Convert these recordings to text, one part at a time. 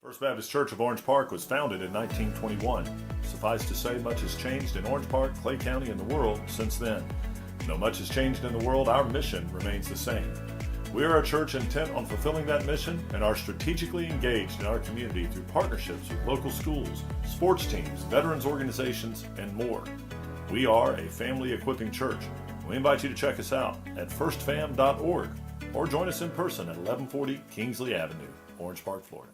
First Baptist Church of Orange Park was founded in 1921. Suffice to say, much has changed in Orange Park, Clay County, and the world since then. Though much has changed in the world, our mission remains the same. We are a church intent on fulfilling that mission and are strategically engaged in our community through partnerships with local schools, sports teams, veterans organizations, and more. We are a family equipping church. We invite you to check us out at firstfam.org or join us in person at 1140 Kingsley Avenue, Orange Park, Florida.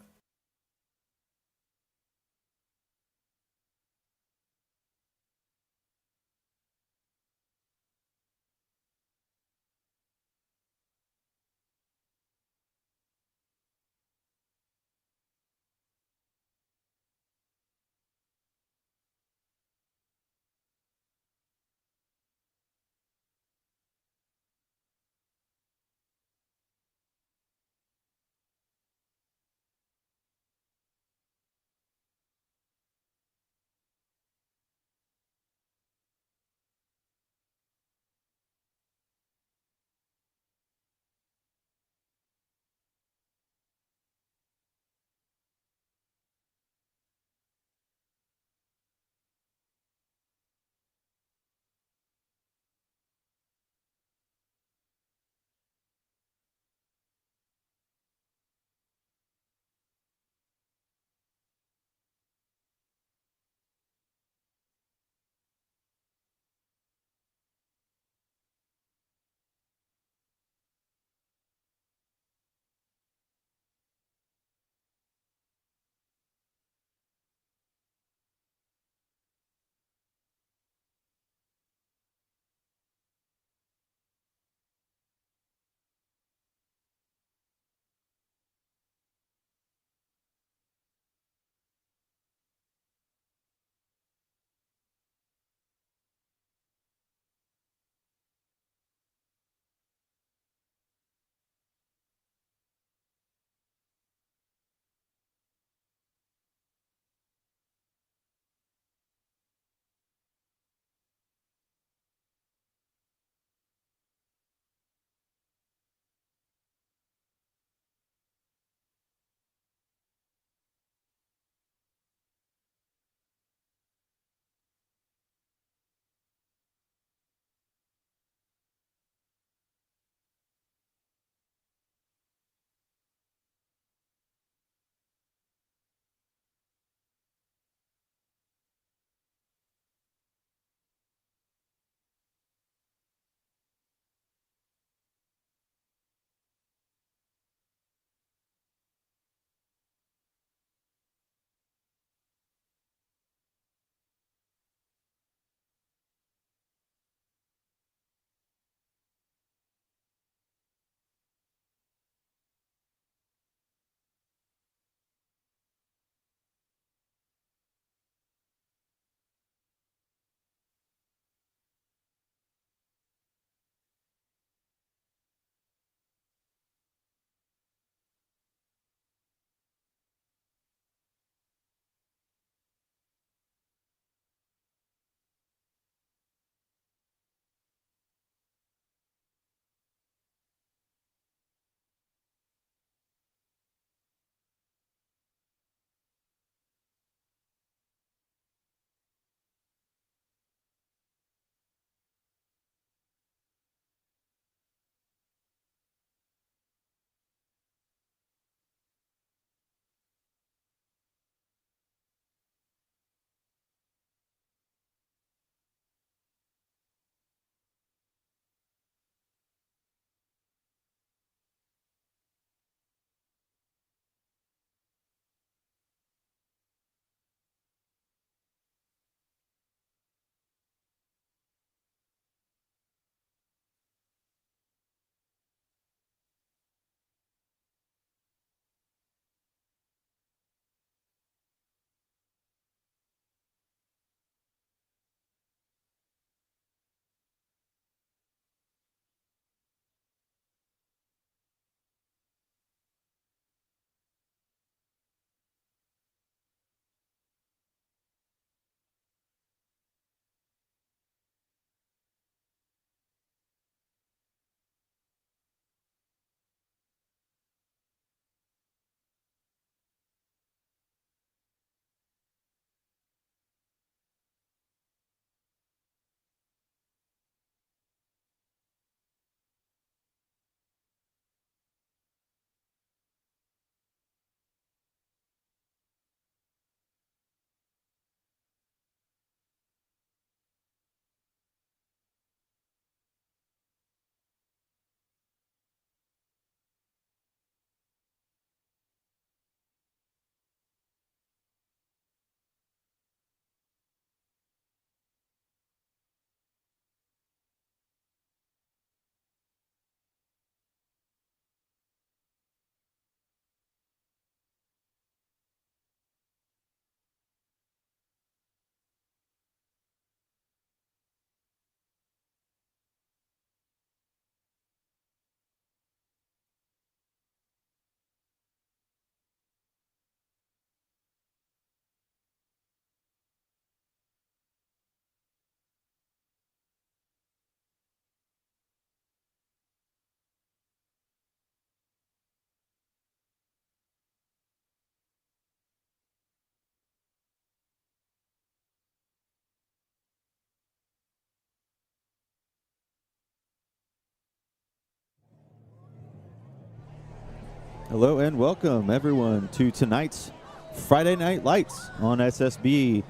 Hello and welcome everyone to tonight's Friday Night Lights on SSB.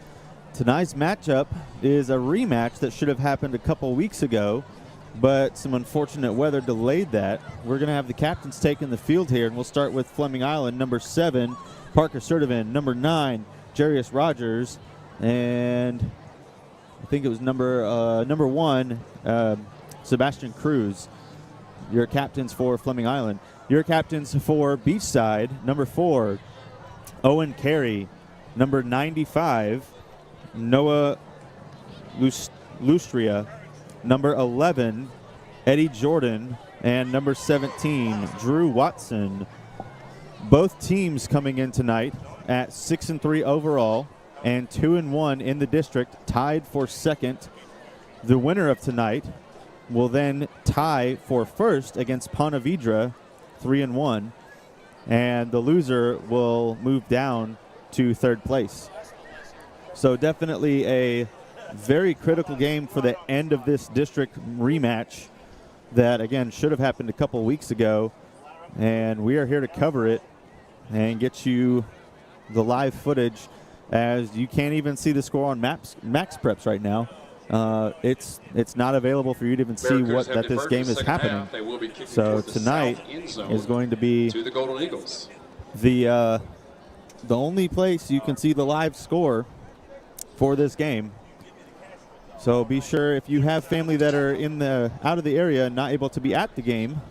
Tonight's matchup is a rematch that should have happened a couple weeks ago, but some unfortunate weather delayed that. We're going to have the captains taking the field here, and we'll start with Fleming Island, number 7, Parker Sertivan, number 9, Jarius Rogers, and I think it was number 1, Sebastian Cruz. Your captains for Fleming Island. Your captains for Beachside, number 4, Owen Carey, number 95, Noah Lustria, number 11, Eddie Jordan, and number 17, Drew Watson. Both teams coming in tonight at 6-3 overall and 2-1 in the district, tied for second. The winner of tonight will then tie for first against Ponte Vedra, 3-1, and the loser will move down to third place. So definitely a very critical game for the end of this district rematch that, again, should have happened a couple weeks ago, and we are here to cover it and get you the live footage, as you can't even see the score on Max Preps right now. It's not available for you to even see that this game is happening. So tonight is going to be the only place you can see the live score for this game. So be sure, if you have family that are out of the area and not able to be at the game,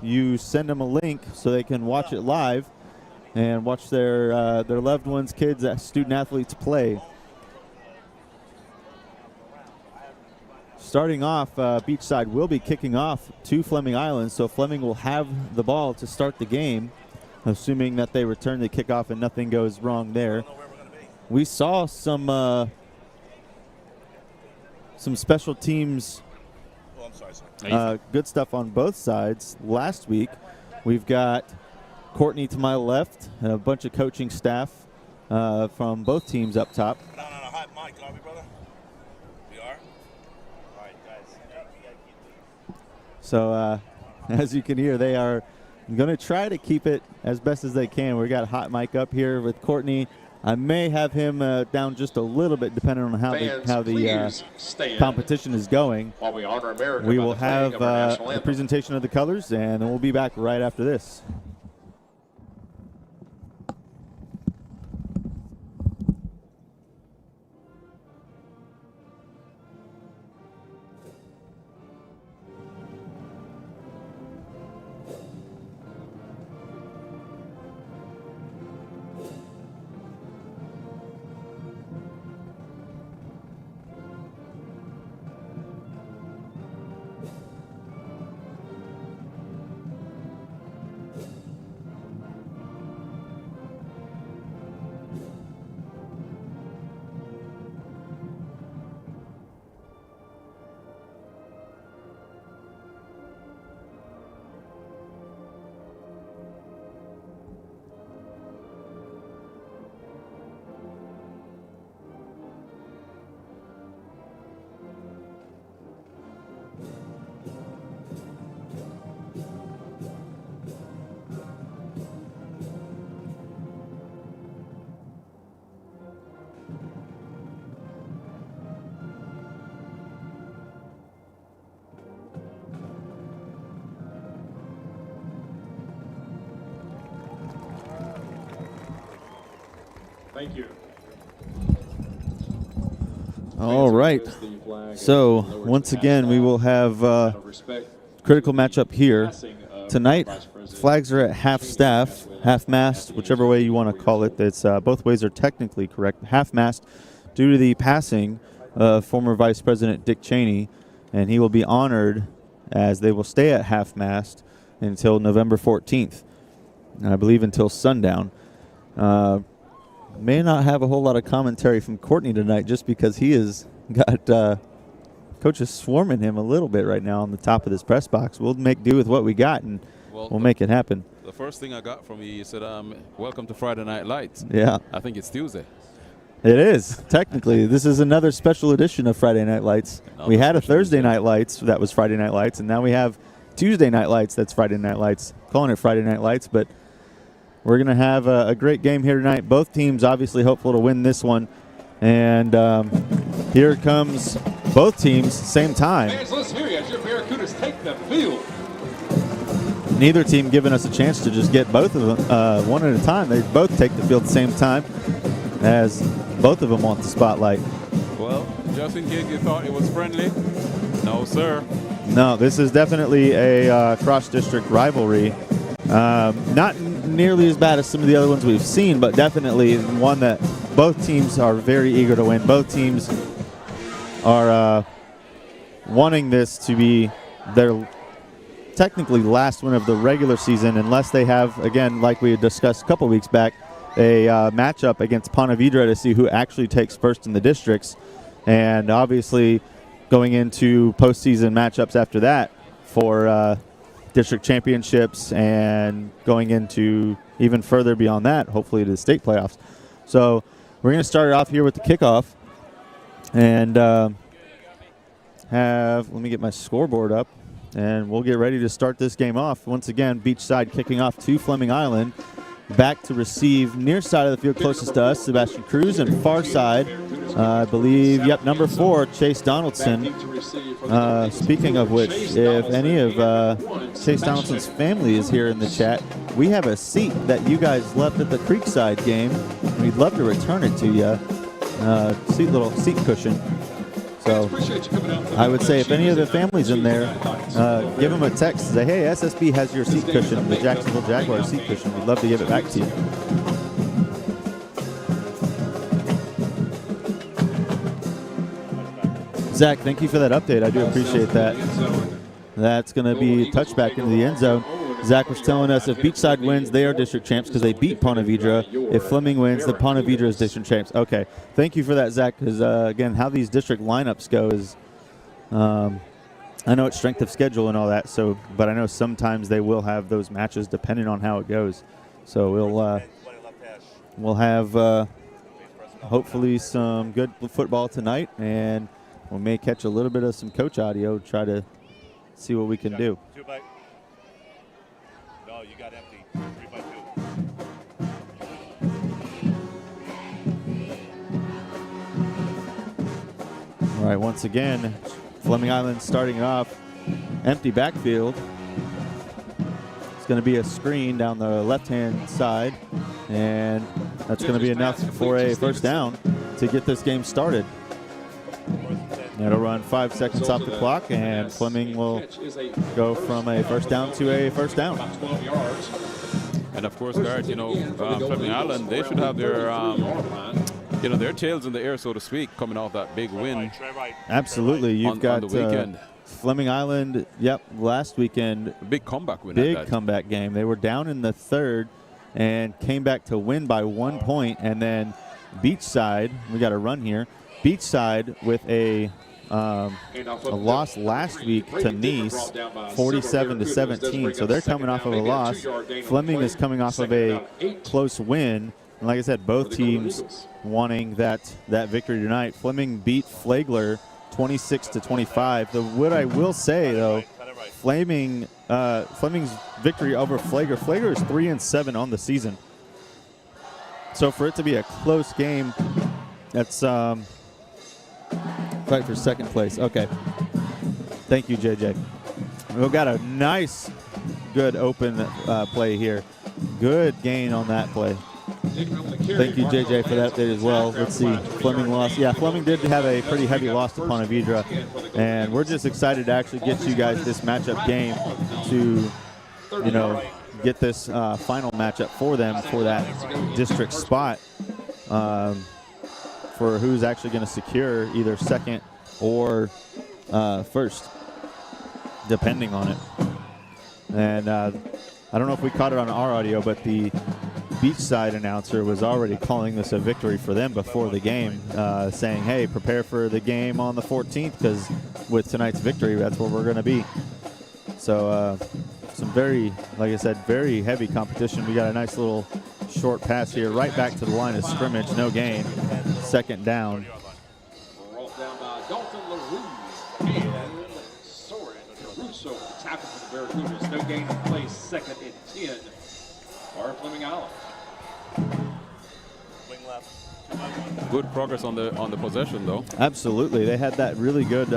you send them a link so they can watch it live and watch their loved ones, kids, student athletes play. Starting off, Beachside will be kicking off to Fleming Island, so Fleming will have the ball to start the game, assuming that they return the kickoff and nothing goes wrong there. We saw some special teams, good stuff on both sides last week. We've got Courtney to my left and a bunch of coaching staff from both teams up top. Hot mic, are we, brother? We are? All right, guys. So as you can hear, they are going to try to keep it as best as they can. We got a hot mic up here with Courtney. I may have him down just a little bit, depending on how the competition is going. While we honor America, we will have the presentation of the colors, and then we'll be back right after this. Thank you. All right. So once again, we will have critical matchup here tonight. Flags are at half staff, half mast, whichever way you want to call it. It's both ways are technically correct. Half mast due to the passing of former Vice President Dick Cheney, and he will be honored as they will stay at half mast until November 14th, I believe until sundown. May not have a whole lot of commentary from Courtney tonight, just because he has got coaches swarming him a little bit right now on the top of this press box. We'll make do with what we got, and we'll make it happen. The first thing I got from you said, welcome to Friday Night Lights. Yeah. I think it's Tuesday. It is, technically. This is another special edition of Friday Night Lights. We had a Thursday Night Lights that was Friday Night Lights, and now we have Tuesday Night Lights that's Friday Night Lights. Calling it Friday Night Lights, but We're going to have a great game here tonight. Both teams obviously hopeful to win this one. And here comes both teams same time. Fans, let's hear you as your Barracudas take the field. Neither team giving us a chance to just get both of them one at a time. They both take the field at the same time as both of them want the spotlight. Well, just in case you thought it was friendly, no, sir. No, this is definitely a cross-district rivalry. Not nearly as bad as some of the other ones we've seen, but definitely one that both teams are very eager to win. Both teams are wanting this to be their technically last win of the regular season, unless they have, again, like we had discussed a couple weeks back, a matchup against Ponte Vedra to see who actually takes first in the districts. And obviously going into postseason matchups after that for district championships and going into even further beyond that, hopefully to the state playoffs. So we're going to start it off here with the kickoff and let me get my scoreboard up, and we'll get ready to start this game off. Once again, Beachside kicking off to Fleming Island. Back to receive near side of the field closest to us, Sebastian Cruz, and far side, I believe, number 4, Chase Donaldson. Speaking of which, if any of Chase Donaldson's family is here in the chat, we have a seat that you guys left at the Creekside game. We'd love to return it to you. Little seat cushion. So I would say if any of the families in there, give them a text and say, hey, SSB has your seat cushion, the Jacksonville Jaguars seat cushion. We'd love to give it back to you. Zach, thank you for that update. I do appreciate that. That's going to be a touchback into the end zone. Zach was telling us if Beachside wins, they are district champs because they beat Ponte Vedra. If Fleming wins, then Ponte Vedra is district champs. Okay. Thank you for that, Zach, because, again, how these district lineups go is I know it's strength of schedule and all that, but I know sometimes they will have those matches depending on how it goes. So we'll have hopefully some good football tonight, and we may catch a little bit of some coach audio, try to see what we can do. No, you got empty. 3x2. All right, once again, Fleming Island starting off, empty backfield. It's going to be a screen down the left-hand side, and that's going to be enough for a first down to get this game started. It'll run 5 seconds off the clock, and Fleming will go from a first down to a first down. And of course, guards, Fleming Island, they should have their, their tails in the air, so to speak, coming off that big win. Absolutely. You've got on the weekend. Fleming Island, last weekend. Big comeback win. Big comeback game. They were down in the third and came back to win by 1 point. And then Beachside, we got a run here. Beachside with a loss last week to Nice, 47-17. So they're coming off of a loss. Fleming is coming off of a close win. And like I said, both teams wanting that victory tonight. Fleming beat Flagler 26-25. What I will say though, Fleming's victory over Flagler. Flagler is 3-7 on the season. So for it to be a close game, that's fight for second place. Okay. Thank you, JJ. We've got a nice, good open play here. Good gain on that play. Thank you, JJ, for that update as well. Let's see. Fleming lost. Yeah, Fleming did have a pretty heavy loss to Ponte Vedra. And we're just excited to actually get you guys this matchup game to, get this final matchup for them for that district spot. For who's actually going to secure either second or first, depending on it. And I don't know if we caught it on our audio, but the Beachside announcer was already calling this a victory for them before the game, saying, hey, prepare for the game on the 14th because with tonight's victory, that's where we're going to be. So some very, like I said, very heavy competition. We got a nice little short pass here right back to the line of scrimmage, no gain. Second down. Brought down by Dalton LaRue and Soren Caruso. Tackle for the Barracudas. No gain in play. Second and 10. Or Fleming Island. Wing left. Good progress on the possession, though. Absolutely. They had that really good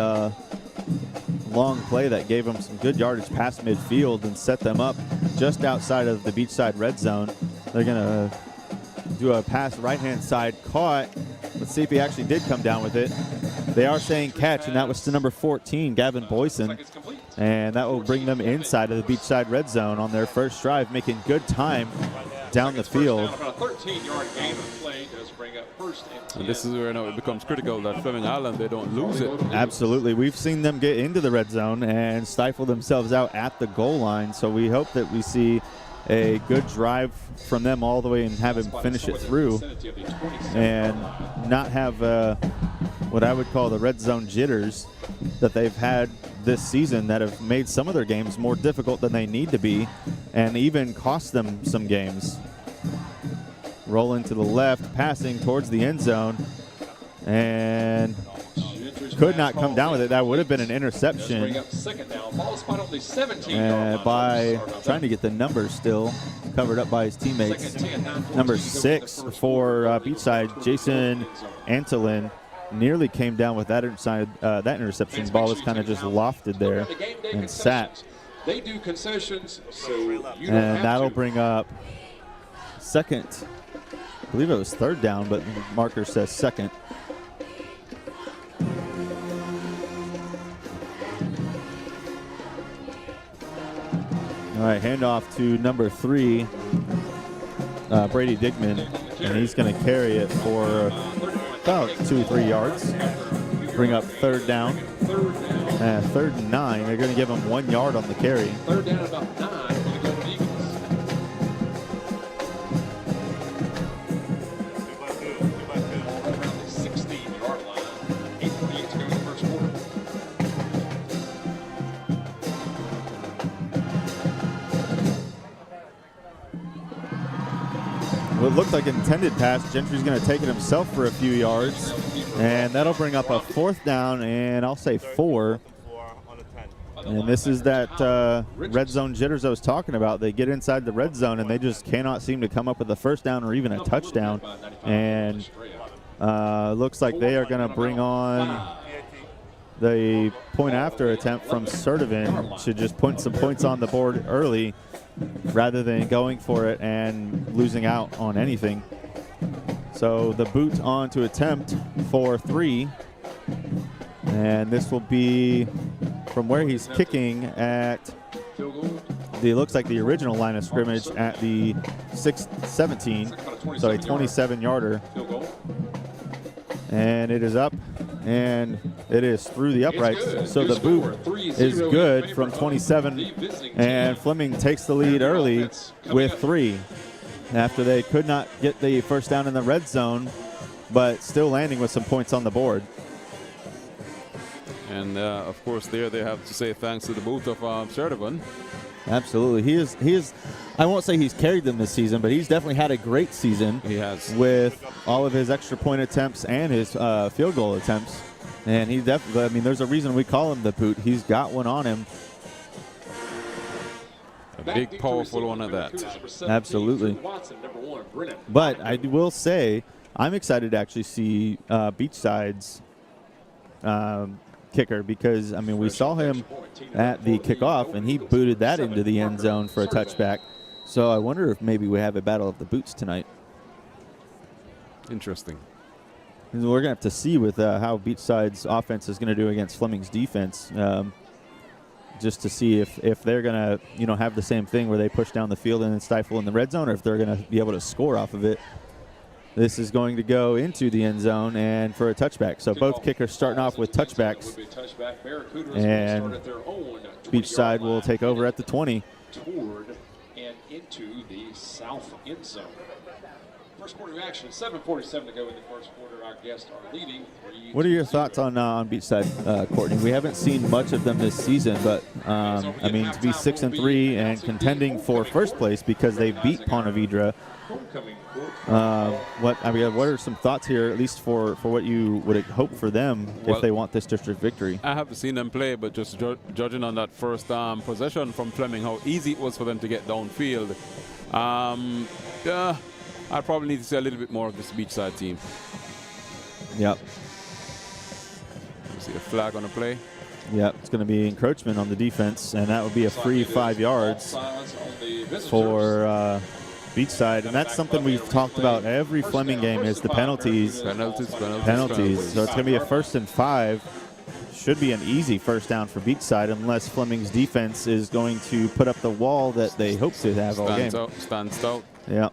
long play that gave them some good yardage past midfield and set them up just outside of the Beachside red zone. They're going to do a pass right-hand side, caught. Let's see if he actually did come down with it. They are saying catch, and that was to number 14, Gavin Boyson. And that will bring them inside of the Beachside red zone on their first drive, making good time down the field. About a 13-yard game of play does bring up first and 10. And this is where now it becomes critical that Fleming Island, they don't lose it. Absolutely. We've seen them get into the red zone and stifle themselves out at the goal line. So we hope that we see a good drive from them all the way and have him finish it through and not have what I would call the red zone jitters that they've had this season that have made some of their games more difficult than they need to be and even cost them some games. Rolling to the left, passing towards the end zone, and could not come down with it. That would have been an interception. By trying to get the numbers still covered up by his teammates. Number 6 for Beachside, Jason Antolin, nearly came down with that interception. Ball was kind of just lofted there and sat. They do concessions, so you don't And have that'll to. bring up second. I believe it was third down, but the marker says second. All right, handoff to number 3, Brady Digman, and he's going to carry it for about 2-3 yards. Bring up third down. Third and 9. They're going to give him 1 yard on the carry. Third down about 9 for the Golden Eagles. 2-by-2. Around the 16-yard line. 8:28 to go in the first quarter. What looked like an intended pass. Gentry's going to take it himself for a few yards, and that'll bring up a fourth down, and I'll say 4. On the 10. And this is that red zone jitters I was talking about. They get inside the red zone, and they just cannot seem to come up with a first down or even a touchdown. And looks like they are going to bring on the point after attempt from Sertivin to just put some points on the board early rather than going for it and losing out on anything. So the boot on to attempt for 3. And this will be from where he's kicking at the looks like the original line of scrimmage at the 17, so a 27-yarder. And it is up, and it is through the uprights. So the boot is good from 27, and Fleming takes the lead early with 3 after they could not get the first down in the red zone, but still landing with some points on the board. And of course, there they have to say thanks to the boot of Sertivin. Absolutely. He is, I won't say he's carried them this season, but he's definitely had a great season. He has. With all of his extra point attempts and his field goal attempts. And he definitely, I mean, there's a reason we call him the boot. He's got one on him. A big, powerful one at that. Absolutely. But I will say, I'm excited to actually see Beachside's kicker because, I mean, we saw him at the kickoff, and he booted that into the end zone for a touchback. So I wonder if maybe we have a battle of the boots tonight. Interesting. We're going to have to see with how Beachside's offense is going to do against Fleming's defense, just to see if they're going to, you know, have the same thing where they push down the field and then stifle in the red zone, or if they're going to be able to score off of it. This is going to go into the end zone and for a touchback. So both kickers starting off with touchbacks. And Beachside will take over at the 20. Toward and into the south end zone. First quarter action, 7:47 to go in the first quarter. Our guests are leading. What are your thoughts on Beachside, Courtney? We haven't seen much of them this season, but I mean, to be 6-3 and contending for first place because they beat Ponte Vedra. What are some thoughts here, at least for what you would hope for them if they want this district victory? I haven't seen them play, but just judging on that first possession from Fleming, how easy it was for them to get downfield. Yeah, I probably need to see a little bit more of this Beachside team. Yep. See a flag on the play. Yep, it's going to be encroachment on the defense, and that would be a free 5 yards for Beachside. And that's something we've talked about every Fleming game is the penalties. Penalties. So it's going to be a 1st and 5. Should be an easy first down for Beachside unless Fleming's defense is going to put up the wall that they hope to have all game. Stands out. Yeah.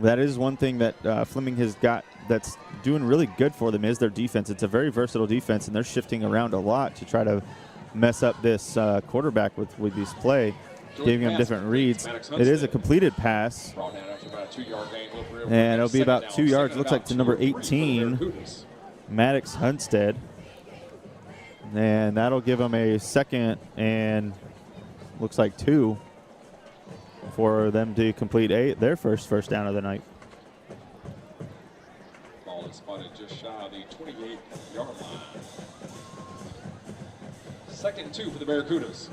That is one thing that Fleming has got that's doing really good for them is their defense. It's a very versatile defense, and they're shifting around a lot to try to mess up this quarterback with this play, giving him different reads. It is a completed pass, and it'll be about 2 yards. Looks like to number 18, Maddox Hunstead. And that'll give them a 2nd and looks like 2 for them to complete their first down of the night. Ball is spotted just shy of the 28-yard line. 2nd and 2 for the Barracudas.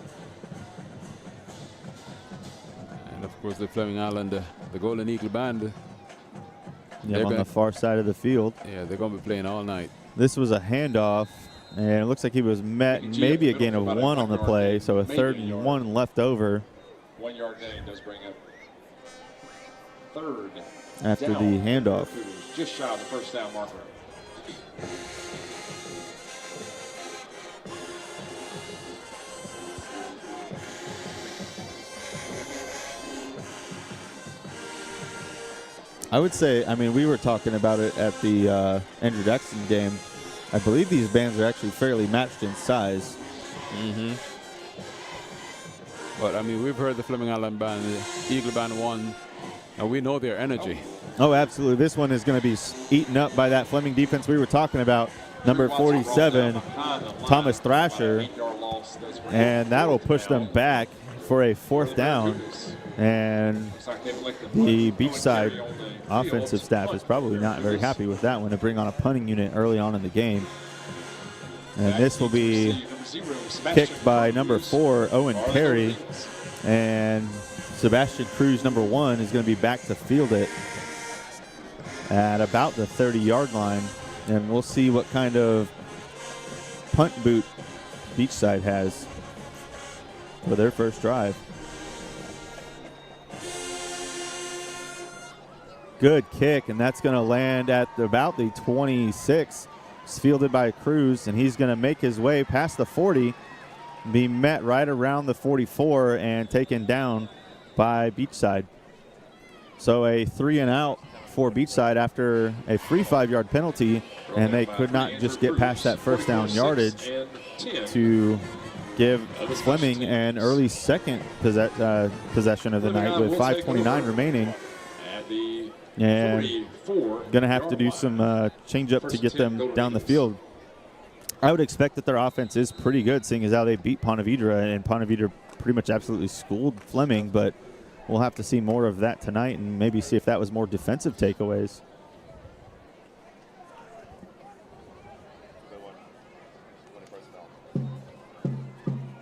And of course, the Fleming Island, the Golden Eagle Band. On the far side of the field. Yeah, they're going to be playing all night. This was a handoff, and it looks like he was met maybe a gain of 1 on the play, so a 3rd and 1 left over. 1 yard gain does bring up 3rd after the handoff. Just shy of the first down marker. I would say, I mean, we were talking about it at the Andrew Jackson game. I believe these bands are actually fairly matched in size. But, I mean, we've heard the Fleming Island Band, the Eagle Band 1, and we know their energy. Oh, absolutely. This one is going to be eaten up by that Fleming defense we were talking about. Number 47, Thomas Thrasher. And that will push them back for a 4th down. And the Beachside offensive staff is probably not very happy with that one to bring on a punting unit early on in the game. And this will be kicked by number 4, Owen Perry. And Sebastian Cruz, number 1, is going to be back to field it at about the 30-yard line. And we'll see what kind of punt boot Beachside has for their first drive. Good kick, and that's going to land at about the 26. It's fielded by Cruz, and he's going to make his way past the 40, be met right around the 44, and taken down by Beachside. So a 3 and out for Beachside after a free 5-yard penalty, and they could not just get past that first down yardage to give Fleming an early second possession of the night with 5:29 remaining. And going to have to do some change up to get them down the field. I would expect that their offense is pretty good, seeing as how they beat Ponte Vedra, and Ponte Vedra pretty much absolutely schooled Fleming, but we'll have to see more of that tonight and maybe see if that was more defensive takeaways.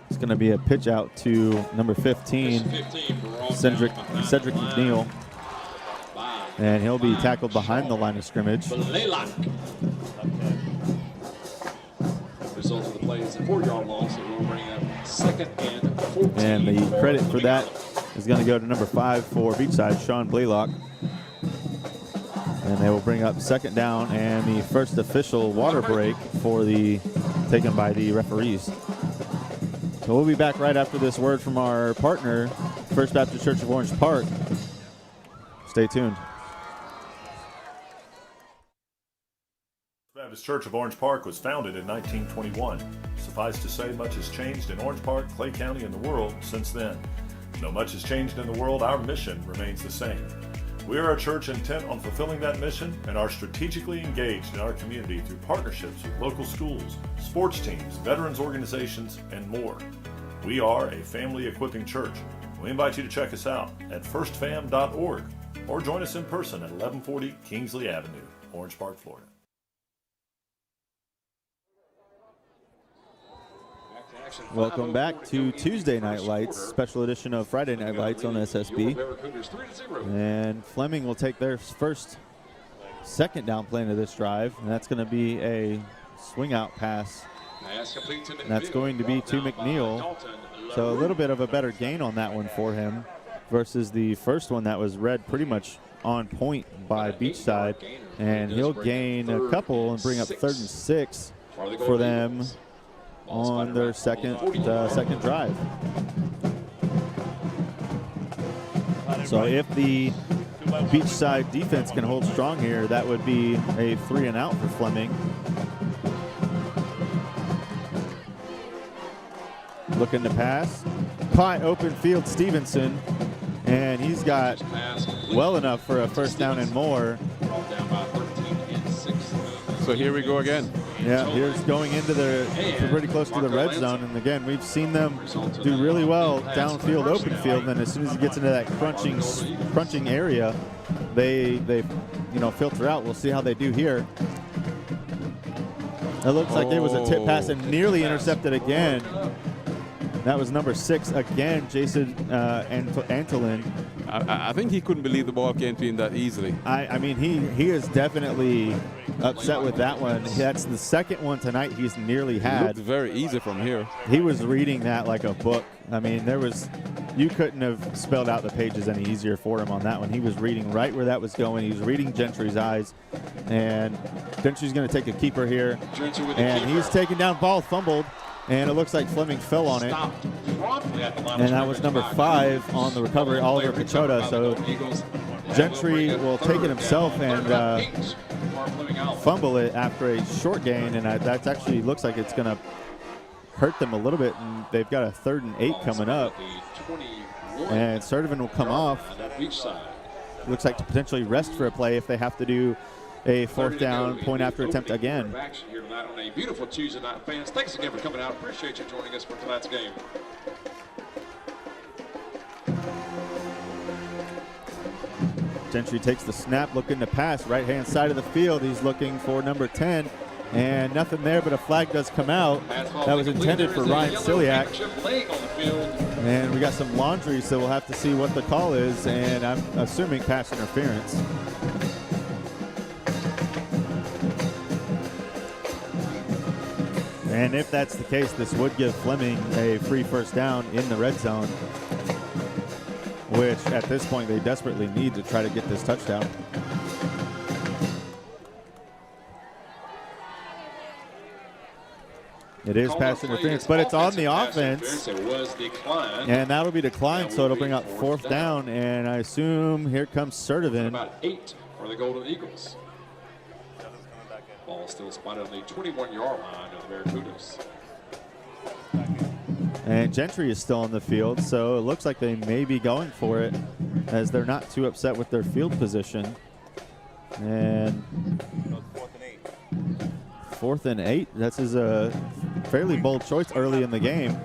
It's going to be a pitch out to number 15, Cedric McNeil. And he'll be tackled behind the line of scrimmage. Result of the play is a 4-yard loss. It will bring up 2nd and 14. And the credit for that is going to go to number 5 for Beachside, Sean Blaylock. And they will bring up 2nd down and the first official water break taken by the referees. So we'll be back right after this word from our partner, First Baptist Church of Orange Park. Stay tuned. Baptist Church of Orange Park was founded in 1921. Suffice to say, much has changed in Orange Park, Clay County, and the world since then. Though much has changed in the world, our mission remains the same. We are a church intent on fulfilling that mission and are strategically engaged in our community through partnerships with local schools, sports teams, veterans organizations, and more. We are a family equipping church. We invite you to check us out at firstfam.org or join us in person at 1140 Kingsley Avenue, Orange Park, Florida. action. Welcome back 5:04 to go in the Tuesday Night first Lights, quarter. special edition of Friday Night Lights on SSB. Your Barracudas 3-0. And Fleming will take their second down play into this drive, and that's going to be a swing out pass. Pass complete to And that's McNeil. going to be Brought to down by McNeil. Dalton So a LaRue. little bit of a better gain on that one for him versus the first one that was read pretty much on point by About an 8-yard Beachside. gainer. And Does he'll bring gain a third couple and and bring up 6 3rd and 6 for the for Golden them Eagles. Ball on spotted their right second 40. drive. So if the Beachside defense can hold strong here, that would be a 3 and out for Fleming. Looking to pass. Caught open field Stevenson, and he's got Pass complete. well enough for a first down and more. Brought down by 13 and 6. So here we go again. Yeah, here's going into pretty close to the red zone, and again, we've seen them do really well downfield, open field, and as soon as he gets into that crunching area, they filter out. We'll see how they do here. It looks like it was a tip pass and nearly intercepted again. That was number 6 again, Jason Antolin. I think he couldn't believe the ball came to him that easily. I mean, he is definitely upset with that one. That's the second one tonight he's nearly It had. looked very easy from here. He was reading that like a book. I mean, you couldn't have spelled out the pages any easier for him on that one. He was reading right where that was going. He was reading Gentry's eyes, and Gentry's going to take a keeper here, Gentry with the and keeper. he's taking down ball, fumbled, and it looks like Fleming fell on it. Stopped promptly at the line of And that was scrimmage number by 5 on the recovery, Oliver Pichota. So Gentry will take it himself and fumble it after a short gain, and that actually looks like it's going to hurt them a little bit, and they've got a 3rd and 8 coming up, and Sturdivant will come off. Looks like to potentially rest for a play if they have to do a 4th down point after attempt again. Action here tonight on a beautiful Tuesday night, fans. Thanks again for coming out. Appreciate you joining us for tonight's game. Gentry takes the snap, looking to pass right-hand side of the field. He's looking for number 10, and nothing there, but a flag does come out. That was intended for Ryan Ciliak. And we got some laundry, so we'll have to see what the call is, and I'm assuming pass interference. And if that's the case, this would give Fleming a free first down in the red zone, which at this point they desperately need to try to get this touchdown. It is pass interference, but it's on the offense. It was declined. And that'll be declined, so it'll bring up 4th down. And I assume here comes Sturdivant. About 8 for the Golden Eagles. Ball still spotted on the 21-yard line of the Barracudas. And Gentry is still on the field, so it looks like they may be going for it, as they're not too upset with their field position. And 4th and 8. This is a fairly bold choice early in the game.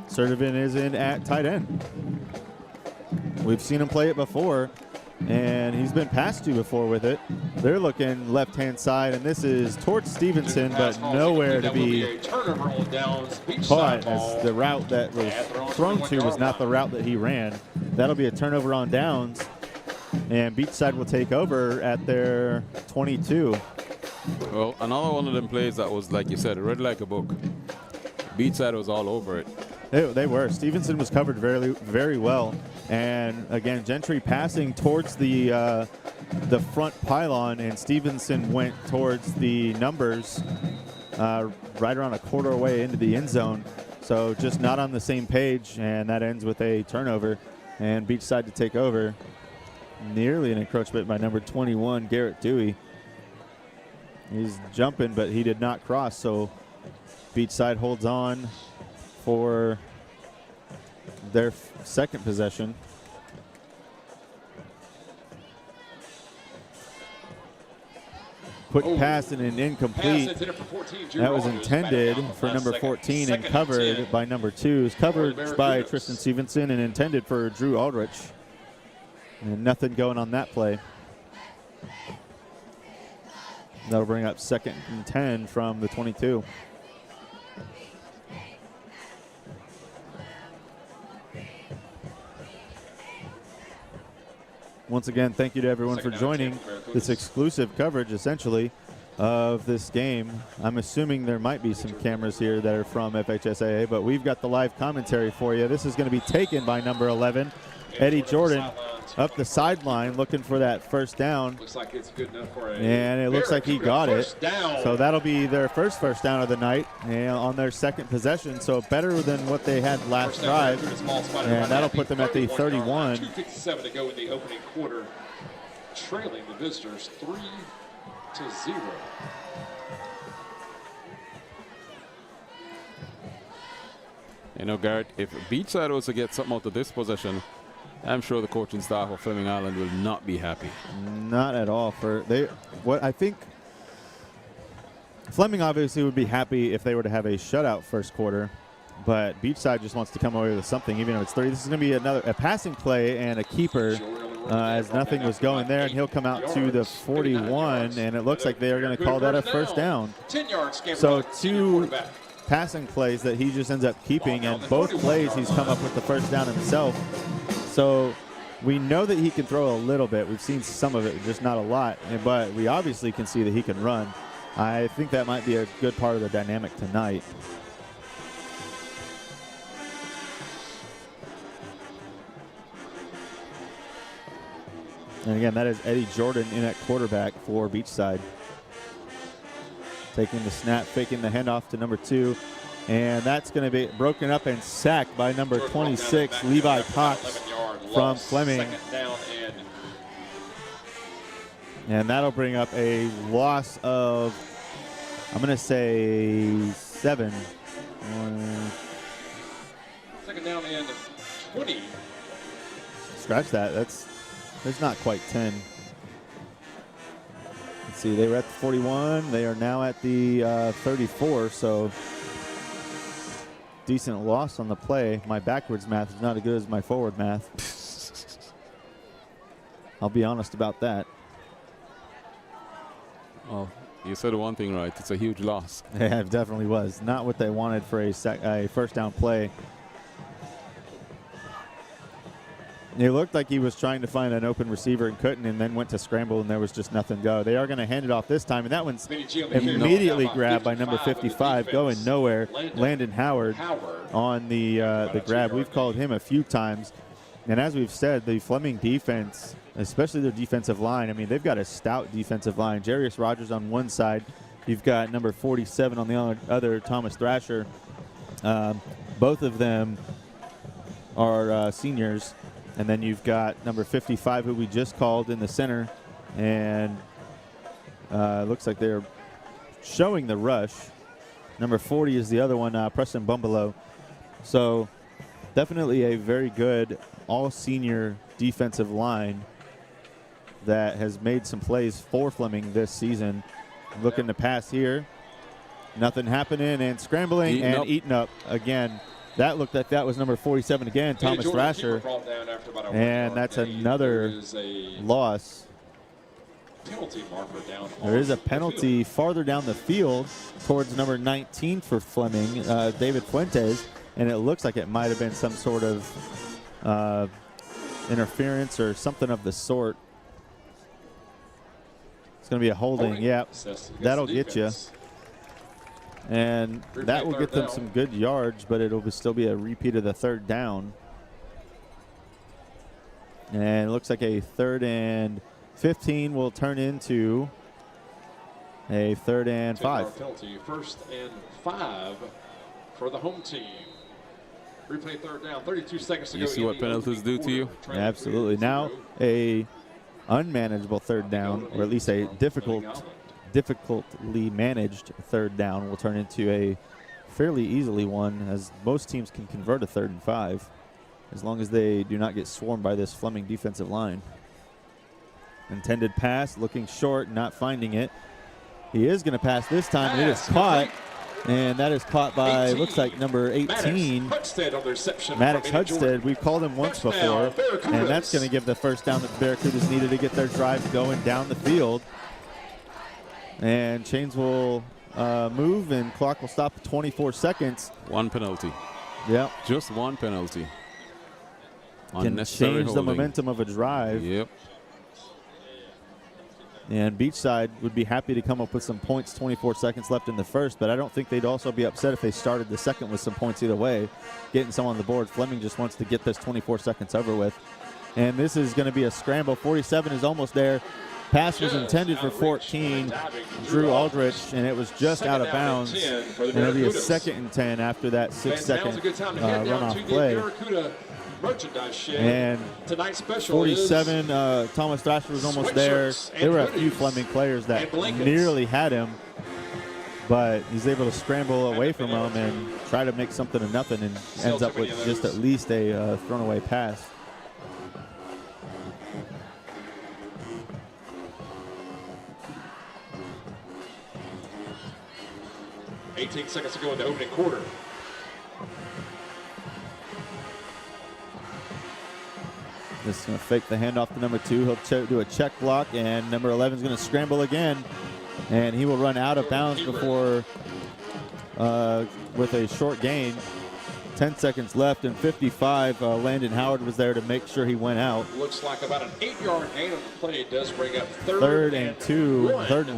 Sturdivant is in at tight end. We've seen him play it before, and he's been passed to before with it. They're looking left-hand side, and this is towards Stevenson, but nowhere to be caught, as the route that was thrown to was not the route that he ran. That'll be a turnover on downs, and Beachside will take over at their 22. Well, another one of them plays that was, like you said, read like a book. Beachside was all over it. They were. Stevenson was covered very, very well. And again, Gentry passing towards the front pylon, and Stevenson went towards the numbers right around a quarter away into the end zone. So just not on the same page, and that ends with a turnover. And Beachside to take over. Nearly an encroachment by number 21, Garrett Dewey. He's jumping, but he did not cross, so Beachside holds on for their second possession. Quick pass and an incomplete. That was intended for number 14 and covered by number 2. It's covered by Tristan Stevenson and intended for Drew Aldrich. And nothing going on that play. That'll bring up 2nd and 10 from the 22. Once again, thank you to everyone for joining this exclusive coverage, essentially, of this game. I'm assuming there might be some cameras here that are from FHSAA, but we've got the live commentary for you. This is going to be taken by number 11, Eddie Jordan, up the sideline looking for that first down. Looks like it's good enough for and it looks like he got it. Down. So that'll be their first down of the night and on their 2nd possession. So better than what they had last drive. And that'll put them at the 31. 2:57 to go in the opening quarter, trailing the visitors 3-0. You know, Garrett, if Beachside was to get something out of this possession, I'm sure the coaching staff of Fleming Island will not be happy. Not at all. I think Fleming obviously would be happy if they were to have a shutout first quarter, but Beachside just wants to come away with something, even if it's 3. This is going to be a passing play and a keeper as nothing was going there, and he'll come out to the 41, and it looks like they are going to call that a first down. So 2 passing plays that he just ends up keeping, and both plays he's come up with the first down himself. So we know that he can throw a little bit. We've seen some of it, just not a lot, but we obviously can see that he can run. I think that might be a good part of the dynamic tonight. And again, that is Eddie Jordan in at quarterback for Beachside. Taking the snap, faking the handoff to number 2. And that's going to be broken up and sacked by number 26, Levi Cox from Fleming. And that'll bring up a loss of, I'm going to say 7. 2nd down and 20. Scratch that. There's not quite 10. Let's see, they were at the 41. They are now at the 34, so decent loss on the play. My backwards math is not as good as my forward math. I'll be honest about that. Oh, you said one thing right. It's a huge loss. Yeah, it definitely was. Not what they wanted for a first down play. It looked like he was trying to find an open receiver and couldn't, and then went to scramble, and there was just nothing go. They are going to hand it off this time, and that one's immediately grabbed by number 55, going nowhere, Landon Howard on the grab. We've called him a few times, and as we've said, the Fleming defense, especially their defensive line, I mean, they've got a stout defensive line. Jarius Rogers on one side. You've got number 47 on the other, Thomas Thrasher. Both of them are seniors. And then you've got number 55, who we just called, in the center. And looks like they're showing the rush. Number 40 is the other one, Preston Bumbelow. So definitely a very good all-senior defensive line that has made some plays for Fleming this season. Looking to pass here. Nothing happening, and scrambling eaten up again. That looked like that was number 47 again, Thomas Thrasher. And that's another loss. There is a penalty farther down the field towards number 19 for Fleming, David Fuentes. And it looks like it might have been some sort of interference or something of the sort. It's going to be a holding. Yep, that'll get you. And that will get them some good yards, but it'll still be a repeat of the 3rd down. And it looks like a 3rd and 15 will turn into a 3rd and 5. Penalty, 1st and 5 for the home team. Replay 3rd down, 32 seconds to go. You see what penalties do to you? Absolutely. Now a unmanageable 3rd down, or at least a difficultly managed 3rd down, will turn into a fairly easily one, as most teams can convert a 3rd and 5 as long as they do not get swarmed by this Fleming defensive line. Intended pass, looking short, not finding it. He is going to pass this time. It is caught, and that is caught by, looks like, number 18, Maddox Hudstead. We've called him once before, and that's going to give the first down that the Barracudas needed to get their drive going down the field. And chains will move, and clock will stop at 24 seconds. One penalty. Yep. Just one penalty. Can Unnecessary change the holding. momentum of a drive. Yep. And Beachside would be happy to come up with some points, 24 seconds left in the first, but I don't think they'd also be upset if they started the second with some points either way, getting some on the board. Fleming just wants to get this 24 seconds over with. And this is going to be a scramble. 47 is almost there. Pass was intended for 14, Drew Aldrich, and it was just out of bounds. And it'll be a 2nd and 10 after that 6-second runoff play. And tonight's special 47, Thomas Thrasher was almost there. There were a few Fleming players that nearly had him, but he's able to scramble away from him and try to make something of nothing, and ends up with just at least a thrown away pass. 18 seconds to go in the opening quarter. This is going to fake the handoff to number 2. He'll do a check block, and number 11 is going to scramble again, and he will run out of bounds before with a short gain. 10 seconds left, and 55. Landon Howard was there to make sure he went out. Looks like about an 8-yard gain on the play. It does bring up third and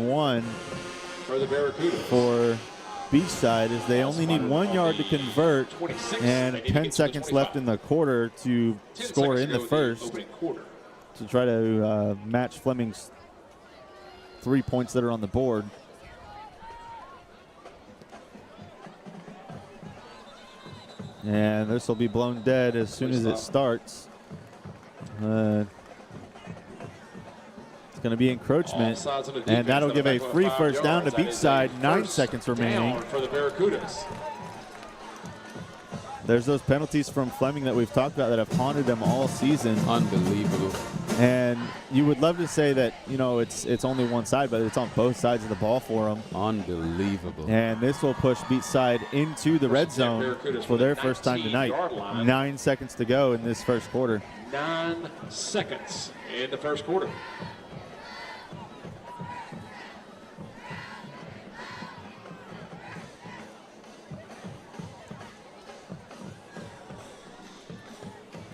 1 for the Barracudas. For Beachside, as they only need 1 yard to convert, and 10 seconds left in the quarter to score in the first to try to match Fleming's 3 points that are on the board. And this will be blown dead as soon as it starts. It's going to be encroachment, and that'll give a free first down to Beachside. 9 seconds remaining. For the Barracudas. There's those penalties from Fleming that we've talked about that have haunted them all season. Unbelievable. And you would love to say that, you know, it's only one side, but it's on both sides of the ball for them. Unbelievable. And this will push Beachside into the red zone for their first time tonight. 9 seconds to go in this first quarter. 9 seconds in the first quarter.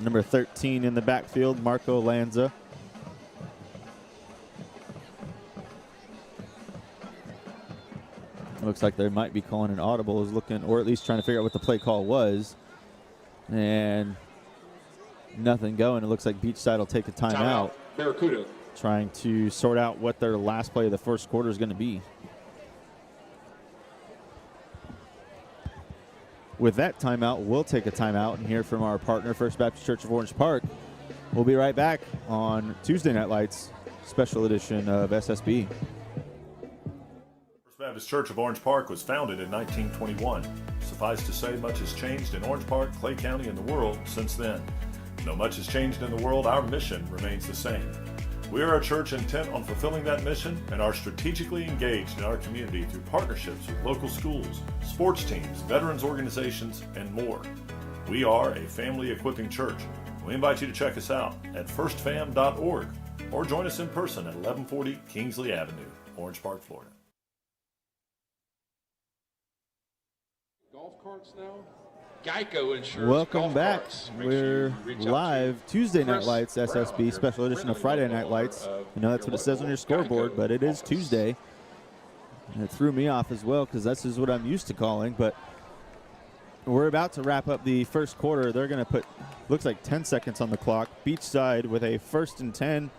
Number 13 in the backfield, Marco Lanza. Looks like they might be calling an audible, is looking, or at least trying to figure out what the play call was. And nothing going. It looks like Beachside will take a timeout. Barracuda. Trying to sort out what their last play of the first quarter is going to be. With that timeout, we'll take a timeout and hear from our partner, First Baptist Church of Orange Park. We'll be right back on Tuesday Night Lights, special edition of SSB. First Baptist Church of Orange Park was founded in 1921. Suffice to say, much has changed in Orange Park, Clay County, and the world since then. Though much has changed in the world, our mission remains the same. We are a church intent on fulfilling that mission and are strategically engaged in our community through partnerships with local schools, sports teams, veterans organizations, and more. We are a family equipping church. We invite you to check us out at firstfam.org or join us in person at 1140 Kingsley Avenue, Orange Park, Florida. Golf carts now. Geico Insurance. Welcome back. We're live Tuesday Night Lights, SSB, special edition of Friday Night Lights. You know, that's what it says on your scoreboard, but it is Tuesday. And it threw me off as well because this is what I'm used to calling. But we're about to wrap up the first quarter. They're going to put, looks like 10 seconds on the clock. Beachside with a 1st and 10.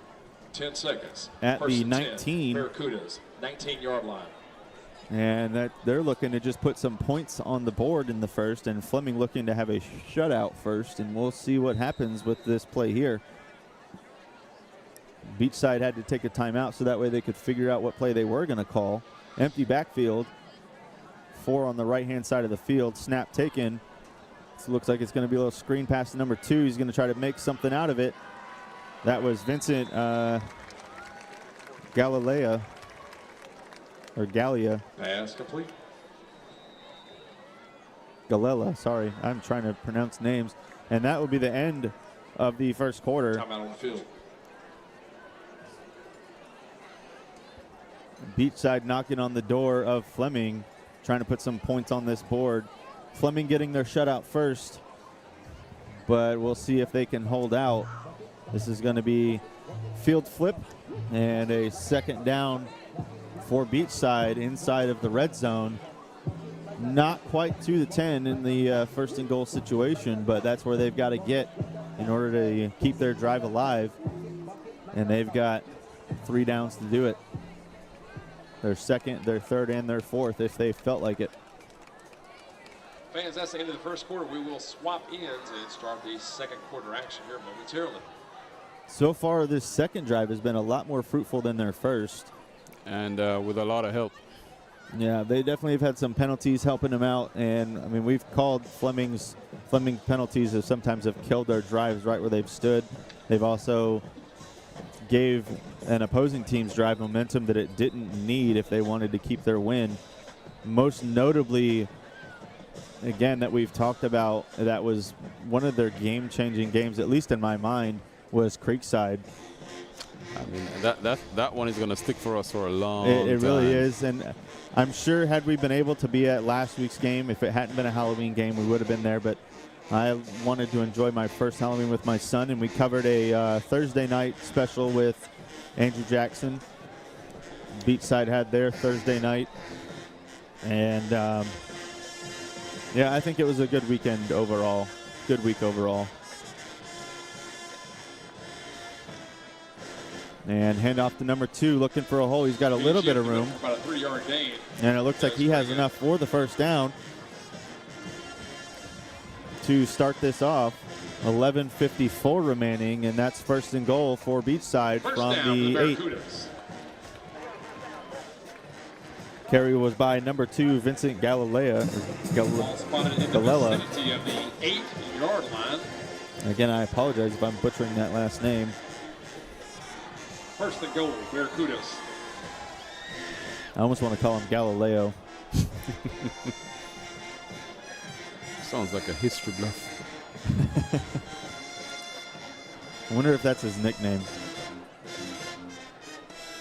10 seconds. At First the and 19. 10. Barracudas, 19-yard line. And that they're looking to just put some points on the board in the first, and Fleming looking to have a shutout first, and we'll see what happens with this play here. Beachside had to take a timeout so that way they could figure out what play they were going to call. Empty backfield. 4 on the right-hand side of the field. Snap taken. So it looks like it's going to be a little screen pass to number 2. He's going to try to make something out of it. That was Vincent Galilea. Or Gallia. Pass complete. Galella, sorry. I'm trying to pronounce names. And that will be the end of the first quarter. Timeout on the field. Beachside knocking on the door of Fleming, trying to put some points on this board. Fleming getting their shutout first, but we'll see if they can hold out. This is going to be field flip and a second down for Beachside inside of the red zone. Not quite to the 10 in the first and goal situation, but that's where they've got to get in order to keep their drive alive. And they've got 3 downs to do it. Their second, their third, and their fourth if they felt like it. Fans, that's the end of the first quarter. We will swap ends and start the second quarter action here momentarily. So far, this second drive has been a lot more fruitful than their first. And with a lot of help. Yeah, they definitely have had some penalties helping them out. And, I mean, we've called Fleming penalties that sometimes have killed their drives right where they've stood. They've also gave an opposing team's drive momentum that it didn't need if they wanted to keep their win. Most notably, again, that we've talked about, that was one of their game-changing games, at least in my mind, was Creekside. I mean, that one is going to stick for us for a long time. It really is, and I'm sure had we been able to be at last week's game, if it hadn't been a Halloween game, we would have been there, but I wanted to enjoy my first Halloween with my son, and we covered a Thursday night special with Andrew Jackson. Beachside had their Thursday night, and yeah, I think it was a good weekend overall, good week overall. And hand off to number 2, looking for a hole. He's got a little bit of room. About a 3-yard gain. And it looks like he has enough for the first down to start this off. 11:54 remaining, and that's first and goal for Beachside First from down, the 8. Barracudas. Carry was by number 2, Vincent Ball spotted in the Galella. vicinity of the 8-yard line. Again, I apologize if I'm butchering that last name. First and goal, Barracudas. I almost want to call him Galileo. Sounds like a history bluff. I wonder if that's his nickname.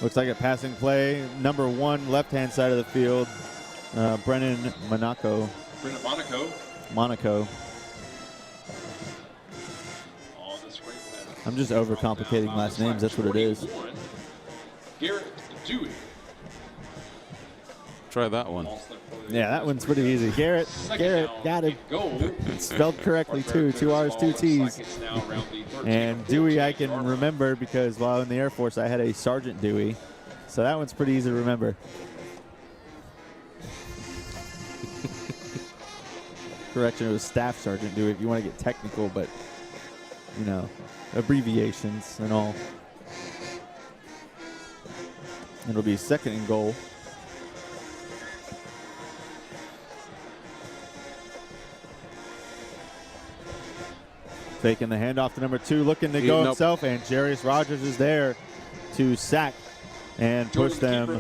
Looks like a passing play. Number 1, left-hand side of the field, Brennan Monaco. Brennan Monaco. Monaco. On the screen. I'm just overcomplicating last names. That's what it is. Garrett Dewey. Try that one. Yeah, that one's pretty easy. Garrett got it. Spelled correctly, too. 2 R's, 2 T's. And Dewey I can remember because while in the Air Force I had a Sergeant Dewey. So that one's pretty easy to remember. Correction, it was Staff Sergeant Dewey if you want to get technical, but, you know, abbreviations and all. It'll be second and goal. Taking the handoff to number 2, looking to go himself, and Jarius Rogers is there to sack and push them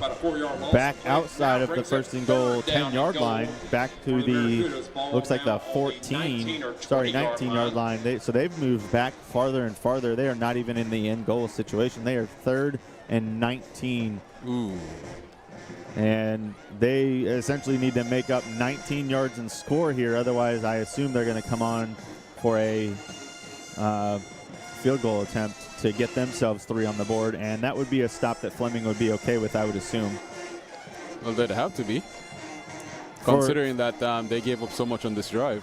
back outside of the first and goal 10-yard line, back to the, looks like the 19-yard line. So they've moved back farther and farther. They are not even in the end goal situation. They are 3rd and 19. Ooh. And they essentially need to make up 19 yards and score here. Otherwise, I assume they're going to come on for a field goal attempt to get themselves 3 on the board, and that would be a stop that Fleming would be okay with, I would assume. Well, they'd have to be, considering that they gave up so much on this drive.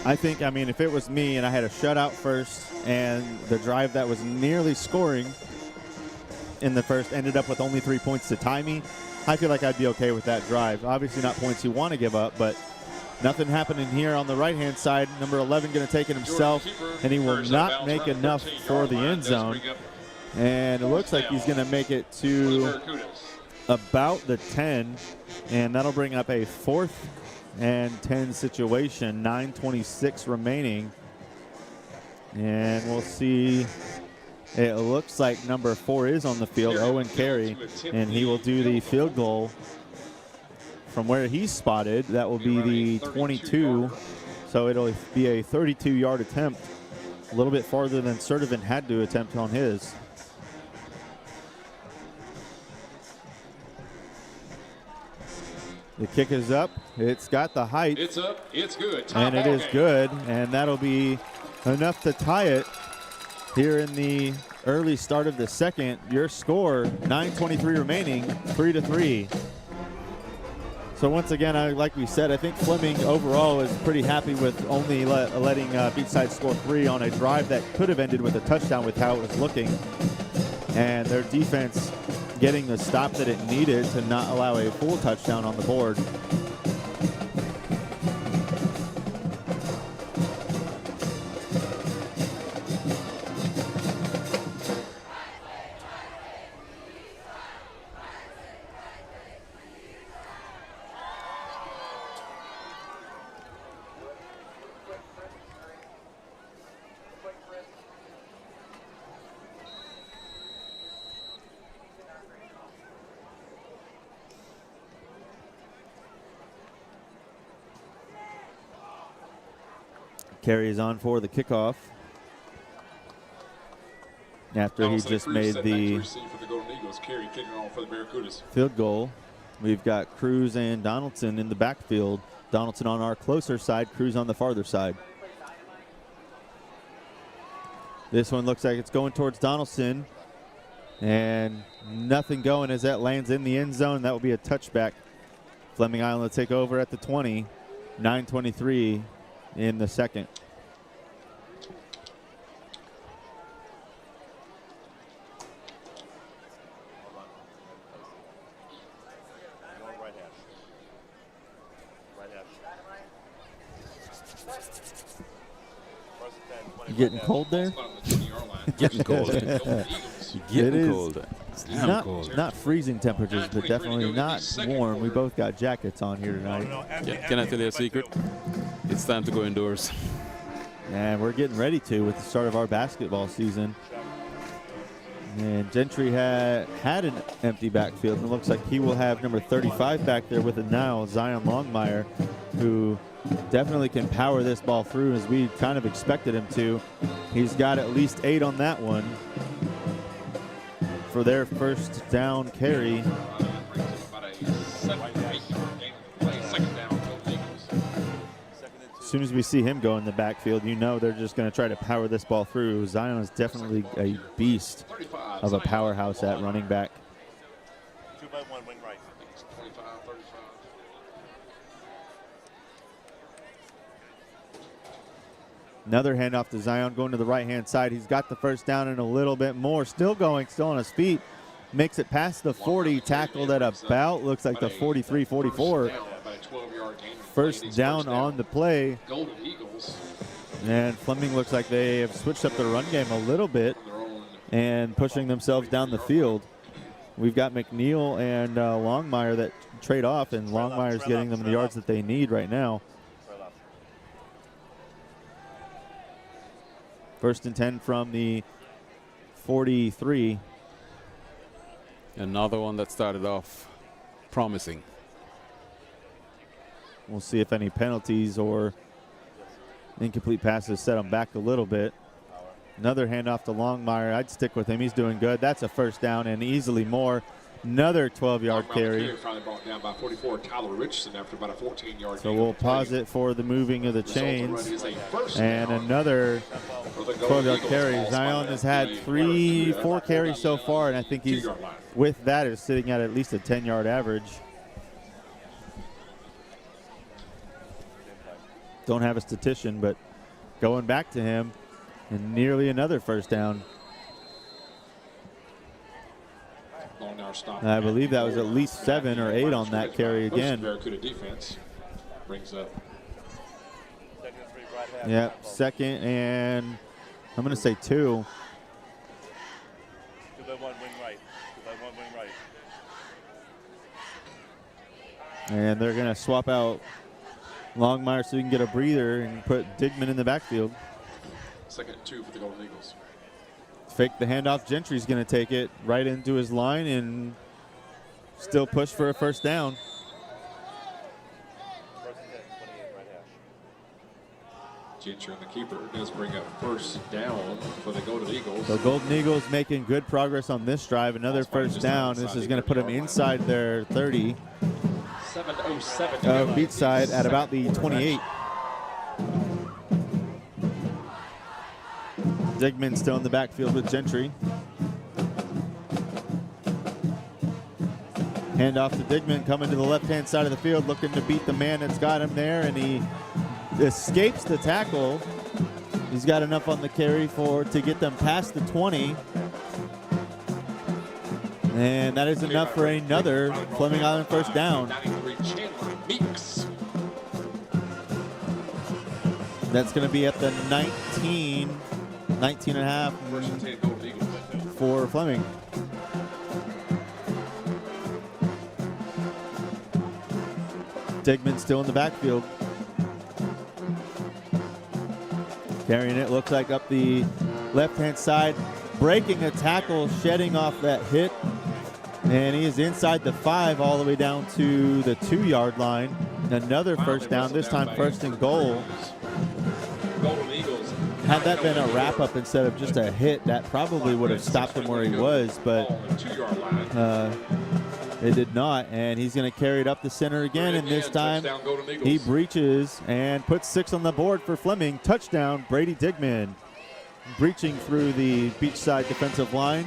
I think, I mean, if it was me and I had a shutout first and the drive that was nearly scoring in the first ended up with only 3 points to tie me, I feel like I'd be okay with that drive. Obviously not points you want to give up, but nothing happening here on the right-hand side. Number 11 going to take it himself, and he will not make enough for the end zone. And it looks like he's going to make it to about the 10, and that'll bring up a 4th and 10 situation, 9:26 remaining. And we'll see. It looks like number 4 is on the field, Owen Carey, and he will do the field goal from where he's spotted. That will be the 22, so it'll be a 32-yard attempt, a little bit farther than Sertivant had to attempt on his. The kick is up. It's got the height. It's up. It's good. And it is good. And that'll be enough to tie it here in the early start of the second. Your score, 9:23 remaining, 3-3. So once again, like we said, I think Fleming overall is pretty happy with only letting Beachside score 3 on a drive that could have ended with a touchdown with how it was looking. And their defense getting the stop that it needed to not allow a full touchdown on the board. Carries on for the kickoff after he just made the field goal. We've got Cruz and Donaldson in the backfield. Donaldson on our closer side, Cruz on the farther side. This one looks like it's going towards Donaldson, and nothing going as that lands in the end zone. That will be a touchback. Fleming Island will take over at the 20, 9:23 in the second. You getting cold there? Getting cold. Getting cold. Not freezing temperatures, but definitely not warm. We both got jackets on here tonight. Yeah, can I tell you a secret? It's time to go indoors. And we're getting ready to with the start of our basketball season. And Gentry had an empty backfield, and it looks like he will have number 35 back there with it now, Zion Longmire, who definitely can power this ball through as we kind of expected him to. He's got at least 8 on that one for their first down carry. As soon as we see him go in the backfield, you know they're just going to try to power this ball through. Zion is definitely a beast of a powerhouse at running back. 2-by-1 wing right. Another handoff to Zion going to the right-hand side. He's got the first down and a little bit more. Still going, still on his feet. Makes it past the 40, tackled at about, looks like the 43, 44. First down on the play. And Fleming looks like they have switched up their run game a little bit and pushing themselves down the field. We've got McNeil and Longmire that trade off, and Longmire's getting them the yards that they need right now. First and 10 from the 43. Another one that started off promising. We'll see if any penalties or incomplete passes set him back a little bit. Another handoff to Longmire. I'd stick with him. He's doing good. That's a first down and easily more. Another 12-yard carry. Finally brought down by 44, Tyler Richardson, after about a 14-yard So we'll pause it for the moving of the chains. And another 12-yard carry. Zion has had 4 carries so far, and I think he's, with that, is sitting at least a 10-yard average. Don't have a statistician, but going back to him, and nearly another first down. I believe that was at least 7 or 8 on that carry again. Barracuda defense brings up. Yep, second and I'm going to say 2. 2-by-1 wing right. 2-by-1 wing right. And they're going to swap out Longmire so we can get a breather and put Digman in the backfield. Second and 2 for the Golden Eagles. Fake the handoff. Gentry's going to take it right into his line and still push for a first down. First and 10, 28, right hash. Gentry and the keeper does bring up first down for the Golden Eagles. So Golden Eagles making good progress on this drive. Another first down. This is going to put them inside their 30. 7:07 to go. Beachside at about the 28. Digman still in the backfield with Gentry. Hand off to Digman, coming to the left-hand side of the field, looking to beat the man that's got him there, and he escapes the tackle. He's got enough on the carry to get them past the 20. And that is enough for another Fleming Island first down. That's going to be at the 19 and a half for Fleming. Digman still in the backfield. Carrying it, looks like up the left-hand side, breaking a tackle, shedding off that hit. And he is inside the 5 all the way down to the 2-yard line. Another first down, this time first and goal. Had that been a wrap-up instead of just a hit, that probably would have stopped him where he was, but it did not. And he's going to carry it up the center again, and this time he breaches and puts 6 on the board for Fleming. Touchdown, Brady Digman, breaching through the Beachside defensive line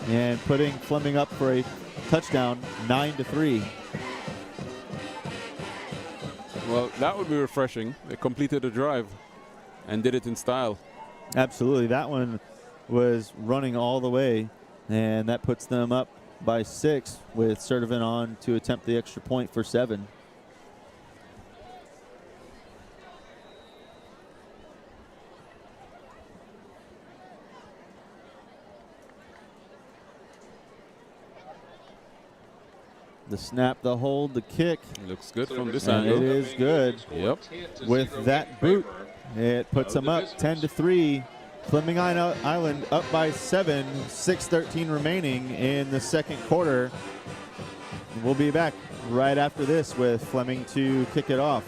and putting Fleming up for a touchdown, 9-3. Well, that would be refreshing. They completed the drive and did it in style. Absolutely. That one was running all the way, and that puts them up by 6 with Sertivant on to attempt the extra point for 7. The snap, the hold, the kick. Looks good from this And angle. it is good. Yep. With that boot, it puts them up 10-3. Fleming Island up by 7, 6:13 remaining in the second quarter. We'll be back right after this with Fleming to kick it off.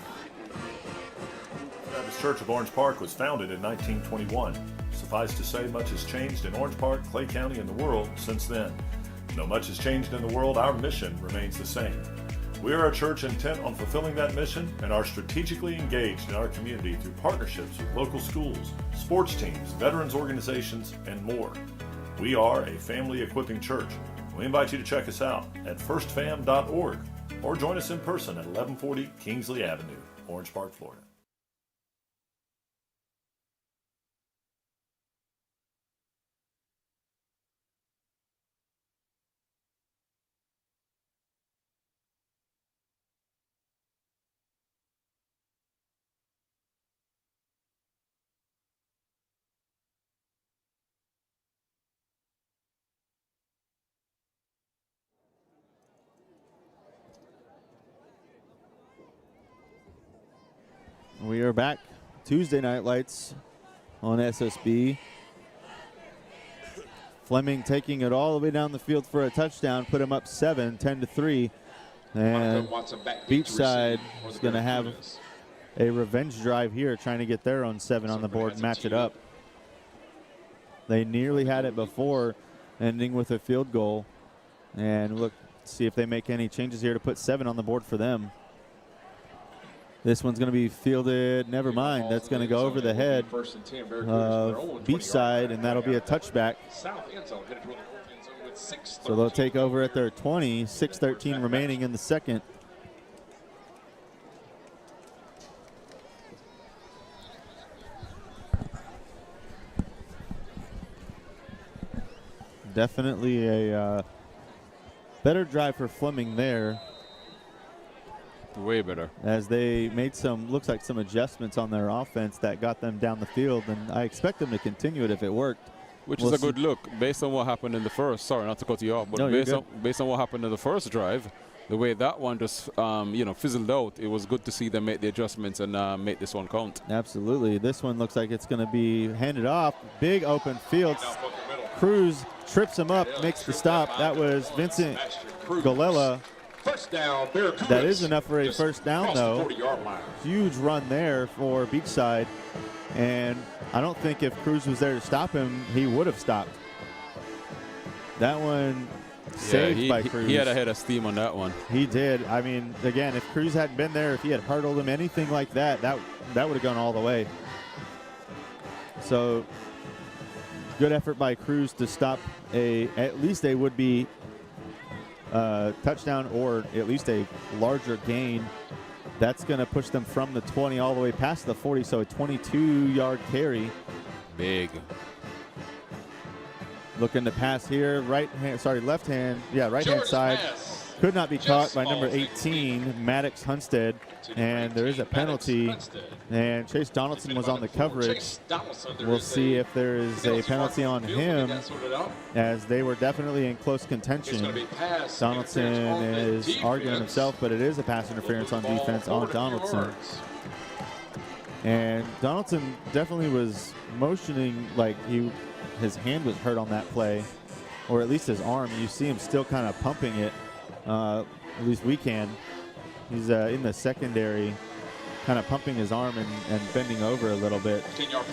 Baptist Church of Orange Park was founded in 1921. Suffice to say, much has changed in Orange Park, Clay County, and the world since then. Though much has changed in the world, our mission remains the same. We are a church intent on fulfilling that mission and are strategically engaged in our community through partnerships with local schools, sports teams, veterans organizations, and more. We are a family equipping church. We invite you to check us out at firstfam.org or join us in person at 1140 Kingsley Avenue, Orange Park, Florida. We are back. Tuesday Night Lights on SSB. Fleming taking it all the way down the field for a touchdown, put him up 7, 10-3. And Beachside is going to have a revenge drive here, trying to get their own 7 on the board and match it up. They nearly had it before, ending with a field goal. And look, see if they make any changes here to put 7 on the board for them. This one's going to be fielded, never mind. That's going to go over the head of Beachside, and that'll be a touchback. So they'll take over at their 20, 6:13 remaining in the second. Definitely a better drive for Fleming there. Way better. As they made looks like some adjustments on their offense that got them down the field, and I expect them to continue it if it worked. Which is a good look based on what happened in the first. Sorry, not to cut you off, but based on what happened in the first drive, the way that one just fizzled out, it was good to see them make the adjustments and make this one count. Absolutely. This one looks like it's going to be handed off. Big open field. Cruz trips him up, makes the stop. That was Vincent Galella. First down, Barracudas. That is enough for a first down, though. Huge run there for Beachside. And I don't think if Cruz was there to stop him, he would have stopped. That one Saved by Cruz. He had a head of steam on that one. He did. I mean, again, if Cruz hadn't been there, if he had hurdled him, anything like that, that would have gone all the way. So good effort by Cruz to stop at least a would-be touchdown or at least a larger gain. That's going to push them from the 20 all the way past the 40, so a 22-yard carry. Big. Looking to pass here, left hand side. Pass. Could not be caught by number 18, Maddox Hunstead, and there is a penalty. And Chase Donaldson was on the coverage. We'll see if there is a penalty on him, as they were definitely in close contention. Donaldson is arguing himself, but it is a pass interference on defense on Donaldson. And Donaldson definitely was motioning like his hand was hurt on that play, or at least his arm. You see him still kind of pumping it. At least we can. He's in the secondary, kind of pumping his arm and bending over a little bit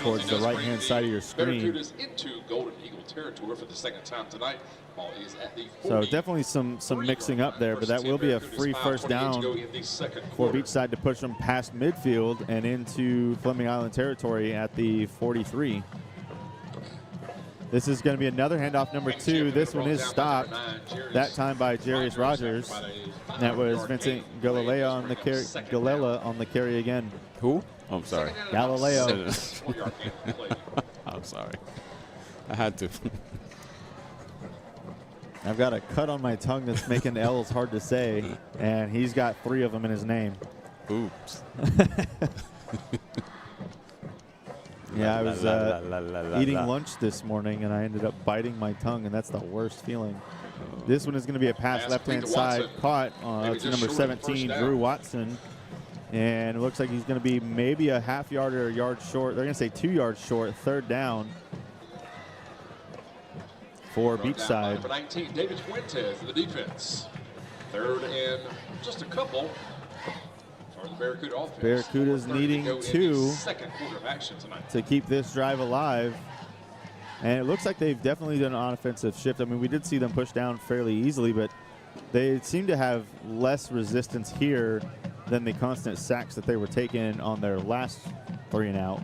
towards the right-hand side of your screen. Barracudas into Golden Eagle territory for the second time tonight. Ball is at the 40. So definitely some mixing up there, but that will be a free first down for Beachside to push them past midfield and into Fleming Island territory at the 43. This is going to be another handoff, number 2. This one is stopped, that time by Jarius Rogers. That was Vincent Galileo on the carry again. Who? Oh, I'm sorry. Galileo. I'm sorry. I had to. I've got a cut on my tongue that's making the L's hard to say, and he's got 3 of them in his name. Oops. Yeah, I was eating lunch this morning, and I ended up biting my tongue, and that's the worst feeling. This one is going to be a pass left-hand side caught to number 17, Drew Watson. And it looks like he's going to be maybe a half yard or a yard short. They're going to say 2 yards short, third down for Beachside. Number 19, David Fuentes in the defense. Third and just a couple. For the Barracuda offense. Barracudas needing 2 second quarter of action tonight to keep this drive alive. And it looks like they've definitely done an offensive shift. I mean, we did see them push down fairly easily, but they seem to have less resistance here than the constant sacks that they were taking on their last 3 and out.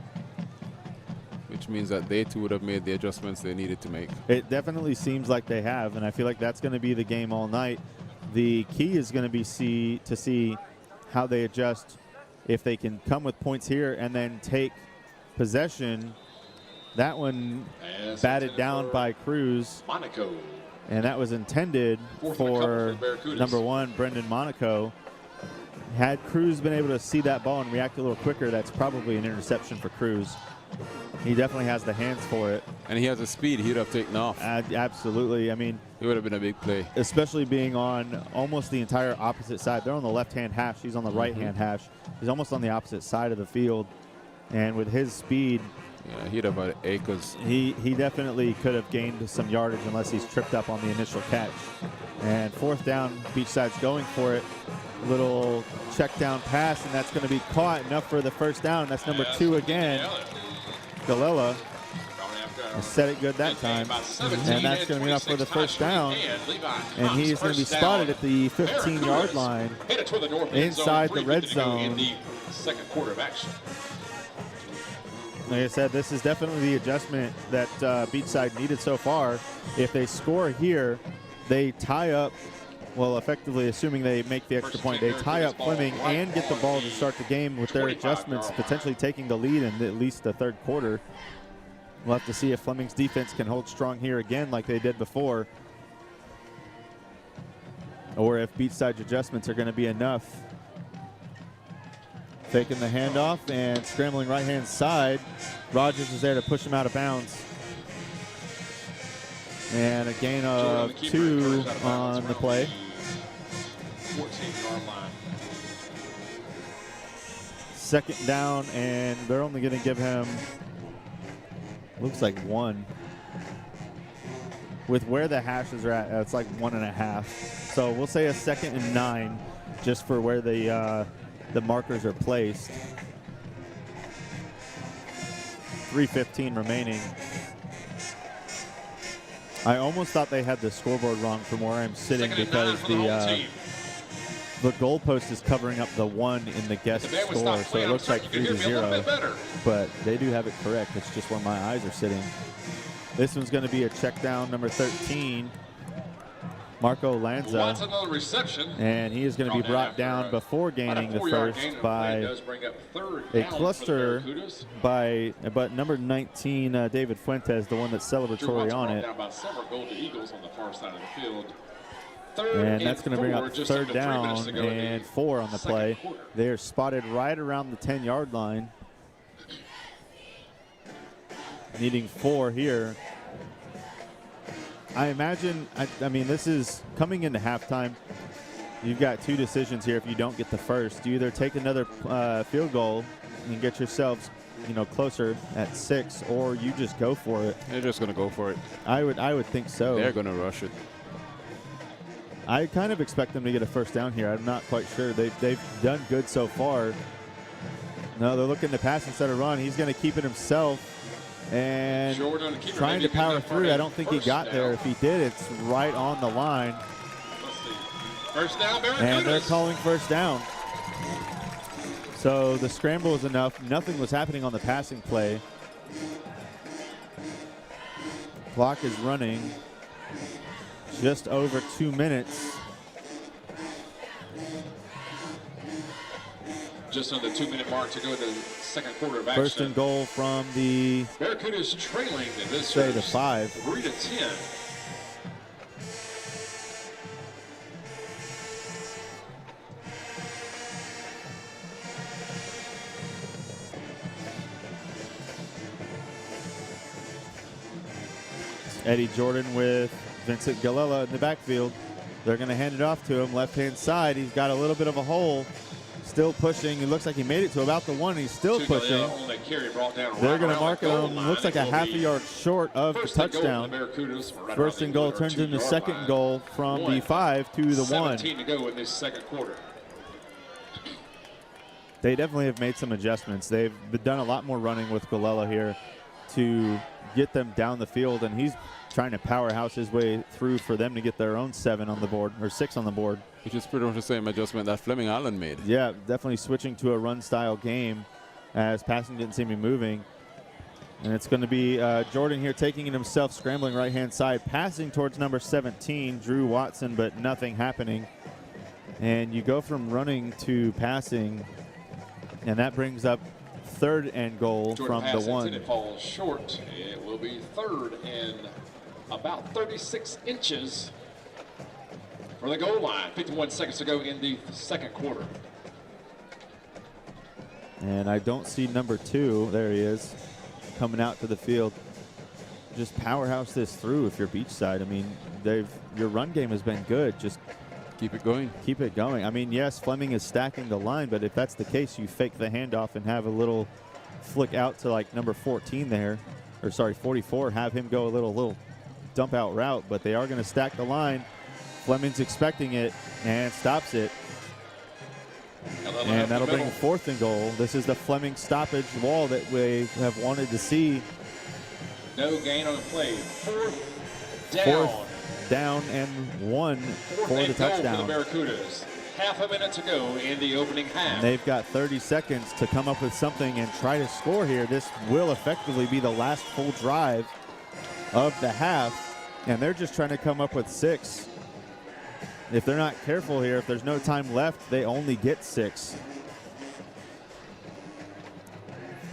Which means that they too would have made the adjustments they needed to make. It definitely seems like they have, and I feel like that's going to be the game all night. The key is going to be to see how they adjust, if they can come with points here and then take possession. That one batted down by Cruz. Monaco. And that was intended for number 1, Brendan Monaco. Had Cruz been able to see that ball and react a little quicker, that's probably an interception for Cruz. He definitely has the hands for it. And he has the speed. He'd have taken off. Absolutely. I mean, it would have been a big play. Especially being on almost the entire opposite side. They're on the left-hand hash. He's on the right-hand hash. He's almost on the opposite side of the field. And with his speed, yeah, he'd have about acres. He definitely could have gained some yardage unless he's tripped up on the initial catch. And fourth down, Beachside's going for it. Little check down pass, and that's going to be caught. Enough for the first down. That's number 2 again. Galilla set it good that time, and that's going to be enough for the first down. And he's going to be spotted at the 15-yard line inside the red zone. Second quarter of action. Like I said, this is definitely the adjustment that Beachside needed so far. If they score here, they tie up, well, effectively assuming they make the extra point, they tie up Fleming and get the ball to start the game with their adjustments, potentially taking the lead in at least the third quarter. We'll have to see if Fleming's defense can hold strong here again like they did before, or if Beachside's adjustments are going to be enough. Taking the handoff and scrambling right-hand side. Rogers is there to push him out of bounds. And a gain of 2 on the play. 14-yard line. Second down, and they're only going to give him, looks like 1. With where the hashes are at, it's like 1.5. So we'll say a 2nd and 9, just for where the markers are placed. 3:15 remaining. I almost thought they had the scoreboard wrong from where I'm sitting Second and because 9 for the home team. the goalpost is covering up the 1 in the guest The band would score, stop so playing. it looks I'm like certain you can 3-0. hear me a little bit better. But they do have it correct. It's just where my eyes are sitting. This one's going to be a check down, number 13, Marco Lanza. Watson on the reception. And he is going to be brought down before gaining the first by a cluster but number 19, David Fuentes, the one that's celebratory on it. By several Golden Eagles on the far side of the field. And that's going to bring up third down and 4 on the play. They are spotted right around the 10-yard line. Needing 4 here. I imagine, I mean, this is coming into halftime. You've got 2 decisions here if you don't get the first. You either take another field goal and get yourselves, closer at 6, or you just go for it. They're just going to go for it. I would think so. They're going to rush it. I kind of expect them to get a first down here. I'm not quite sure. They've done good so far. No, they're looking to pass instead of run. He's going to keep it himself. And trying to power through. I don't think he got there. If he did, it's right on the line. First down, Barracudas. And they're calling first down. So the scramble is enough. Nothing was happening on the passing play. Clock is running. Just over 2 minutes. Just on the 2-minute mark to go to the second quarter of action. First and goal from the Barracudas trailing in this say the 5. 3-10. Eddie Jordan with Vincent Galella in the backfield. They're going to hand it off to him. Left-hand side, he's got a little bit of a hole. Still pushing. It looks like he made it to about the 1. He's still pushing. They're going to mark him. Looks like a half a yard short of the touchdown. First and goal turns into second goal from the 5 to the 1. 17 to go in this second quarter. They definitely have made some adjustments. They've done a lot more running with Galella here to get them down the field, and he's trying to powerhouse his way through for them to get their own 7 on the board, or 6 on the board. Which is pretty much the same adjustment that Fleming Island made. Yeah, definitely switching to a run-style game as passing didn't seem to be moving. And it's going to be Jordan here taking it himself, scrambling right-hand side, passing towards number 17, Drew Watson, but nothing happening. And you go from running to passing, and that brings up third and goal Jordan from the 1. It falls short. It will be third and about 36 inches for the goal line. 51 seconds to go in the second quarter. And I don't see number 2. There he is, coming out to the field. Just powerhouse this through if you're Beachside. I mean, your run game has been good. Just keep it going. Keep it going. I mean, yes, Fleming is stacking the line, but if that's the case, you fake the handoff and have a little flick out to like number 14 there, or sorry, 44. Have him go a little dump out route, but they are going to stack the line. Fleming's expecting it and stops it. And that'll bring fourth and goal. This is the Fleming stoppage wall that we have wanted to see. No gain on the play. Fourth down and 1 for the touchdown. For the Barracudas. Half a minute to go in the opening half. And they've got 30 seconds to come up with something and try to score here. This will effectively be the last full drive of the half, and they're just trying to come up with 6. If they're not careful here, if there's no time left, they only get 6.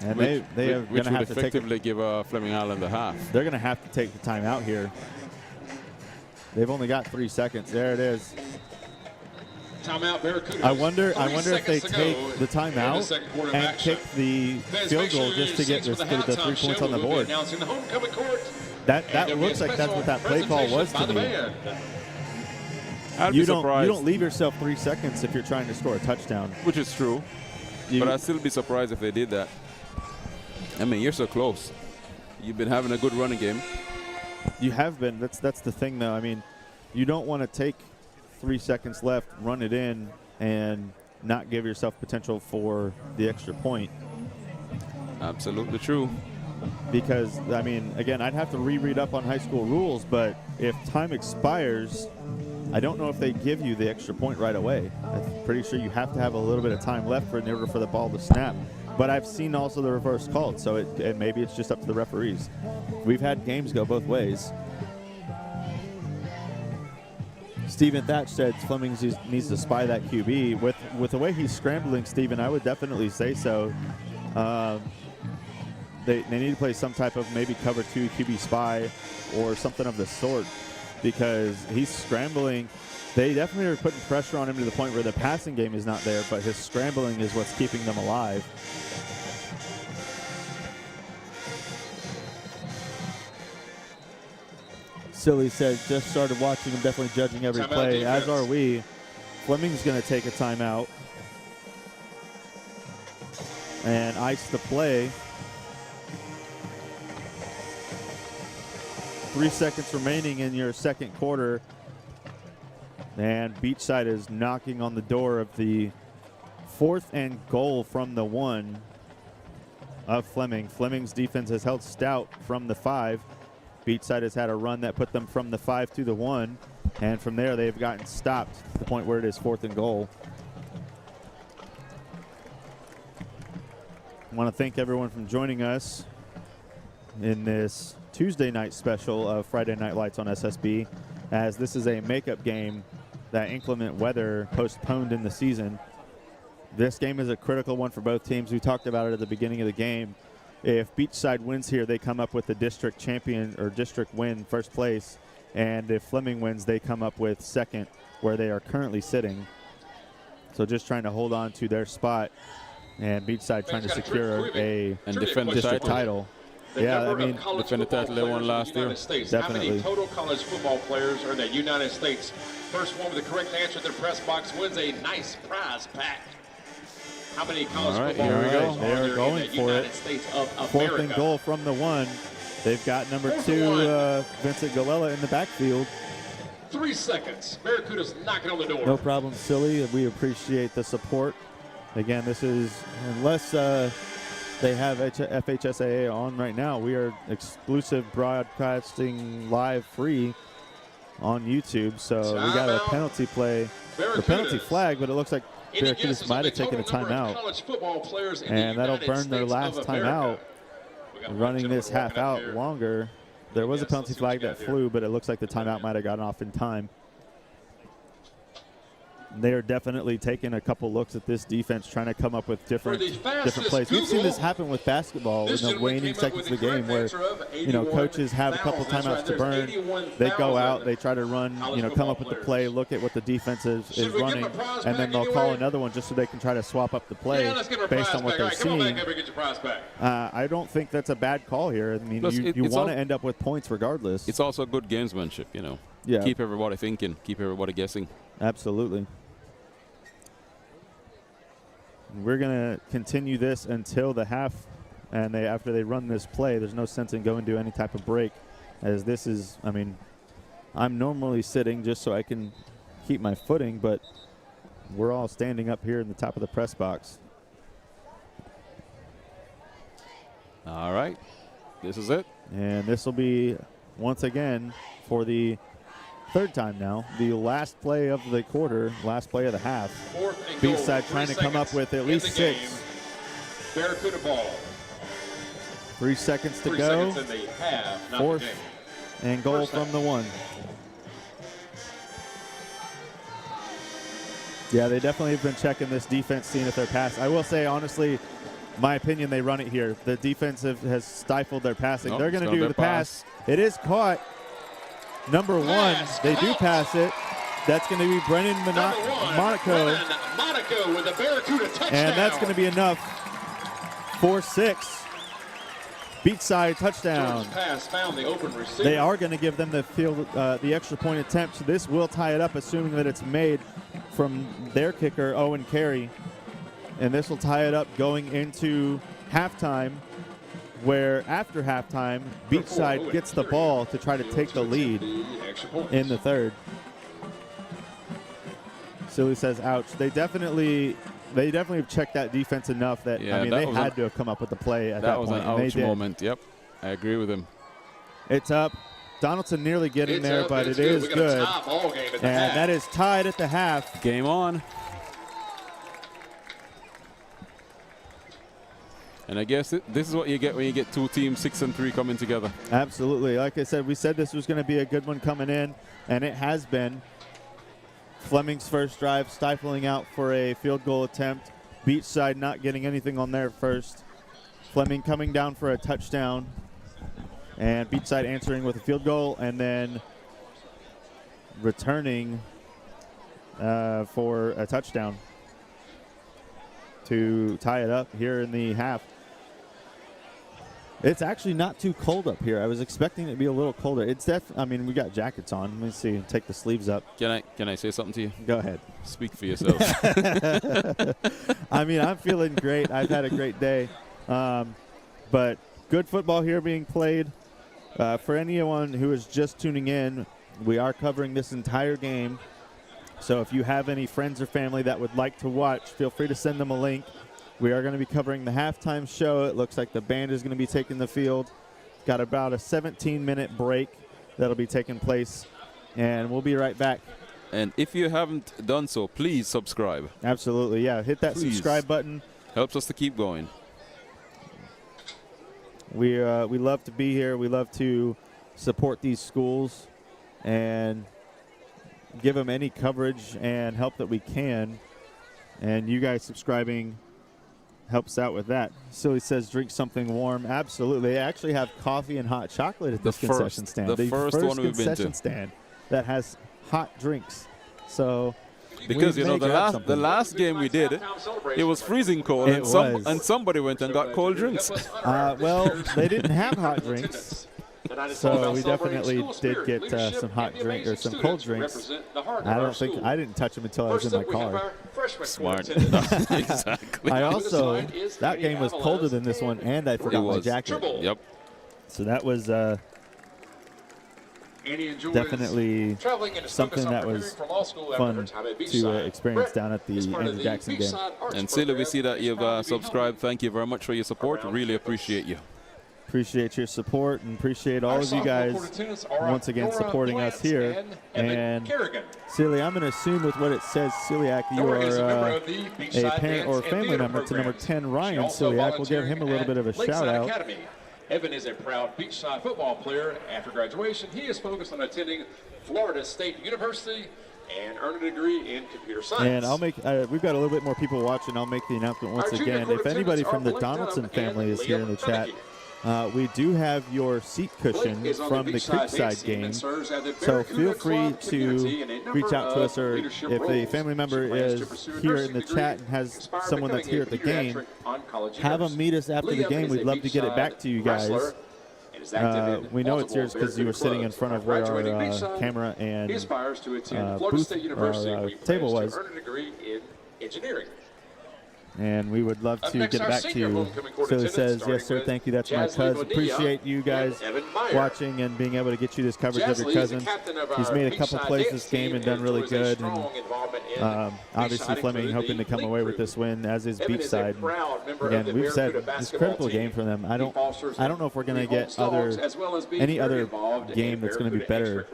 And they are going to have to effectively give Fleming Island a half. They're going to have to take the time out here. They've only got 3 seconds. There it is. Timeout, Barracudas. I wonder if they take the timeout and kick the field goal just to get the 3 points on the board. That looks like that's what that play call was to me. You don't leave yourself 3 seconds if you're trying to score a touchdown. Which is true. But I'd still be surprised if they did that. I mean, you're so close. You've been having a good running game. You have been. That's the thing, though. I mean, you don't want to take 3 seconds left, run it in, and not give yourself potential for the extra point. Absolutely true. because, I mean, again, I'd have to reread up on high school rules, but if time expires, I don't know if they give you the extra point right away. I'm pretty sure you have to have a little bit of time left in order for the ball to snap. But I've seen also the reverse called, so and maybe it's just up to the referees. We've had games go both ways. Steven Thatch said Fleming needs to spy that QB. With the way he's scrambling, Steven, I would definitely say so. They need to play some type of maybe cover 2 QB spy or something of the sort, because he's scrambling. They definitely are putting pressure on him to the point where the passing game is not there, but his scrambling is what's keeping them alive. Silly said, just started watching. I'm definitely judging every play, as are we. Fleming's going to take a timeout and ice the play. 3 seconds remaining in your second quarter. And Beachside is knocking on the door of the 4th and goal from the 1 of Fleming. Fleming's defense has held stout from the 5. Beachside has had a run that put them from the 5 to the 1, and from there they've gotten stopped to the point where it is 4th and goal. I want to thank everyone for joining us in this Tuesday night special of Friday Night Lights on SSB, as this is a makeup game that inclement weather postponed in the season. This game is a critical one for both teams. We talked about it at the beginning of the game. If Beachside wins here, they come up with the district champion or district win, first place. And if Fleming wins, they come up with second, where they are currently sitting. So just trying to hold on to their spot, and Beachside trying to secure a district title. Yeah, I mean, defend the title they won last year. Definitely. How many total college football players are in the United States? First one with the correct answer to the press box wins a nice prize pack. How many college football players they are going for United States of America? 4th and goal from the 1. They've got number 2, Vincent Galella, in the backfield. 3 seconds. Barracudas knocking on the door. No problem, Silly. We appreciate the support. Again, this is, unless they have FHSAA on right now, we are exclusive broadcasting live free on YouTube. So we got a penalty play, or penalty flag, but it looks like Barracudas might have taken a timeout, and that'll burn their last timeout, running this half out longer. There was a penalty flag that flew, but it looks like the timeout might have gotten off in time. They are definitely taking a couple looks at this defense, trying to come up with different plays. We've seen this happen with basketball in the waning seconds of the game, where coaches have a couple timeouts to burn. They go out, they try to run, come up with the play, look at what the defense is running, and then they'll call another one just so they can try to swap up the play based on what they're seeing. I don't think that's a bad call here. I mean, you want to end up with points regardless. It's also good gamesmanship, Yeah. Keep everybody thinking, keep everybody guessing. Absolutely. We're going to continue this until the half, and after they run this play, there's no sense in going to any type of break, as this is, I mean, I'm normally sitting just so I can keep my footing, but we're all standing up here in the top of the press box. All right, this is it. And this will be, once again, for the 3rd time now, the last play of the quarter, last play of the half. Beachside trying to come up with at least 6. Barracuda ball. 3 seconds to go. 4th and goal from the 1. Yeah, they definitely have been checking this defense, seeing if they're passed. I will say, honestly, my opinion, they run it here. The defense has stifled their passing. They're going to do the pass. It is caught. Number 1, they do pass it. That's going to be Brennan Monaco. With the Barracuda touchdown. And that's going to be enough. 4-6. Beachside touchdown. Pass found the open receiver. They are going to give them the extra point attempt. So this will tie it up, assuming that it's made from their kicker, Owen Carey. And this will tie it up going into halftime, where after halftime, Beachside gets the ball to try to take the lead in the 3rd. Silly says, ouch. They definitely they definitely have checked that defense enough that, Yeah, I mean, that they was had to have come up with the play at that point. That was an and they ouch did. moment. Yep, I agree with him. It's up. Donaldson nearly getting It's there, up, but it's it is We got good. a tie ball game at the And half. that is tied at the half. Game on. And I guess this is what you get when you get two teams 6-3 coming together. Absolutely. Like I said, we said this was going to be a good one coming in, and it has been. Fleming's first drive stifling out for a field goal attempt. Beachside not getting anything on there first. Fleming coming down for a touchdown. And Beachside answering with a field goal, and then returning for a touchdown to tie it up here in the half. It's actually not too cold up here. I was expecting it to be a little colder. It's I mean, we got jackets on. Let me see. Take the sleeves up. Can I say something to you? Go ahead. Speak for yourself. I mean, I'm feeling great. I've had a great day. But good football here being played. For anyone who is just tuning in, we are covering this entire game. So if you have any friends or family that would like to watch, feel free to send them a link. We are going to be covering the halftime show. It looks like the band is going to be taking the field. Got about a 17-minute break that'll be taking place, and we'll be right back. And if you haven't done so, please subscribe. Absolutely, yeah. Hit that Please. subscribe button. Helps us to keep going. We love to be here. We love to support these schools and give them any coverage and help that we can. And you guys subscribing helps out with that. Silly says drink something warm. Absolutely. They actually have coffee and hot chocolate at this concession stand. The first one we've been concession to. stand that has hot drinks. So Because we you know may grab the something. last game we did, it was freezing cold, It was. and somebody went and got cold drinks. Well, they didn't have hot drinks. So we definitely did get some hot drink or some cold drinks. I didn't touch them until I was in my car. Smart. Exactly. I also, that game was colder than this one, and I forgot my jacket. Yep. So that was definitely something that was fun to experience down at the Andrew Jackson game. And Sila, we see that you've subscribed. Thank you very much for your support. Really appreciate you. Appreciate your support and appreciate all of you guys once again supporting us here. And Celia, I'm going to assume with what it says, Celiac, you are a parent or family member to number 10, Ryan Celiac. We'll give him a little bit of a shout out. Evan is a proud Beachside football player. After graduation, he is focused on attending Florida State University and earn a degree in computer science. And I'll make, we've got a little bit more people watching. I'll make the announcement once again. If anybody from the Donaldson family is here in the chat, we do have your seat cushions from the Creekside game, so feel free to reach out to us, or if a family member is here in the chat and has someone that's here at the game, have them meet us after the game. We'd love to get it back to you guys. We know it's yours because you were sitting in front of where our camera and booth or table was. And we would love to get it back to you. So he says, yes, sir, thank you. That's my cousin. Appreciate you guys watching and being able to get you this coverage of your cousin. He's made a couple plays this game and done really good. And obviously, Fleming hoping to come away with this win, as is Beachside. Again, we've said it's a critical game for them. I don't know if we're going to get any other game that's going to be better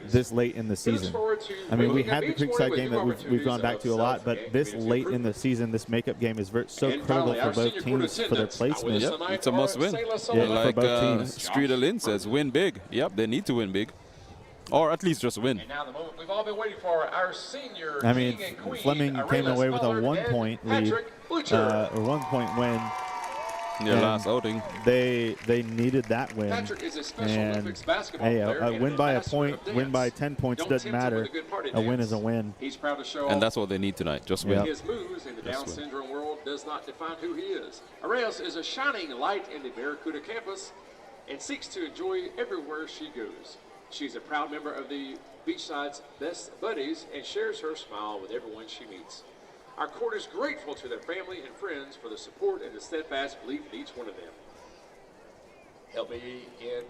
this late in the season. I mean, we had the Creekside game that we've gone back to a lot, but this late in the season, this makeup game is so critical for both teams for their placement. Yep, it's a must-win. Yeah, like for both teams. Streeter Lynn says, win big. Yep, they need to win big. Or at least just win. And now the moment we've all been waiting for, our senior I mean, king and queen, Fleming came away with a 1-point lead, or 1-point win. In their last outing. They needed that win. And hey, a win by a point, win by 10 points doesn't matter. A win is a win. He's proud to show And that's what they need tonight. Just win. his moves in the Down syndrome world does not define who he is. Arrayos is a shining light in the Barracuda campus and seeks to enjoy everywhere she goes. She's a proud member of the Beachside's Best Buddies and shares her smile with everyone she meets. Our court is grateful to their family and friends for the support and the steadfast belief in each one of them. Help me in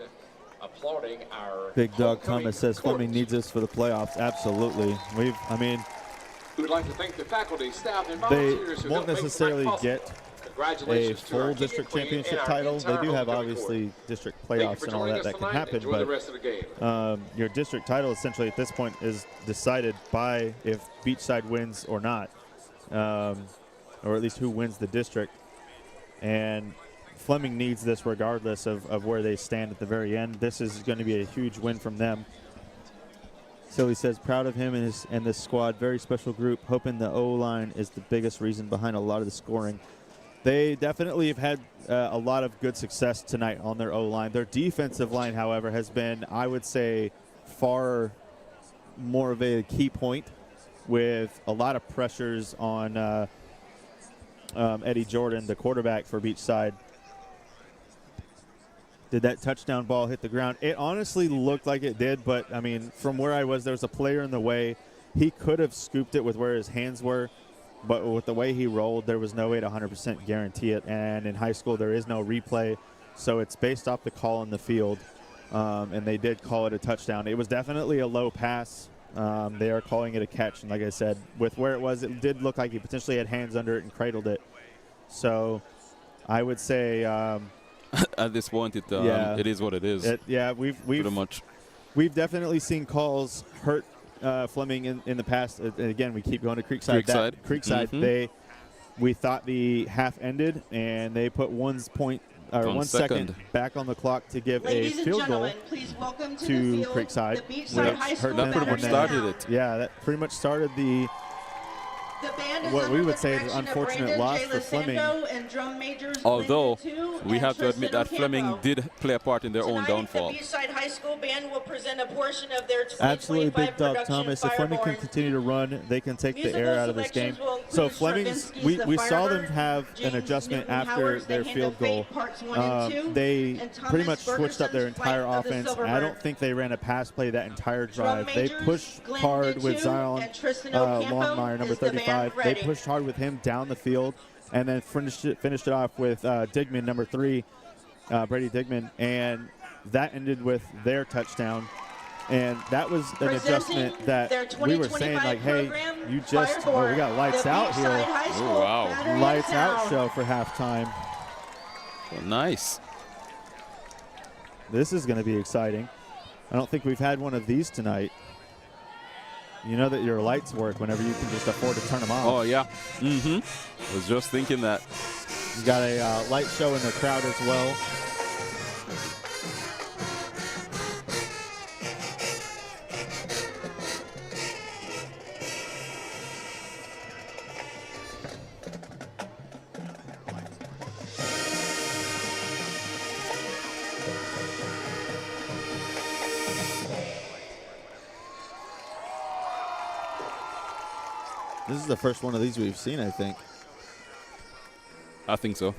applauding our Big Dog Thomas says Fleming needs us for the playoffs. Absolutely. We would like to thank the faculty, staff, and They volunteers who won't helped make necessarily tonight get possible. a Congratulations to our full ticket district queen championship and our title. They entire do have homecoming obviously court. district Thank you playoffs for and all joining that us that can tonight. happen, Enjoy the rest of the game. but your district title essentially at this point is decided by if Beachside wins or not, or at least who wins the district. And Fleming needs this regardless of where they stand at the very end. This is going to be a huge win from them. So he says, proud of him and this squad. Very special group. Hoping the O-line is the biggest reason behind a lot of the scoring. They definitely have had a lot of good success tonight on their O-line. Their defensive line, however, has been, I would say, far more of a key point with a lot of pressures on Eddie Jordan, the quarterback for Beachside. Did that touchdown ball hit the ground? It honestly looked like it did, but, I mean, from where I was, there was a player in the way. He could have scooped it with where his hands were, but with the way he rolled, there was no way to 100% guarantee it. And in high school, there is no replay, so it's based off the call in the field, and they did call it a touchdown. It was definitely a low pass. They are calling it a catch, and like I said, with where it was, it did look like he potentially had hands under it and cradled it. So I would say at this point, it is what it is. We've pretty much. We've definitely seen calls hurt Fleming in the past. And again, we keep going to Creekside. Mm-hmm. We thought the half ended, and they put 1 second back on the clock to give Ladies a field goal please welcome to to the field, Creekside. the Beachside High School that pretty much started it. Yeah, that pretty much started the what we would say is an unfortunate loss for Fleming. Although we have to admit that Fleming did play a part in their own downfall. The Beachside High School band will present a portion of their 2025 Absolutely, Big Dog production, Thomas. If Fleming can continue to run, they can take the air out of this game. So Fleming's, we saw them have an adjustment after their field goal. They pretty much switched up their entire offense. I don't think they ran a pass play that entire drive. They pushed hard with Zion Longmire, number 35. They pushed hard with him down the field, and then finished it off with Digman, number 3, Brady Digman, and that ended with their touchdown. And that was an adjustment that we were saying, like, hey, we got lights out here. Oh, wow. Lights out show for halftime. Oh, nice. This is going to be exciting. I don't think we've had one of these tonight. You know that your lights work whenever you can just afford to turn them off. Oh, yeah. Mm-hmm. Was just thinking that. You got a light show in the crowd as well. This is the first one of these we've seen, I think. I think so.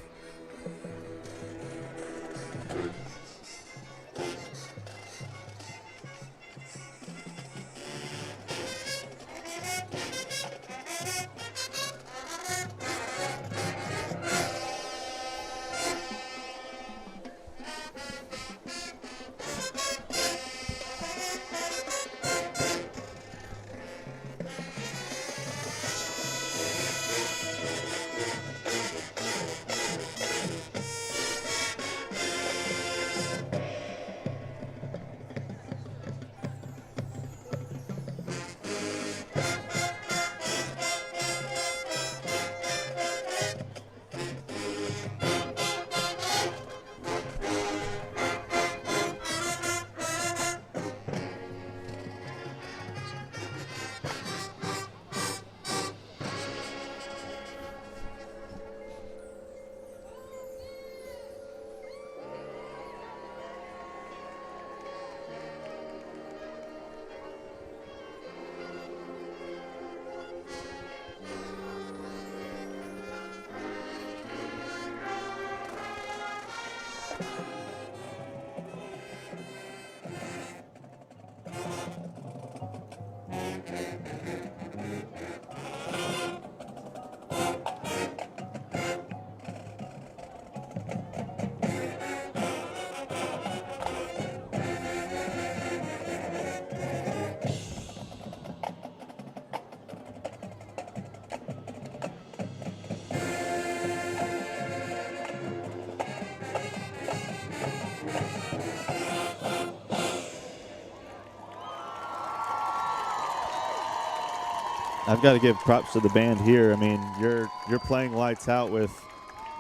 I've got to give props to the band here. I mean, you're playing lights out with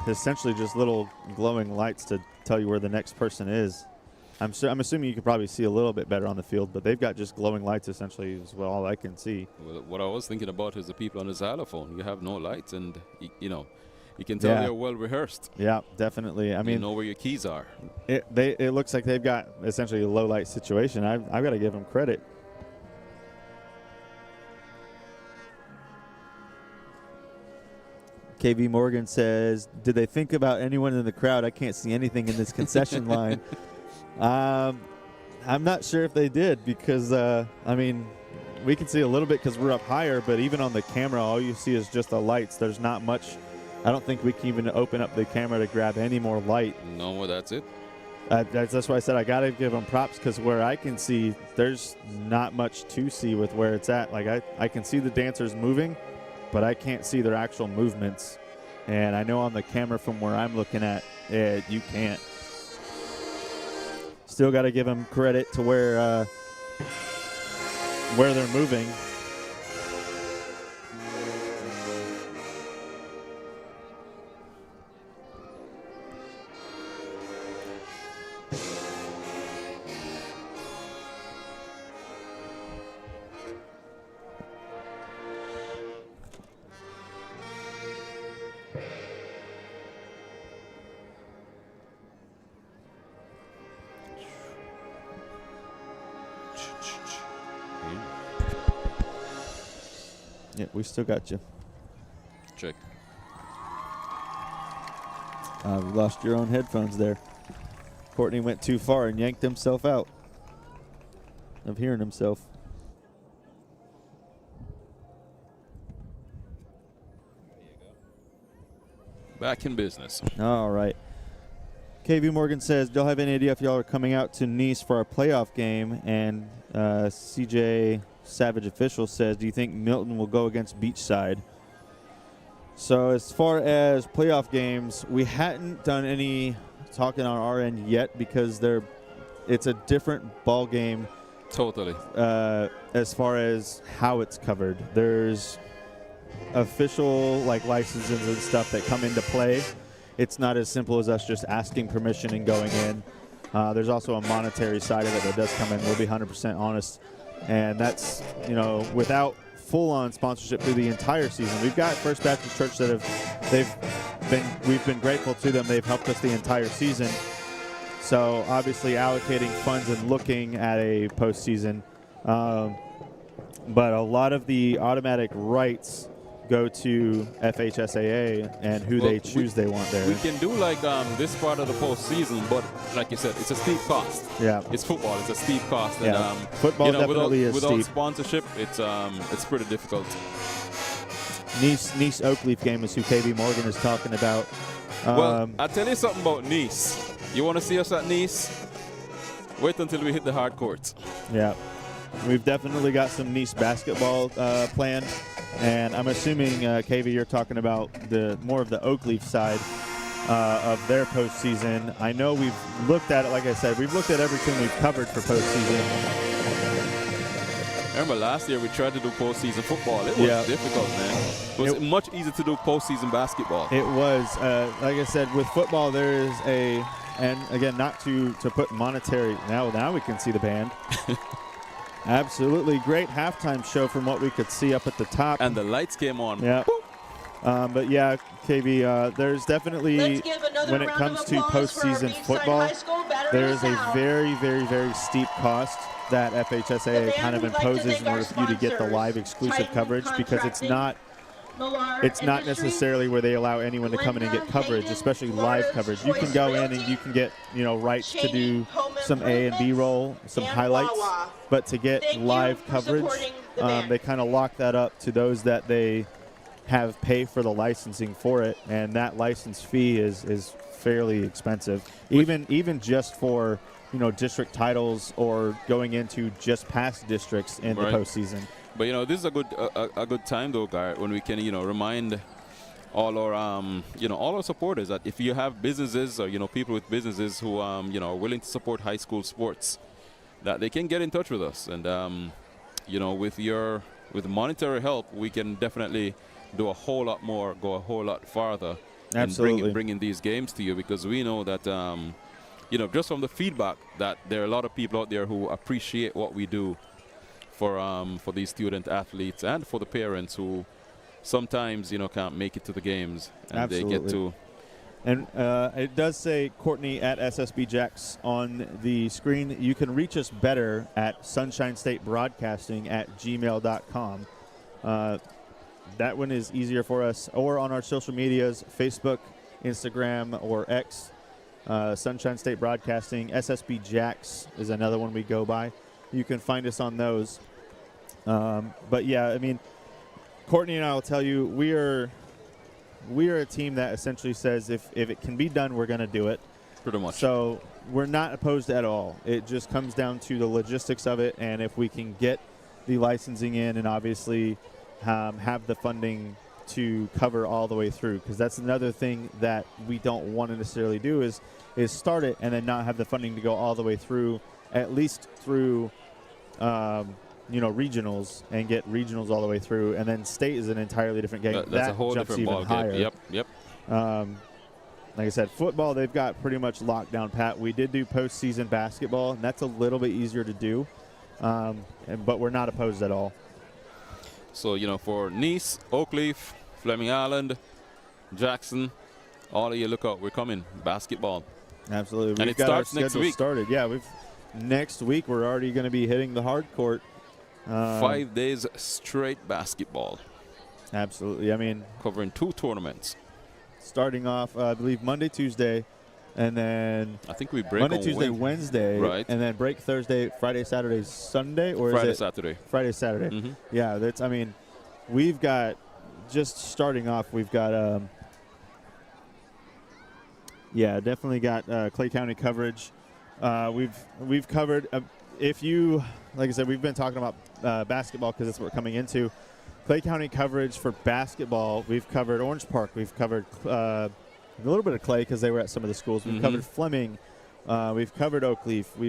essentially just little glowing lights to tell you where the next person is. I'm assuming you could probably see a little bit better on the field, but they've got just glowing lights essentially is all I can see. Well, what I was thinking about is the people on the xylophone. You have no lights, and you know, you can tell they're well rehearsed. Yeah, definitely. I mean, you know where your keys are. It looks like they've got essentially a low light situation. I've got to give them credit. KV Morgan says, did they think about anyone in the crowd? I can't see anything in this concession line. I'm not sure if they did because, I mean, we can see a little bit because we're up higher, but even on the camera, all you see is just the lights. There's not much. I don't think we can even open up the camera to grab any more light. No, that's it. That's why I said I got to give them props because where I can see, there's not much to see with where it's at. Like I can see the dancers moving, but I can't see their actual movements. And I know on the camera from where I'm looking at, you can't. Still got to give them credit to where they're moving. Yeah, we still got you. Check. We lost your own headphones there. Courtney went too far and yanked himself out of hearing himself. Back in business. All right. KV Morgan says, do y'all have any idea if y'all are coming out to Nice for our playoff game? And CJ Savage Official says, do you think Milton will go against Beachside? So as far as playoff games, we hadn't done any talking on our end yet because it's a different ball game. Totally. As far as how it's covered, there's official licenses and stuff that come into play. It's not as simple as us just asking permission and going in. There's also a monetary side of it that does come in. We'll be 100% honest. And that's, without full-on sponsorship through the entire season. We've got First Baptist Church that we've been grateful to them. They've helped us the entire season. So obviously allocating funds and looking at a postseason. But a lot of the automatic rights go to FHSAA and who they choose they want there. We can do this part of the postseason, but like you said, it's a steep cost. Yeah, it's football. It's a steep cost. Yeah. And football definitely is without steep. sponsorship, it's pretty difficult. Nice Oakleaf game is who KV Morgan is talking about. Well, I'll tell you something about Nice. You want to see us at Nice? Wait until we hit the hard courts. Yeah, we've definitely got some Nice basketball planned. And I'm assuming, KV, you're talking about more of the Oakleaf side of their postseason. I know we've looked at it, like I said, we've looked at everything we've covered for postseason. I remember last year we tried to do postseason football. It was difficult, man. It was much easier to do postseason basketball. It was. Like I said, with football, there is and again, not to put monetary, now we can see the band. Absolutely great halftime show from what we could see up at the top. And the lights came on. Yeah. But yeah, KB, there's definitely, when it comes to postseason football, there's a very, very, very steep cost that FHSAA kind of imposes in order for you to get the live exclusive coverage because it's not necessarily where they allow anyone to come in and get coverage, especially live coverage. You can go in and you can get, rights to do some A and B roll, some highlights, but to get live coverage, they kind of lock that up to those that they have pay for the licensing for it, and that license fee is fairly expensive, even just for district titles or going into just past districts in the postseason. But this is a good time though, Garrett, when we can remind all our all our supporters that if you have businesses or people with businesses who are willing to support high school sports, that they can get in touch with us and with your with monetary help, we can definitely do a whole lot more, go a whole lot farther. Absolutely. In bringing these games to you, because we know that, you know, just from the feedback that there are a lot of people out there who appreciate what we do for these student athletes and for the parents who sometimes, you know, can't make it to the games, and Absolutely. they get to. And it does say Courtney at SSB Jacks on the screen. You can reach us better at Sunshine State Broadcasting at gmail.com. That one is easier for us, or on our social medias, Facebook, Instagram, or X. Sunshine State Broadcasting. SSB Jacks is another one we go by. You can find us on those. But yeah, I mean, Courtney and I will tell you, we are a team that essentially says if it can be done, we're going to do it. Pretty much. So we're not opposed at all. It just comes down to the logistics of it, and if we can get the licensing in and obviously have the funding to cover all the way through, because that's another thing that we don't want to necessarily do is start it and then not have the funding to go all the way through, at least through regionals, and get regionals all the way through, and then state is an entirely different game. That's a whole different ball game. Yep. Like I said, football, they've got pretty much locked down pat. We did do postseason basketball, and that's a little bit easier to do, but we're not opposed at all. So, you know, for Nice, Oakleaf, Fleming Island, Jackson, all of you look out. We're coming. Basketball. Absolutely. And We've it got starts our next schedule week. started. Yeah, next week we're already going to be hitting the hard court. 5 days straight basketball. Absolutely. I mean, covering 2 tournaments. Starting off, I believe, Monday, Tuesday, and then I think we break Monday, on Tuesday, Wednesday, right? And then break Thursday, Friday, Saturday, Sunday, or Friday, is it Saturday? Friday, Saturday. Mm-hmm. Yeah, that's. I mean, we've got just starting off. We've got definitely got Clay County coverage. We've covered. If you, like I said, we've been talking about basketball because that's what we're coming into. Clay County coverage for basketball. We've covered Orange Park. We've covered a little bit of Clay because they were at some of the schools. We've covered Fleming. We've covered Oakleaf. We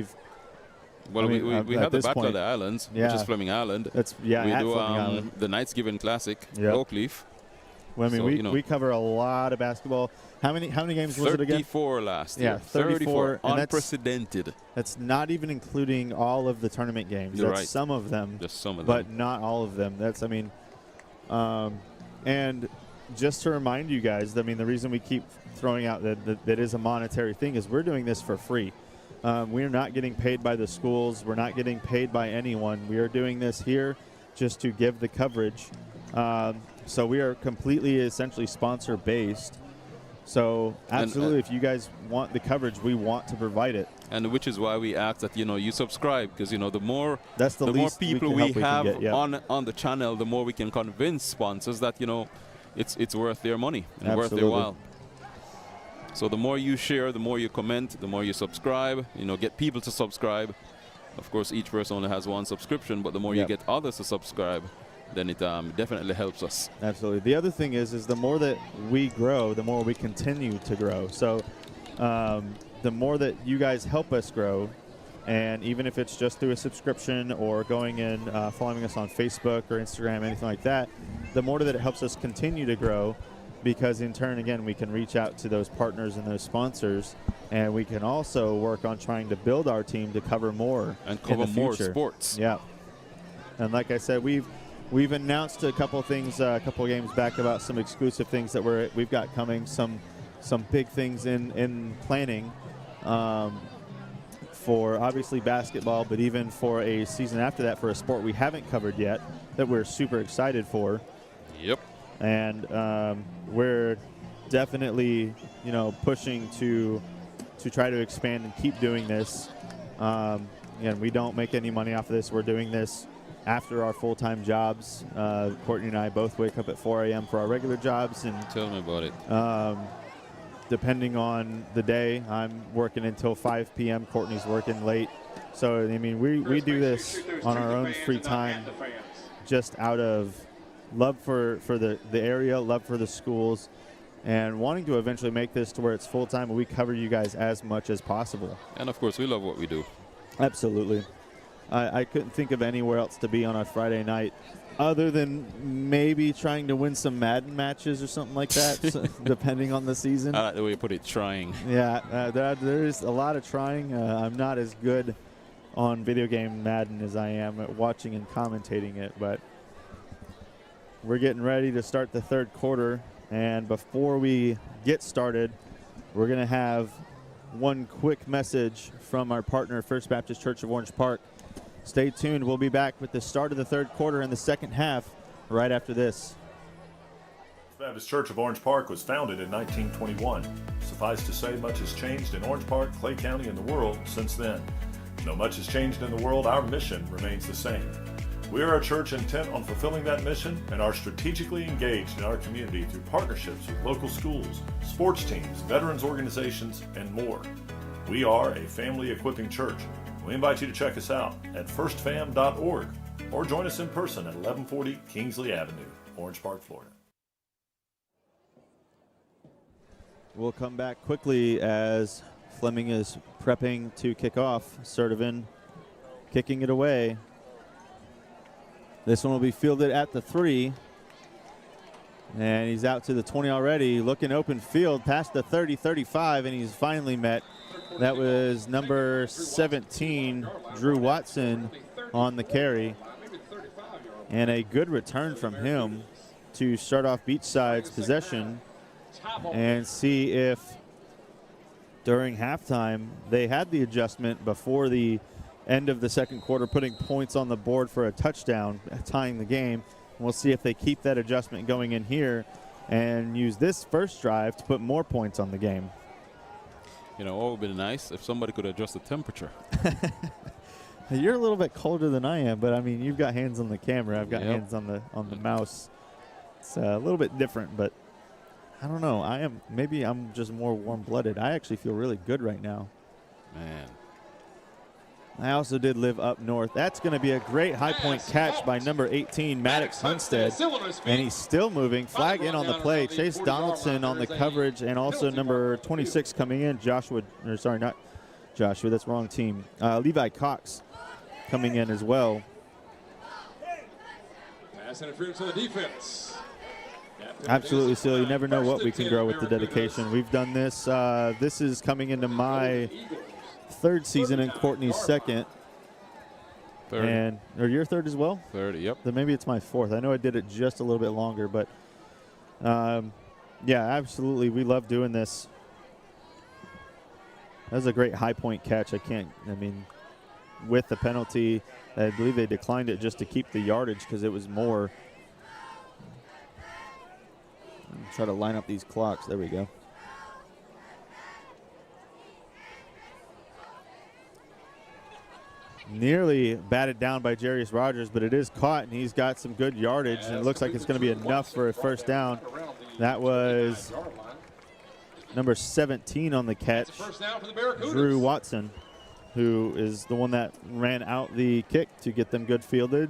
have the Battle of the Islands, which is Fleming Island. We do Fleming Island. The Knights Given Classic, Oakleaf. Well, I mean, we cover a lot of basketball. How many games was it again? 34 last year. Yeah, 34. Unprecedented. That's not even including all of the tournament games. You're that's right. some of them. Just some of them. But not all of them. And just to remind you guys, I mean, the reason we keep throwing out that is a monetary thing is we're doing this for free. We're not getting paid by the schools. We're not getting paid by anyone. We are doing this here just to give the coverage. So we are completely, essentially, sponsor-based. So absolutely, if you guys want the coverage, we want to provide it. And which is why we ask that, you subscribe, because, the more the more people we have on the channel, the more we can convince sponsors that, it's worth their money and Absolutely. worth their while. So the more you share, the more you comment, the more you subscribe, get people to subscribe. Of course, each person only has one subscription, but the more you get others to subscribe, then it definitely helps us. Absolutely. The other thing is the more that we grow, the more we continue to grow. So the more that you guys help us grow, and even if it's just through a subscription or going in, following us on Facebook or Instagram, anything like that, the more that it helps us continue to grow, because in turn, again, we can reach out to those partners and those sponsors, and we can also work on trying to build our team to cover more and cover in the more future. Sports. Yeah. And like I said, We've announced a couple of things a couple of games back about some exclusive things that we've got coming, some big things in planning for obviously basketball, but even for a season after that for a sport we haven't covered yet that we're super excited for. Yep. And we're definitely pushing to try to expand and keep doing this. Again, we don't make any money off of this. We're doing this after our full-time jobs. Courtney and I both wake up at 4 a.m. for our regular jobs. And tell me about it. Depending on the day, I'm working until 5 p.m. Courtney's working late. So, I mean, we do this on our own free time, just out of love for the area, love for the schools, and wanting to eventually make this to where it's full-time and we cover you guys as much as possible. And, of course, we love what we do. Absolutely. I couldn't think of anywhere else to be on a Friday night other than maybe trying to win some Madden matches or something like that, so, depending on the season. I like the way you put it, trying. Yeah, there's a lot of trying. I'm not as good on video game Madden as I am at watching and commentating it, but we're getting ready to start the third quarter, and before we get started, we're going to have one quick message from our partner, First Baptist Church of Orange Park. Stay tuned. We'll be back with the start of the third quarter in the second half right after this. First Baptist Church of Orange Park was founded in 1921. Suffice to say, much has changed in Orange Park, Clay County, and the world since then. Though much has changed in the world, our mission remains the same. We are a church intent on fulfilling that mission and are strategically engaged in our community through partnerships with local schools, sports teams, veterans organizations, and more. We are a family equipping church. We invite you to check us out at firstfam.org or join us in person at 1140 Kingsley Avenue, Orange Park, Florida. We'll come back quickly as Fleming is prepping to kick off. Sertivin kicking it away. This one will be fielded at the 3. And he's out to the 20 already. Looking open field past the 30-35, and he's finally met. That was number 17, Drew Watson, on the carry. And a good return from him to start off Beachside's possession and see if during halftime they had the adjustment before the end of the second quarter, putting points on the board for a touchdown, tying the game. We'll see if they keep that adjustment going in here and use this first drive to put more points on the game. You know, what would be nice if somebody could adjust the temperature. You're a little bit colder than I am, but I mean, you've got hands on the camera. I've got hands on the mouse. It's a little bit different, but I don't know. Maybe I'm just more warm-blooded. I actually feel really good right now. Man. I also did live up north. That's going to be a great high-point catch by number 18, Maddox Hunstead. And he's still moving. Flag in on the play. Chase Donaldson on the coverage, and also number 26 coming in, not Joshua, that's wrong team. Levi Cox coming in as well. Pass interference on the defense. Absolutely, Seal. You never know what we can grow with the dedication. We've done this. This is coming into my third season and Courtney's second. Third. Or your third as well? Third, yep. Then maybe it's my fourth. I know I did it just a little bit longer, but yeah, absolutely. We love doing this. That was a great high point catch. With the penalty, I believe they declined it just to keep the yardage because it was more. Try to line up these clocks. There we go. Nearly batted down by Jarius Rogers, but it is caught, and he's got some good yardage, and it looks like it's going to be enough for a first down. That was number 17 on the catch, Drew Watson, who is the one that ran out the kick to get them good field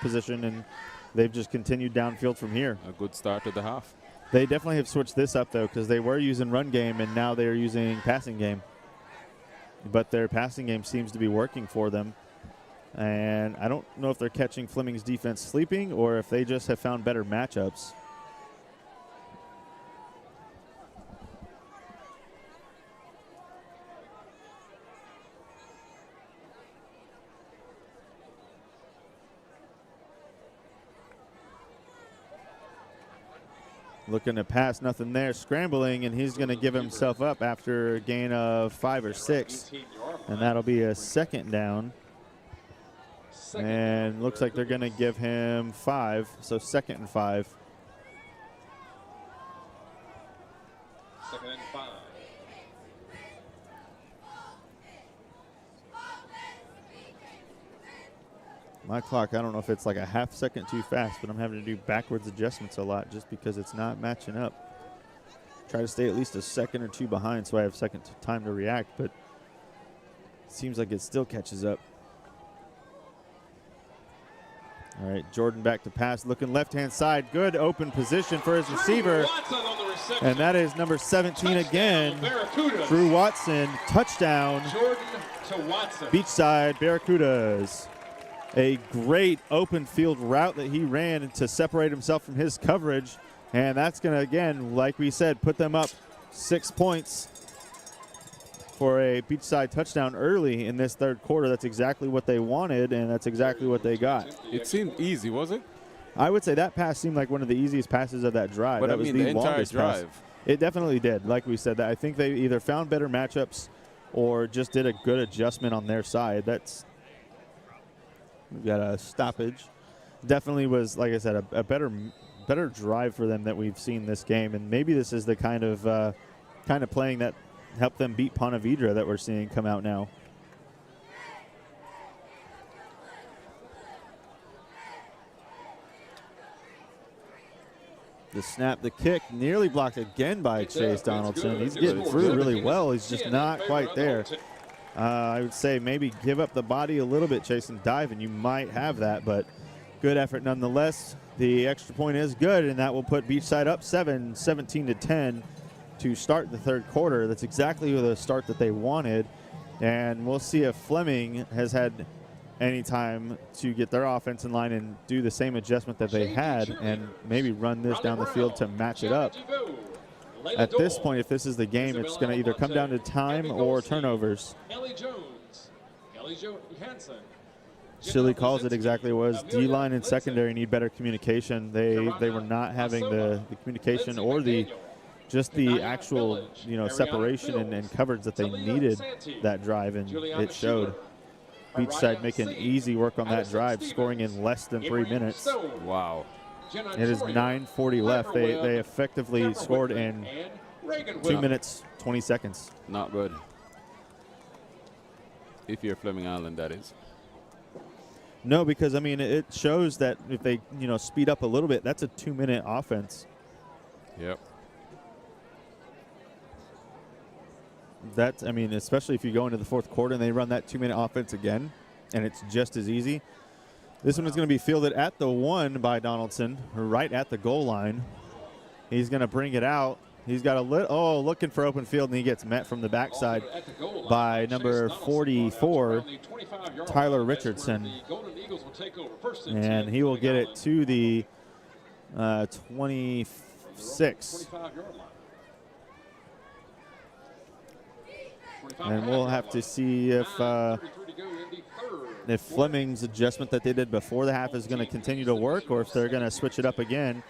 position, and they've just continued downfield from here. A good start to the half. They definitely have switched this up, though, because they were using run game, and now they are using passing game. But their passing game seems to be working for them. And I don't know if they're catching Fleming's defense sleeping or if they just have found better matchups. Looking to pass, nothing there, scrambling, and he's going to give himself up after a gain of 5 or 6. And that'll be a second down. And looks like they're going to give him 5, so 2nd and 5. 2nd and 5. My clock, I don't know if it's like a half second too fast, but I'm having to do backwards adjustments a lot just because it's not matching up. Try to stay at least a second or two behind so I have second time to react, but it seems like it still catches up. All right, Jordan back to pass, looking left-hand side. Good open position for his receiver. And that is number 17 again, Drew Watson, touchdown. to Watson. Beachside Barracudas. A great open field route that he ran to separate himself from his coverage. And that's going to, again, like we said, put them up 6 points for a Beachside touchdown early in this third quarter. That's exactly what they wanted, and that's exactly what they got. It seemed easy, was it? I would say that pass seemed like one of the easiest passes of that drive. But that I was mean, the entire longest pass. drive. It definitely did. Like we said, that I think they either found better matchups or just did a good adjustment on their side. We've got a stoppage. Definitely was, like I said, a better drive for them that we've seen this game, and maybe this is the kind of playing that helped them beat Ponte Vedra that we're seeing come out now. The snap, the kick, nearly blocked again by Chase Donaldson. He's getting through really well. He's just not quite there. I would say maybe give up the body a little bit, Chase, and dive, and you might have that, but good effort nonetheless. The extra point is good, and that will put Beachside up 17-10 to start the third quarter. That's exactly the start that they wanted, and we'll see if Fleming has had any time to get their offense in line and do the same adjustment that they had and maybe run this down the field to match it up. At this point, if this is the game, it's going to either come down to time or turnovers. Chile calls it exactly what it was. D-line and secondary need better communication. They were not having the communication or the actual separation and coverage that they needed that drive, and it showed. Beachside making easy work on that drive, scoring in less than 3 minutes. Wow. It is 9:40 left. They effectively scored in 2 minutes, 20 seconds. Not good. If you're Fleming Island, that is. No, because, I mean, it shows that if they, speed up a little bit, that's a 2-minute offense. Yep. That's, I mean, especially if you go into the fourth quarter and they run that 2-minute offense again, and it's just as easy. This one is going to be fielded at the 1 by Donaldson, right at the goal line. He's going to bring it out. He's got looking for open field, and he gets met from the backside by number 44, Tyler Richardson. And he will get it to the 26. And we'll have to see if Fleming's adjustment that they did before the half is going to continue to work, or if they're going to switch it up again,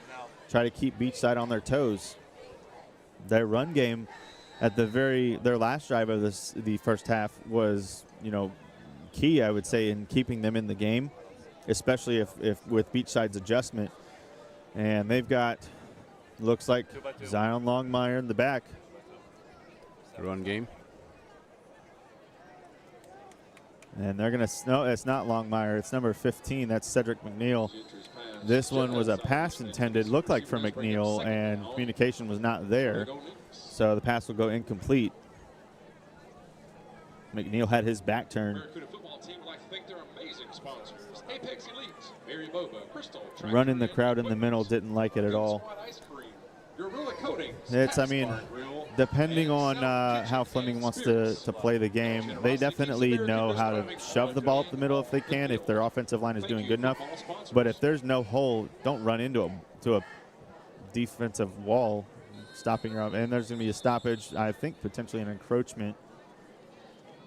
try to keep Beachside on their toes. Their run game at their last drive of the first half was, key, I would say, in keeping them in the game, especially if with Beachside's adjustment. And they've got, looks like Zion Longmire in the back. Run game. And they're going to, no, it's not Longmire. It's number 15. That's Cedric McNeil. This one was a pass intended, looked like for McNeil, and communication was not there. So the pass will go incomplete. McNeil had his back turned. Running the crowd in the middle didn't like it at all. It's, I mean, depending on how Fleming wants to play the game, they definitely know how to shove the ball up the middle if they can, if their offensive line is doing good enough. But if there's no hole, don't run into a defensive wall stopping her up. And there's going to be a stoppage, I think potentially an encroachment.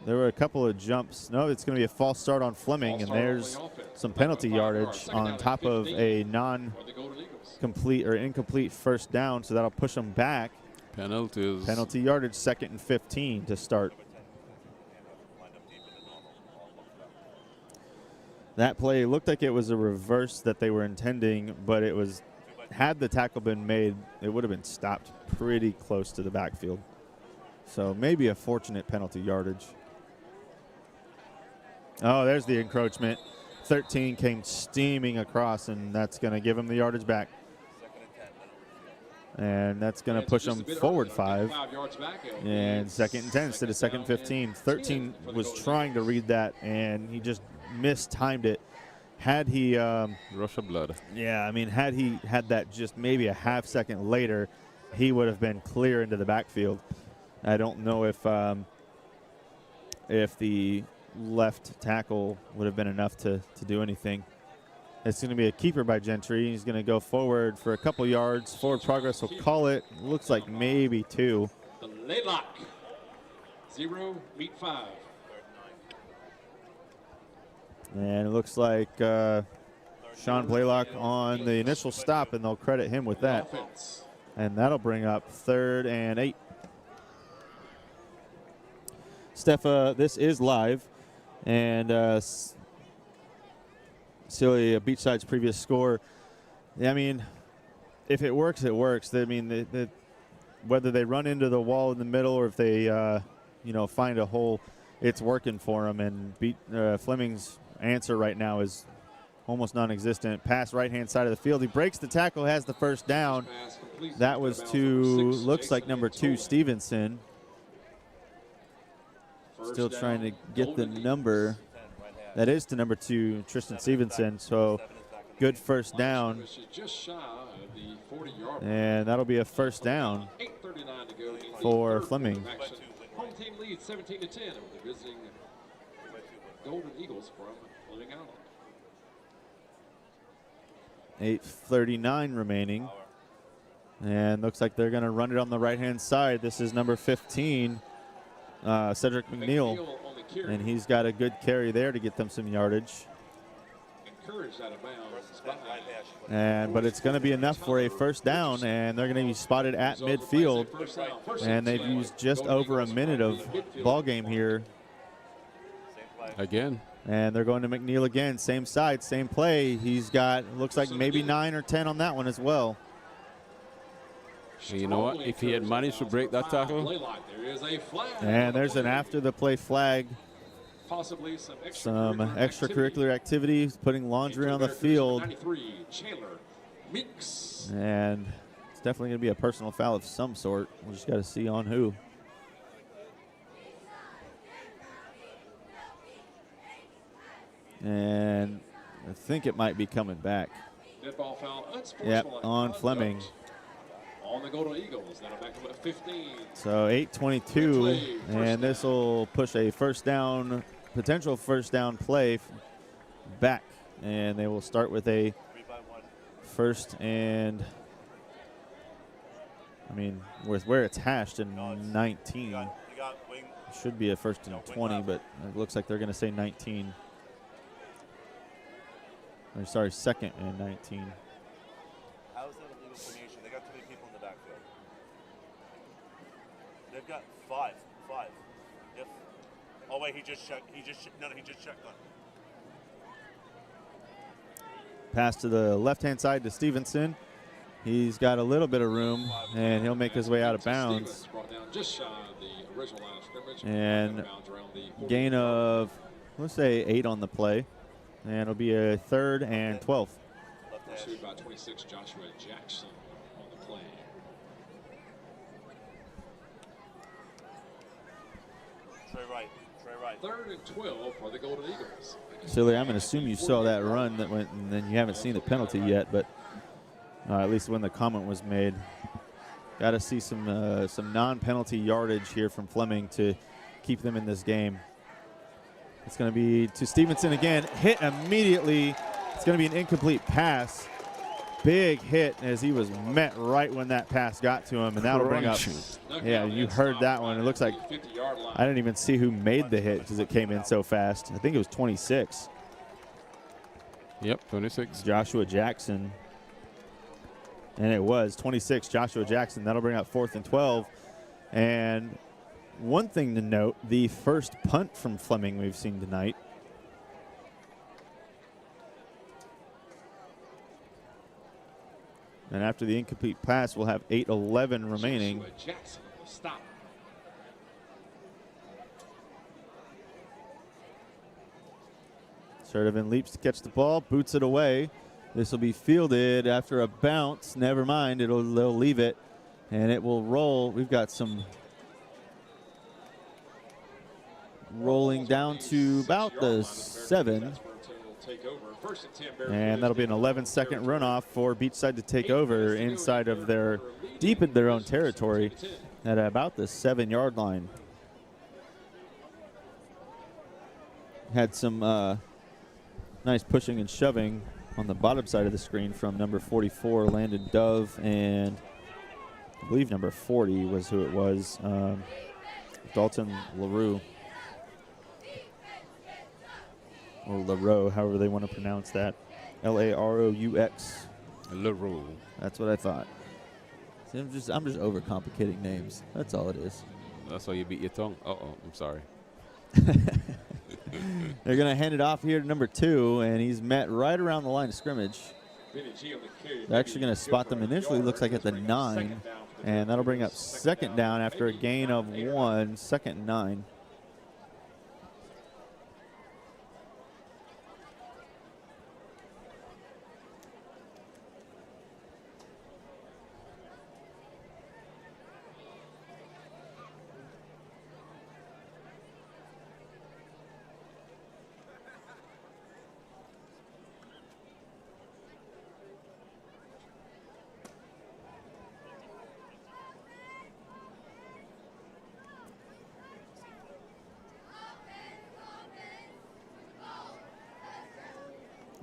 There were a couple of jumps. No, it's going to be a false start on Fleming, and there's some penalty yardage on top of a non-complete or incomplete first down, so that'll push them back. Penalties. Penalty yardage, 2nd and 15 to start. That play looked like it was a reverse that they were intending, but it was, had the tackle been made, it would have been stopped pretty close to the backfield. So maybe a fortunate penalty yardage. Oh, there's the encroachment. 13 came steaming across, and that's going to give him the yardage back. And that's going to push them forward 5. And 2nd and 10 instead of 2nd and 15. 13 was trying to read that, and he just mistimed it. Had he rush of blood. Yeah, I mean, had he had that just maybe a half second later, he would have been clear into the backfield. I don't know if if the left tackle would have been enough to do anything. It's going to be a keeper by Gentry. He's going to go forward for a couple yards. Forward progress will call it. Looks like maybe 2. The laylock. 0, meet 5. And it looks like Sean Blaylock on the initial stop, and they'll credit him with that. And that'll bring up 3rd and 8. Steph, this is live. And Celia, Beachside's previous score. Yeah, I mean, if it works, it works. I mean, whether they run into the wall in the middle or if they, find a hole, it's working for them. And Fleming's answer right now is almost non-existent. Pass right-hand side of the field. He breaks the tackle, has the first down. That was to, looks like number 2, Stevenson. Still trying to get the number. That is to number 2, Tristan Stevenson. So good first down. And that'll be a first down for Fleming. Home team leads 17-10 over the visiting Golden Eagles from Fleming Island. 8:39 remaining. And looks like they're going to run it on the right-hand side. This is number 15, Cedric McNeil. And he's got a good carry there to get them some yardage. But it's going to be enough for a first down, and they're going to be spotted at midfield. And they've used just over a minute of ball game here. Again. And they're going to McNeil again. Same side, same play. He's got, looks like maybe 9 or 10 on that one as well. You know what? If he had managed to break that tackle. And there's an after the play flag. Possibly some extracurricular activities, putting laundry on the field. And it's definitely going to be a personal foul of some sort. We just got to see on who. And I think it might be coming back. Dead ball foul, yep, on Fleming. On the Golden Eagles, that'll back them at 15. So 8:22, and this will push a first down, potential first down play back. And they will start with a first and, I mean, with where it's hashed in 19. It should be a first and 20, but it looks like they're going to say 19. Or sorry, second and 19. How is that a legal formation? They got too many people in the backfield. They've got five. If, oh wait, he just checked on. Pass to the left-hand side to Stevenson. He's got a little bit of room, and he'll make his way out of bounds. And gain of, let's say 8 on the play. And it'll be a 3rd and 12. Pursued by 26, Joshua Jackson on the play. Trey right. 3rd and 12 for the Golden Eagles. Silly, I'm going to assume you saw that run that went, and then you haven't seen the penalty yet, but at least when the comment was made. Got to see some non-penalty yardage here from Fleming to keep them in this game. It's going to be to Stevenson again. Hit immediately. It's going to be an incomplete pass. Big hit as he was met right when that pass got to him, and that'll bring up. Yeah, you heard that one. It looks like I didn't even see who made the hit because it came in so fast. I think it was 26. Yep, 26. Joshua Jackson. And it was 26, Joshua Jackson. That'll bring up 4th and 12. And one thing to note, the first punt from Fleming we've seen tonight. And after the incomplete pass, we'll have 8:11 remaining. Sturdivant leaps to catch the ball, boots it away. This will be fielded after a bounce. Never mind, they'll leave it, and it will roll. We've got some rolling down to about the 7. And that'll be an 11-second runoff for Beachside to take over inside of their, deep in their own territory at about the 7-yard line. had some nice pushing and shoving on the bottom side of the screen from number 44, Landon Dove, and I believe number 40 was who it was, Dalton LaRue. Or LaRoux, however they want to pronounce that. L-A-R-O-U-X. LaRoux. That's what I thought. See, I'm just overcomplicating names. That's all it is. That's why you beat your tongue. Uh-oh, I'm sorry. They're going to hand it off here to number 2, and he's met right around the line of scrimmage. They're actually going to spot them initially, looks like at the 9, and that'll bring up second down after a gain of 1, 2nd and 9.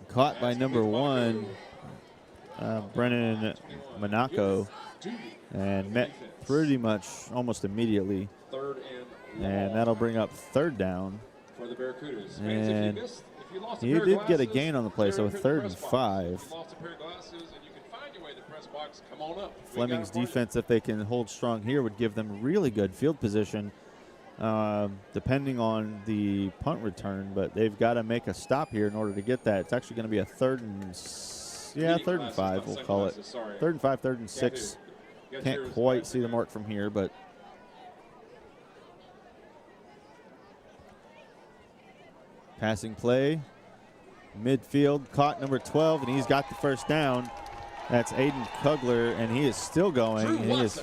Caught by number 1, Brennan Monaco, and met pretty much almost immediately. And that'll bring up 3rd down. For the Barracudas. And he did get a gain on the play, so 3rd and 5. Fleming's defense, if they can hold strong here, would give them really good field position, depending on the punt return. But they've got to make a stop here in order to get that. It's actually going to be a 3rd and 5. We'll call it 3rd and 5, 3rd and 6. Can't quite see the mark from here, but passing play, midfield, caught number 12, and he's got the first down. That's Aiden Kugler, and he is still going. He is,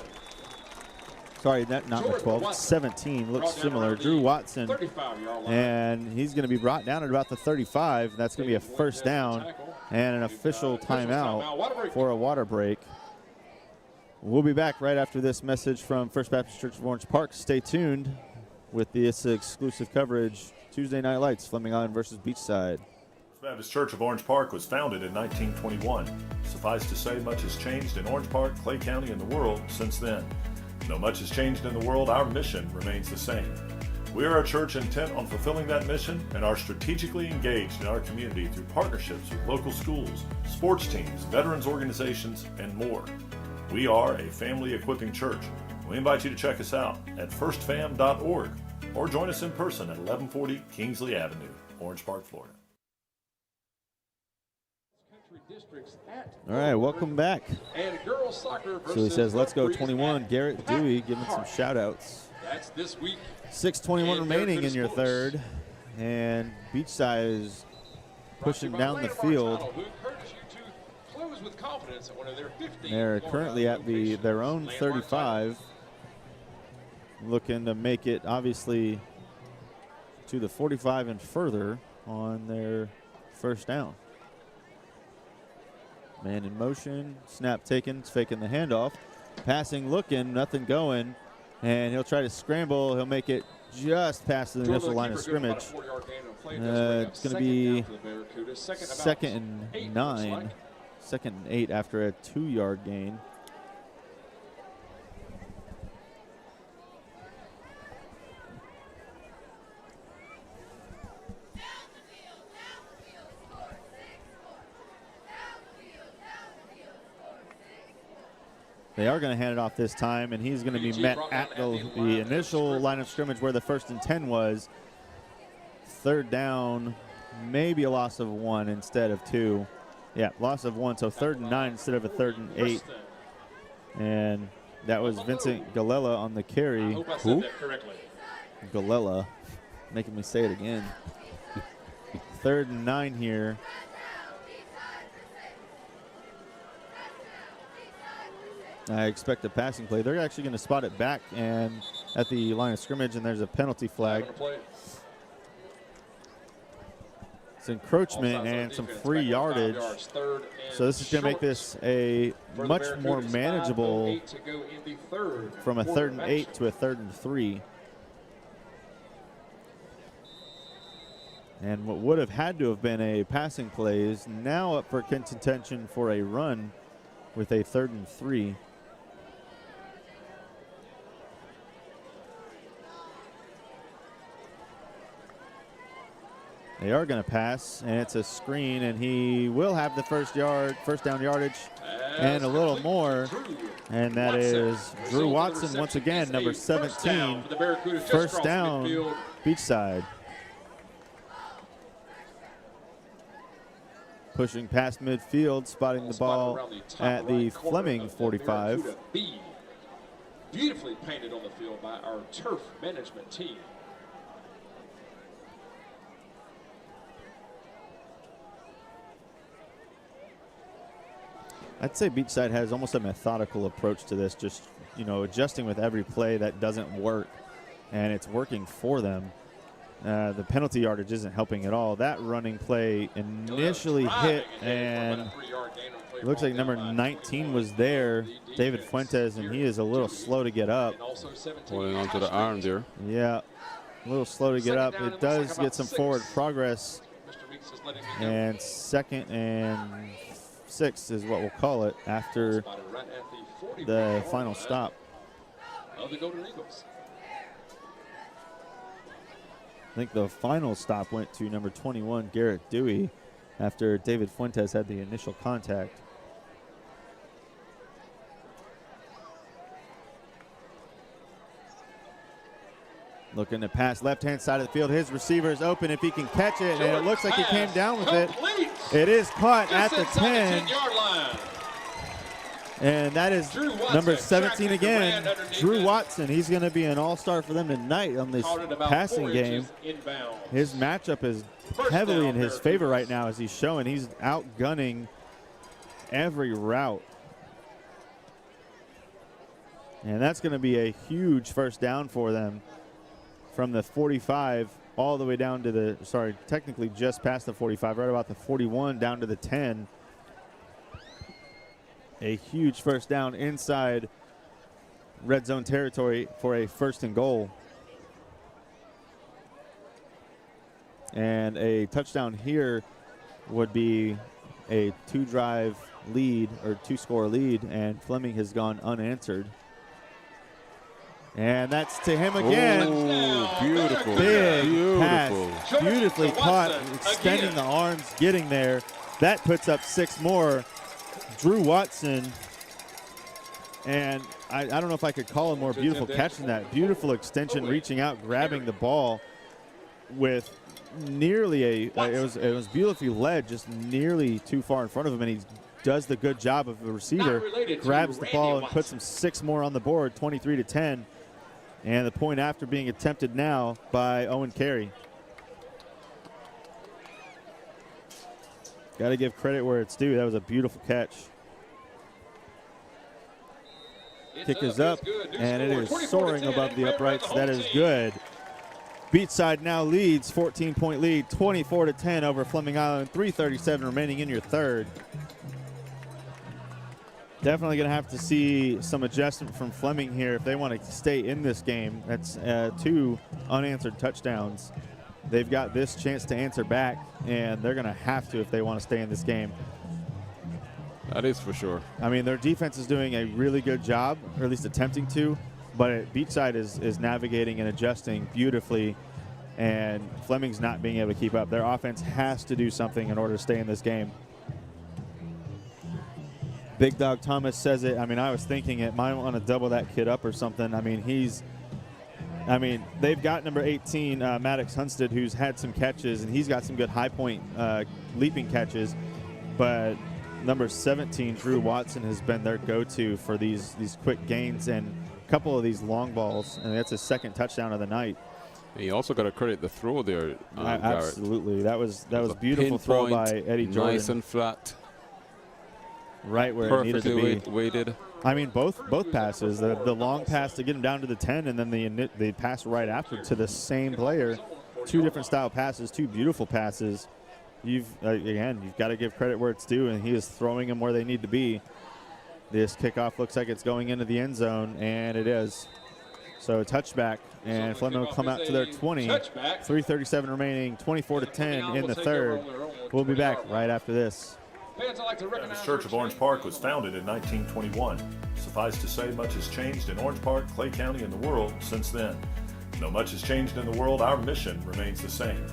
sorry, not number 12, 17, looks similar. Drew Watson, and he's going to be brought down at about the 35. That's going to be a first down and an official timeout for a water break. We'll be back right after this message from First Baptist Church of Orange Park. Stay tuned with this exclusive coverage, Tuesday Night Lights, Fleming Island versus Beachside. First Baptist Church of Orange Park was founded in 1921. Suffice to say, much has changed in Orange Park, Clay County, and the world since then. Though much has changed in the world, our mission remains the same. We are a church intent on fulfilling that mission and are strategically engaged in our community through partnerships with local schools, sports teams, veterans organizations, and more. We are a family equipping church. We invite you to check us out at firstfam.org or join us in person at 1140 Kingsley Avenue, Orange Park, Florida. All right, welcome back. And girls soccer So he says, let's go 21. Garrett Dewey giving some shout-outs. That's this week. 6:21 remaining in your third. And Beachside is pushing down the field. They're currently at their own 35. Looking to make it, obviously, to the 45 and further on their first down. Man in motion, snap taken, faking the handoff. Passing, looking, nothing going. And he'll try to scramble. He'll make it just past the initial line of scrimmage. It's going to be 2nd and 9. 2nd and 8 after a 2-yard gain. They are going to hand it off this time, and he's going to be met at the initial line of scrimmage where the 1st and 10 was. 3rd down, maybe a loss of 1 instead of 2. Yeah, loss of 1, so 3rd and 9 instead of a 3rd and 8. And that was Vincent Galella on the carry. Who? Galella, making me say it again. 3rd and 9 here. I expect a passing play. They're actually going to spot it back and at the line of scrimmage, and there's a penalty flag. It's encroachment and some free yardage. So this is going to make this a much more manageable from a 3rd and 8 to a 3rd and 3. And what would have had to have been a passing play is now up for contention for a run with a 3rd and 3. They are going to pass, and it's a screen, and he will have the first down yardage, and a little more. And that is Drew Watson once again, number 17. First down, Beachside. Pushing past midfield, spotting the ball at the Fleming 45. Beautifully painted on the field by our turf management team. I'd say Beachside has almost a methodical approach to this, just, adjusting with every play that doesn't work, and it's working for them. The penalty yardage isn't helping at all. That running play initially hit, and looks like number 19 was there, David Fuentes, and he is a little slow to get up. Holding on to the arm there. Yeah, a little slow to get up. It does get some forward progress, and 2nd and 6 is what we'll call it after the final stop. Of the Golden Eagles. I think the final stop went to number 21, Garrett Dewey, after David Fuentes had the initial contact. Looking to pass left-hand side of the field. His receiver is open if he can catch it, and it looks like he came down with it. It is caught at the 10. And that is number 17 again, Drew Watson. He's going to be an all-star for them tonight on this passing game. His matchup is heavily in his favor right now, as he's showing. He's outgunning every route. And that's going to be a huge first down for them from the 45 all the way down to the, technically just past the 45, right about the 41 down to the 10. A huge first down inside red zone territory for a 1st and goal. And a touchdown here would be a 2-drive lead or 2-score lead, and Fleming has gone unanswered. And that's to him again. Oh, beautiful. Big pass. Beautifully caught, extending the arms, getting there. That puts up 6 more. Drew Watson, and I don't know if I could call a more beautiful catch than that. Beautiful extension, reaching out, grabbing the ball with nearly it was beautifully led, just nearly too far in front of him, and he does the good job of the receiver, grabs the ball and puts him 6 more on the board, 23-10. And the point after being attempted now by Owen Carey. Got to give credit where it's due. That was a beautiful catch. Kick is up, and it is soaring above the uprights. That is good. Beachside now leads, 14-point lead, 24-10 over Fleming Island. 3:37 remaining in your third. Definitely going to have to see some adjustment from Fleming here if they want to stay in this game. That's 2 unanswered touchdowns. They've got this chance to answer back, and they're going to have to if they want to stay in this game. That is for sure. I mean, their defense is doing a really good job, or at least attempting to, but Beachside is navigating and adjusting beautifully, and Fleming's not being able to keep up. Their offense has to do something in order to stay in this game. Big Dog Thomas says it. I mean, I was thinking it might want to double that kid up or something. I mean, they've got number 18, Maddox Hunstead, who's had some catches, and he's got some good high point leaping catches. But number 17, Drew Watson, has been their go-to for these quick gains and a couple of these long balls, and that's his 2nd touchdown of the night. And you also got to credit the throw there. Absolutely, that was beautiful throw by Eddie Jordan. Nice and flat. Right where it needed to be. Weighted. I mean, both passes, the long pass to get him down to the 10, and then the pass right after to the same player. 2 different style passes, 2 beautiful passes. You've got to give credit where it's due, and he is throwing them where they need to be. This kickoff looks like it's going into the end zone, and it is. So touchback, and Fleming will come out to their 20. 3:37 remaining, 24-10 in the third. We'll be back right after this. Baptist Church of Orange Park was founded in 1921. Suffice to say, much has changed in Orange Park, Clay County, and the world since then. Though much has changed in the world, our mission remains the same.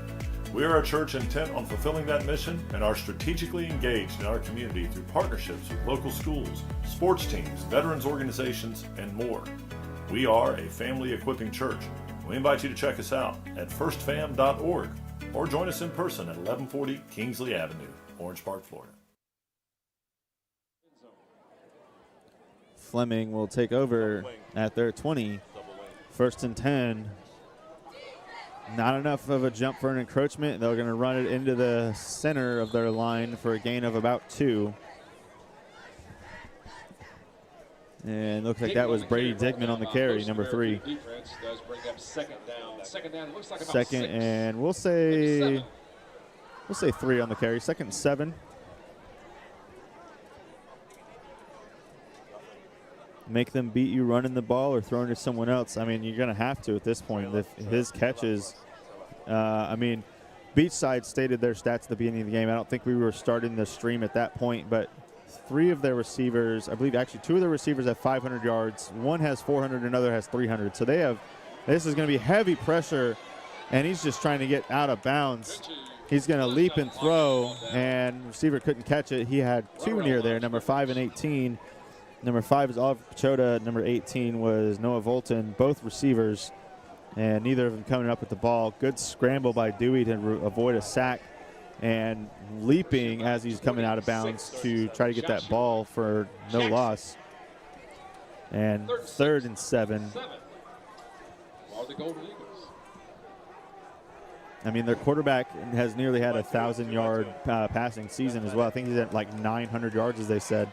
We are a church intent on fulfilling that mission and are strategically engaged in our community through partnerships with local schools, sports teams, veterans organizations, and more. We are a family equipping church. We invite you to check us out at firstfam.org or join us in person at 1140 Kingsley Avenue, Orange Park, Florida. Fleming will take over at their 20. 1st and 10. Not enough of a jump for an encroachment. They're going to run it into the center of their line for a gain of about 2. And looks like that was Brady Digman on the carry, number 3. Second, and we'll say 3 on the carry. 2nd and 7. Make them beat you running the ball or throwing to someone else. I mean, you're going to have to at this point. His catches, I mean, Beachside stated their stats at the beginning of the game. I don't think we were starting the stream at that point, but 3 of their receivers, I believe actually 2 of their receivers have 500 yards. One has 400, another has 300. So this is going to be heavy pressure, and he's just trying to get out of bounds. He's going to leap and throw, and receiver couldn't catch it. He had 2 near there, number 5 and 18. Number 5 is Oliver Pachota. Number 18 was Noah Volton, both receivers, and neither of them coming up with the ball. Good scramble by Dewey to avoid a sack, and leaping as he's coming out of bounds to try to get that ball for no loss. And 3rd and 7. I mean, their quarterback has nearly had a 1,000-yard passing season as well. I think he's at like 900 yards, as they said.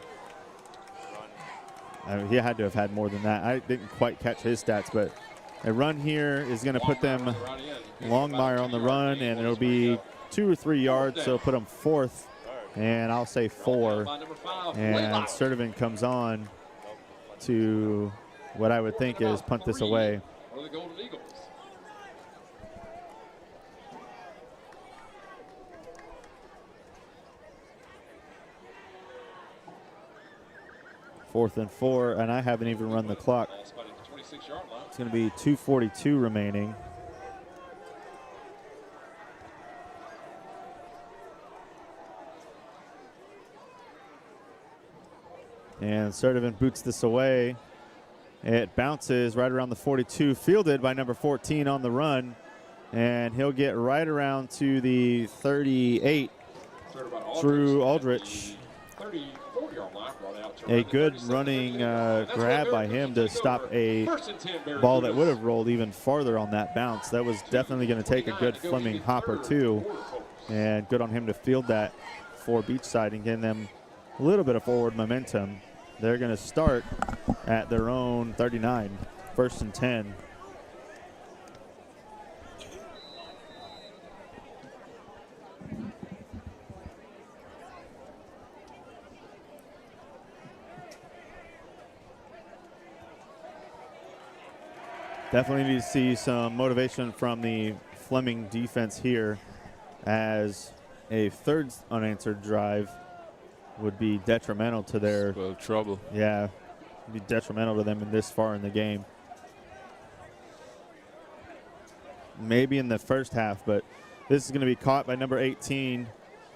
I mean, he had to have had more than that. I didn't quite catch his stats, but a run here is going to put them Longmire on the run, and it'll be 2 or 3 yards, so put them 4th, and I'll say 4. And Sturdivant comes on to what I would think is punt this away. Fourth and 4, and I haven't even run the clock. It's going to be 2:42 remaining. And Sturdivant boots this away. It bounces right around the 42, fielded by number 14 on the run, and he'll get right around to the 38. Drew Aldrich. A good running grab by him to stop a ball that would have rolled even farther on that bounce. That was definitely going to take a good Fleming hop or 2, and good on him to field that for Beachside and getting them a little bit of forward momentum. They're going to start at their own 39, 1st and 10. Definitely need to see some motivation from the Fleming defense here, as a 3rd unanswered drive would be detrimental to their trouble. Yeah, be detrimental to them in this far in the game. Maybe in the first half, but this is going to be caught by number 18,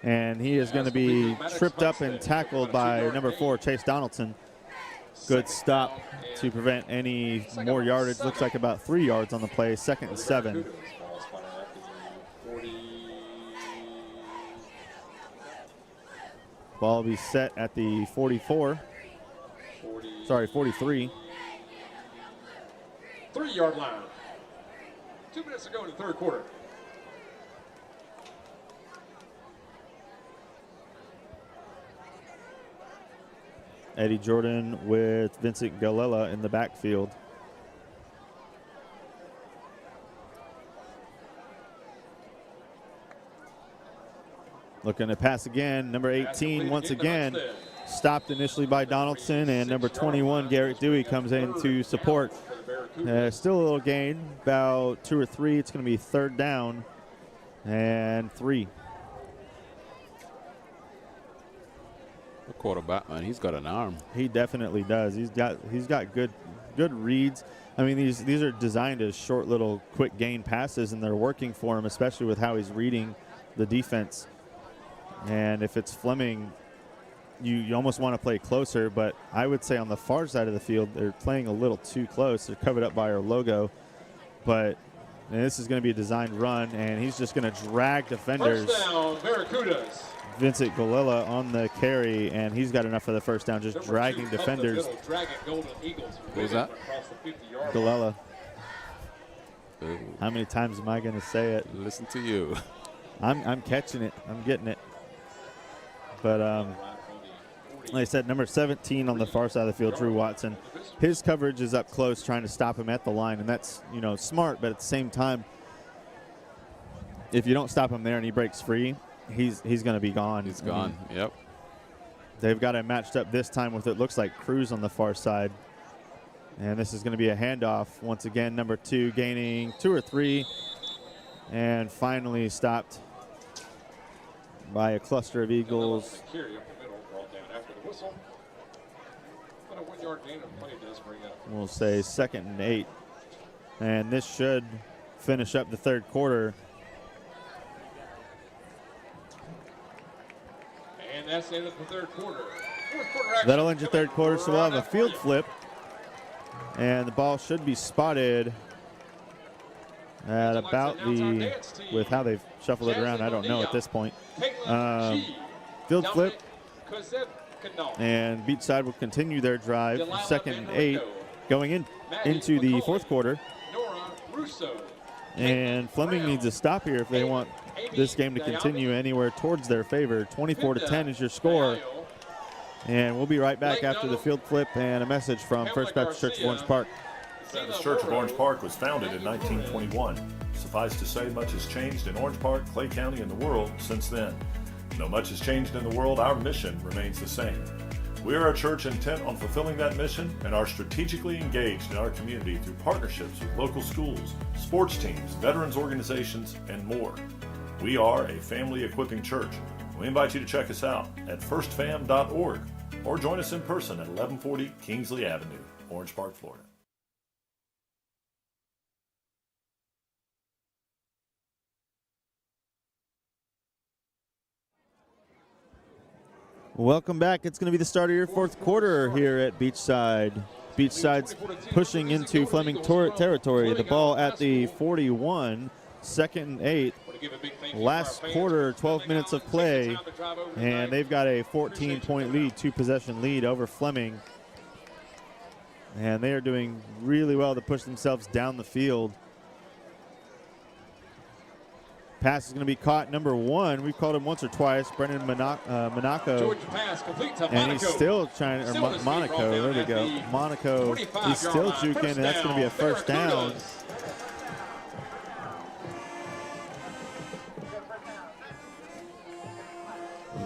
and he is going to be tripped up and tackled by number 4, Chase Donaldson. Good stop to prevent any more yardage. Looks like about 3 yards on the play. 2nd and 7. Ball will be set at the 44. Sorry, 43. 3-yard line. 2 minutes to go in the 3rd quarter. Eddie Jordan with Vincent Galella in the backfield. Looking to pass again. Number 18 once again stopped initially by Donaldson, and number 21 Garrett Dewey comes in to support. Barracudas. Still a little gain, about 2 or 3. It's going to be 3rd down and 3. The quarterback, man, he's got an arm. He definitely does. He's got good reads. I mean, these are designed as short little quick gain passes, and they're working for him, especially with how he's reading the defense. And if it's Fleming, you almost want to play closer, but I would say on the far side of the field, they're playing a little too close. They're covered up by our logo. But this is going to be a designed run, and he's just going to drag defenders. First down, Barracudas. Vincent Galilla on the carry, and he's got enough for the first down, just dragging defenders. Who was that? Galilla. How many times am I going to say it? Listen to you. I'm catching it. I'm getting it. But like I said, number 17 on the far side of the field, Drew Watson. His coverage is up close, trying to stop him at the line, and that's smart. But at the same time, if you don't stop him there and he breaks free, he's going to be gone. He's gone. Yep. They've got him matched up this time with, it looks like, Cruz on the far side. And this is going to be a handoff. Once again, number 2 gaining 2 or 3. And finally stopped by a cluster of Eagles. We'll say 2nd and 8. And this should finish up the 3rd quarter. And that's the end of the 3rd quarter. That'll end your 3rd quarter, so we'll have a field flip. And the ball should be spotted at about with how they've shuffled it around, I don't know at this point. Field flip. And Beachside will continue their drive. 2nd and 8 going into the 4th quarter. And Fleming needs a stop here if they want this game to continue anywhere towards their favor. 24-10 is your score. And we'll be right back after the field flip and a message from First Baptist Church of Orange Park. This Church of Orange Park was founded in 1921. Suffice to say, much has changed in Orange Park, Clay County, and the world since then. Though much has changed in the world, our mission remains the same. We are a church intent on fulfilling that mission and are strategically engaged in our community through partnerships with local schools, sports teams, veterans organizations, and more. We are a family equipping church. We invite you to check us out at firstfam.org or join us in person at 1140 Kingsley Avenue, Orange Park, Florida. Welcome back. It's going to be the start of your 4th quarter here at Beachside. Beachside's pushing into Fleming territory. The ball at the 41, 2nd and 8. Last quarter, 12 minutes of play, and they've got a 14-point lead, 2-possession lead over Fleming. And they are doing really well to push themselves down the field. Pass is going to be caught. Number 1, we've called him once or twice, Brennan Monaco. And he's still trying, or Monaco, there we go. Monaco, he's still juking, and that's going to be a first down.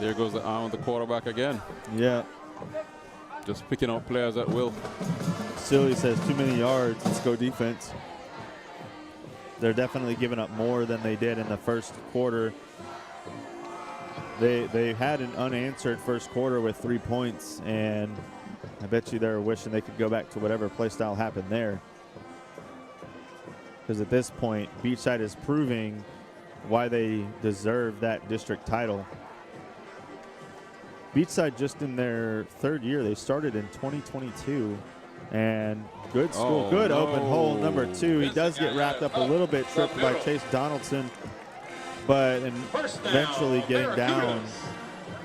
There goes the arm of the quarterback again. Yeah. Just picking out players at will. Silly says too many yards. Let's go defense. They're definitely giving up more than they did in the 1st quarter. They had an unanswered 1st quarter with 3 points, and I bet you they're wishing they could go back to whatever play style happened there. Because at this point, Beachside is proving why they deserve that district title. Beachside just in their 3rd year. They started in 2022. And good school, good open hole, number 2. He does get wrapped up a little bit, tripped by Chase Donaldson, but eventually getting down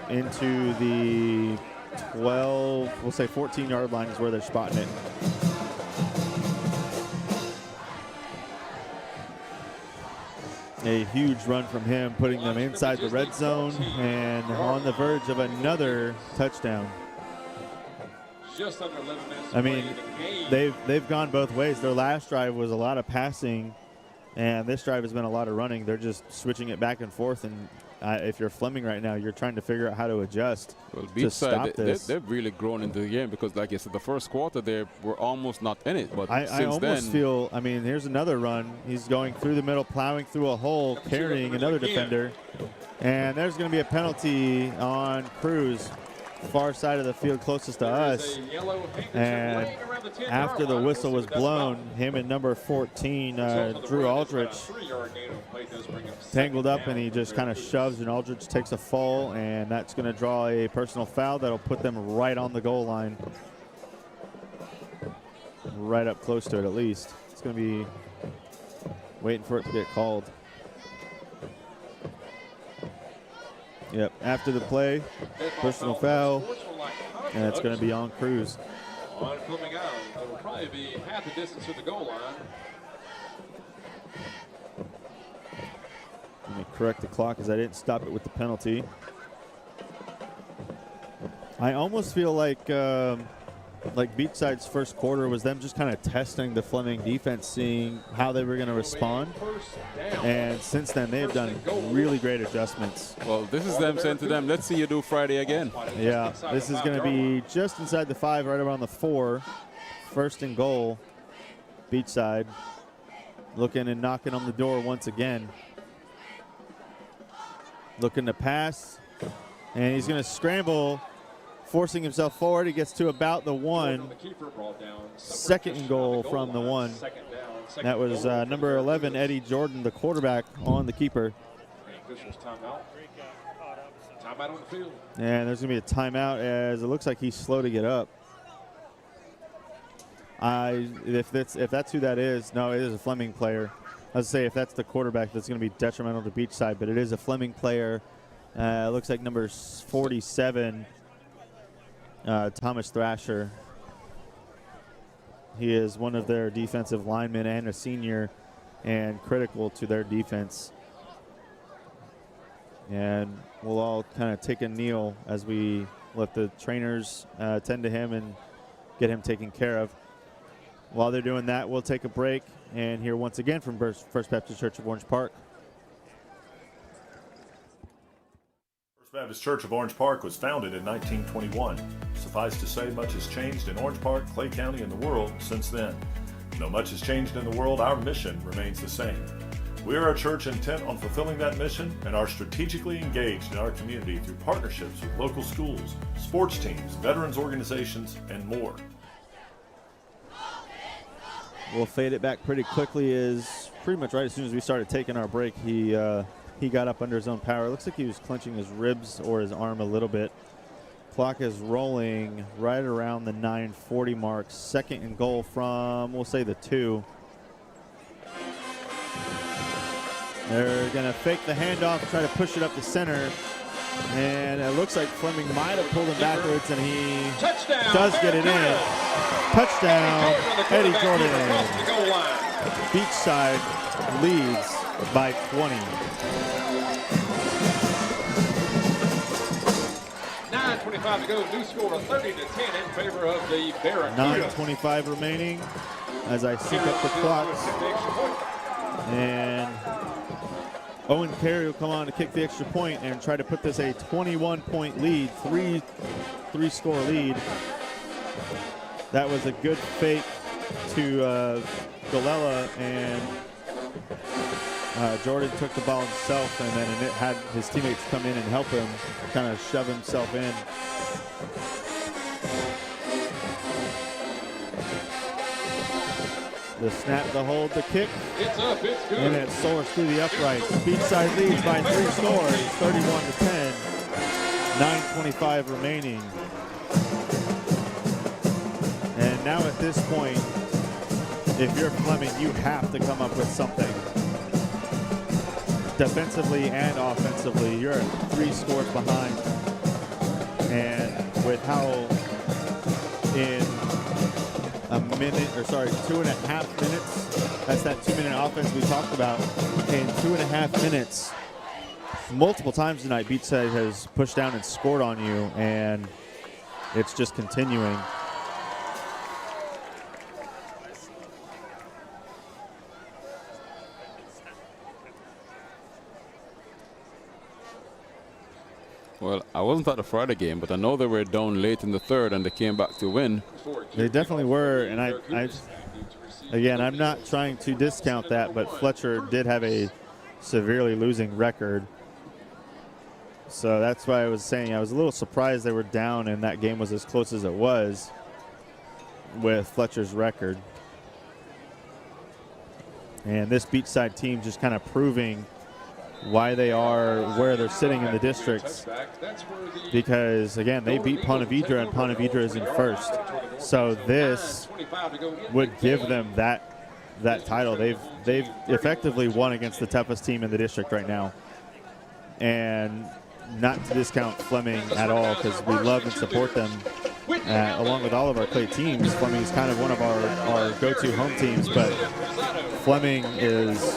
into the 12, we'll say 14-yard line is where they're spotting it. A huge run from him, putting them inside the red zone and on the verge of another touchdown. Just under 11 minutes. I mean, they've gone both ways. Their last drive was a lot of passing, and this drive has been a lot of running. They're just switching it back and forth, and if you're Fleming right now, you're trying to figure out how to adjust Well, to stop Beachside, this. they've really grown into the game because, like you said, the first quarter they were almost not in it. But I since almost then, feel, I mean, here's another run. He's going through the middle, plowing through a hole, carrying another defender. And there's going to be a penalty on Cruz, far side of the field closest to us. And after the whistle was blown, him and number 14, Drew Aldrich, tangled up, and he just kind of shoves, and Aldrich takes a fall, and that's going to draw a personal foul that'll put them right on the goal line. Right up close to it, at least. It's going to be waiting for it to get called. Yep, after the play, personal foul, and it's going to be on Cruz. On Fleming Island, it will probably be half the distance to the goal line. Let me correct the clock as I didn't stop it with the penalty. I almost feel like Beachside's first quarter was them just kind of testing the Fleming defense, seeing how they were going to respond. And since then, they've done really great adjustments. well, this is them saying to them, let's see you do Friday again. Yeah, this is going to be just inside the 5, right around the 4. First and goal, Beachside. Looking and knocking on the door once again. Looking to pass, and he's going to scramble, forcing himself forward. He gets to about the 1. Second and goal from the 1. That was number 11, Eddie Jordan, the quarterback, on the keeper. Timeout on the field. And there's going to be a timeout as it looks like he's slow to get up. If that's who that is, no, it is a Fleming player. I was say if that's the quarterback, that's going to be detrimental to Beachside, but it is a Fleming player. It looks like number 47, Thomas Thrasher. He is one of their defensive linemen and a senior and critical to their defense. And we'll all kind of take a kneel as we let the trainers tend to him and get him taken care of. While they're doing that, we'll take a break and hear once again from First Baptist Church of Orange Park. First Baptist Church of Orange Park was founded in 1921. Suffice to say, much has changed in Orange Park, Clay County, and the world since then. Though much has changed in the world, our mission remains the same. We are a church intent on fulfilling that mission and are strategically engaged in our community through partnerships with local schools, sports teams, veterans organizations, and more. We'll fade it back pretty quickly as pretty much right as soon as we started taking our break, he got up under his own power. It looks like he was clenching his ribs or his arm a little bit. Clock is rolling right around the 9:40 mark. Second and goal from, we'll say, the 2. They're going to fake the handoff, try to push it up the center. And it looks like Fleming might have pulled him backwards, and he does get it in. Touchdown, Eddie Jordan. Beachside leads by 20. 9:25 to go. New score of 30-10 in favor of the Barracudas. 9:25 remaining as I sync up the clocks. And Owen Carey will come on to kick the extra point and try to put this a 21-point lead, three-score lead. That was a good fake to Galella, and Jordan took the ball himself, and then it had his teammates come in and help him kind of shove himself in. The snap, the hold, the kick. It's up, it's good. And it soars through the uprights. Beachside leads by 3 scores, 31-10. 9:25 remaining. And now at this point, if you're Fleming, you have to come up with something. Defensively and offensively, you're 3 scores behind. And with how in 2.5 minutes, that's that 2-minute offense we talked about. In 2.5 minutes, multiple times tonight, Beachside has pushed down and scored on you, and it's just continuing. Well, I wasn't at the Friday game, but I know they were down late in the third and they came back to win. They definitely were, and again, I'm not trying to discount that, but Fletcher did have a severely losing record. So that's why I was saying I was a little surprised they were down and that game was as close as it was with Fletcher's record. And this Beachside team just kind of proving why they are where they're sitting in the districts, because again, they beat Ponte Vedra and Ponte Vedra is in first. So this would give them that title. They've effectively won against the toughest team in the district right now. And not to discount Fleming at all, because we love and support them along with all of our clay teams. Fleming is kind of one of our go-to home teams, but Fleming is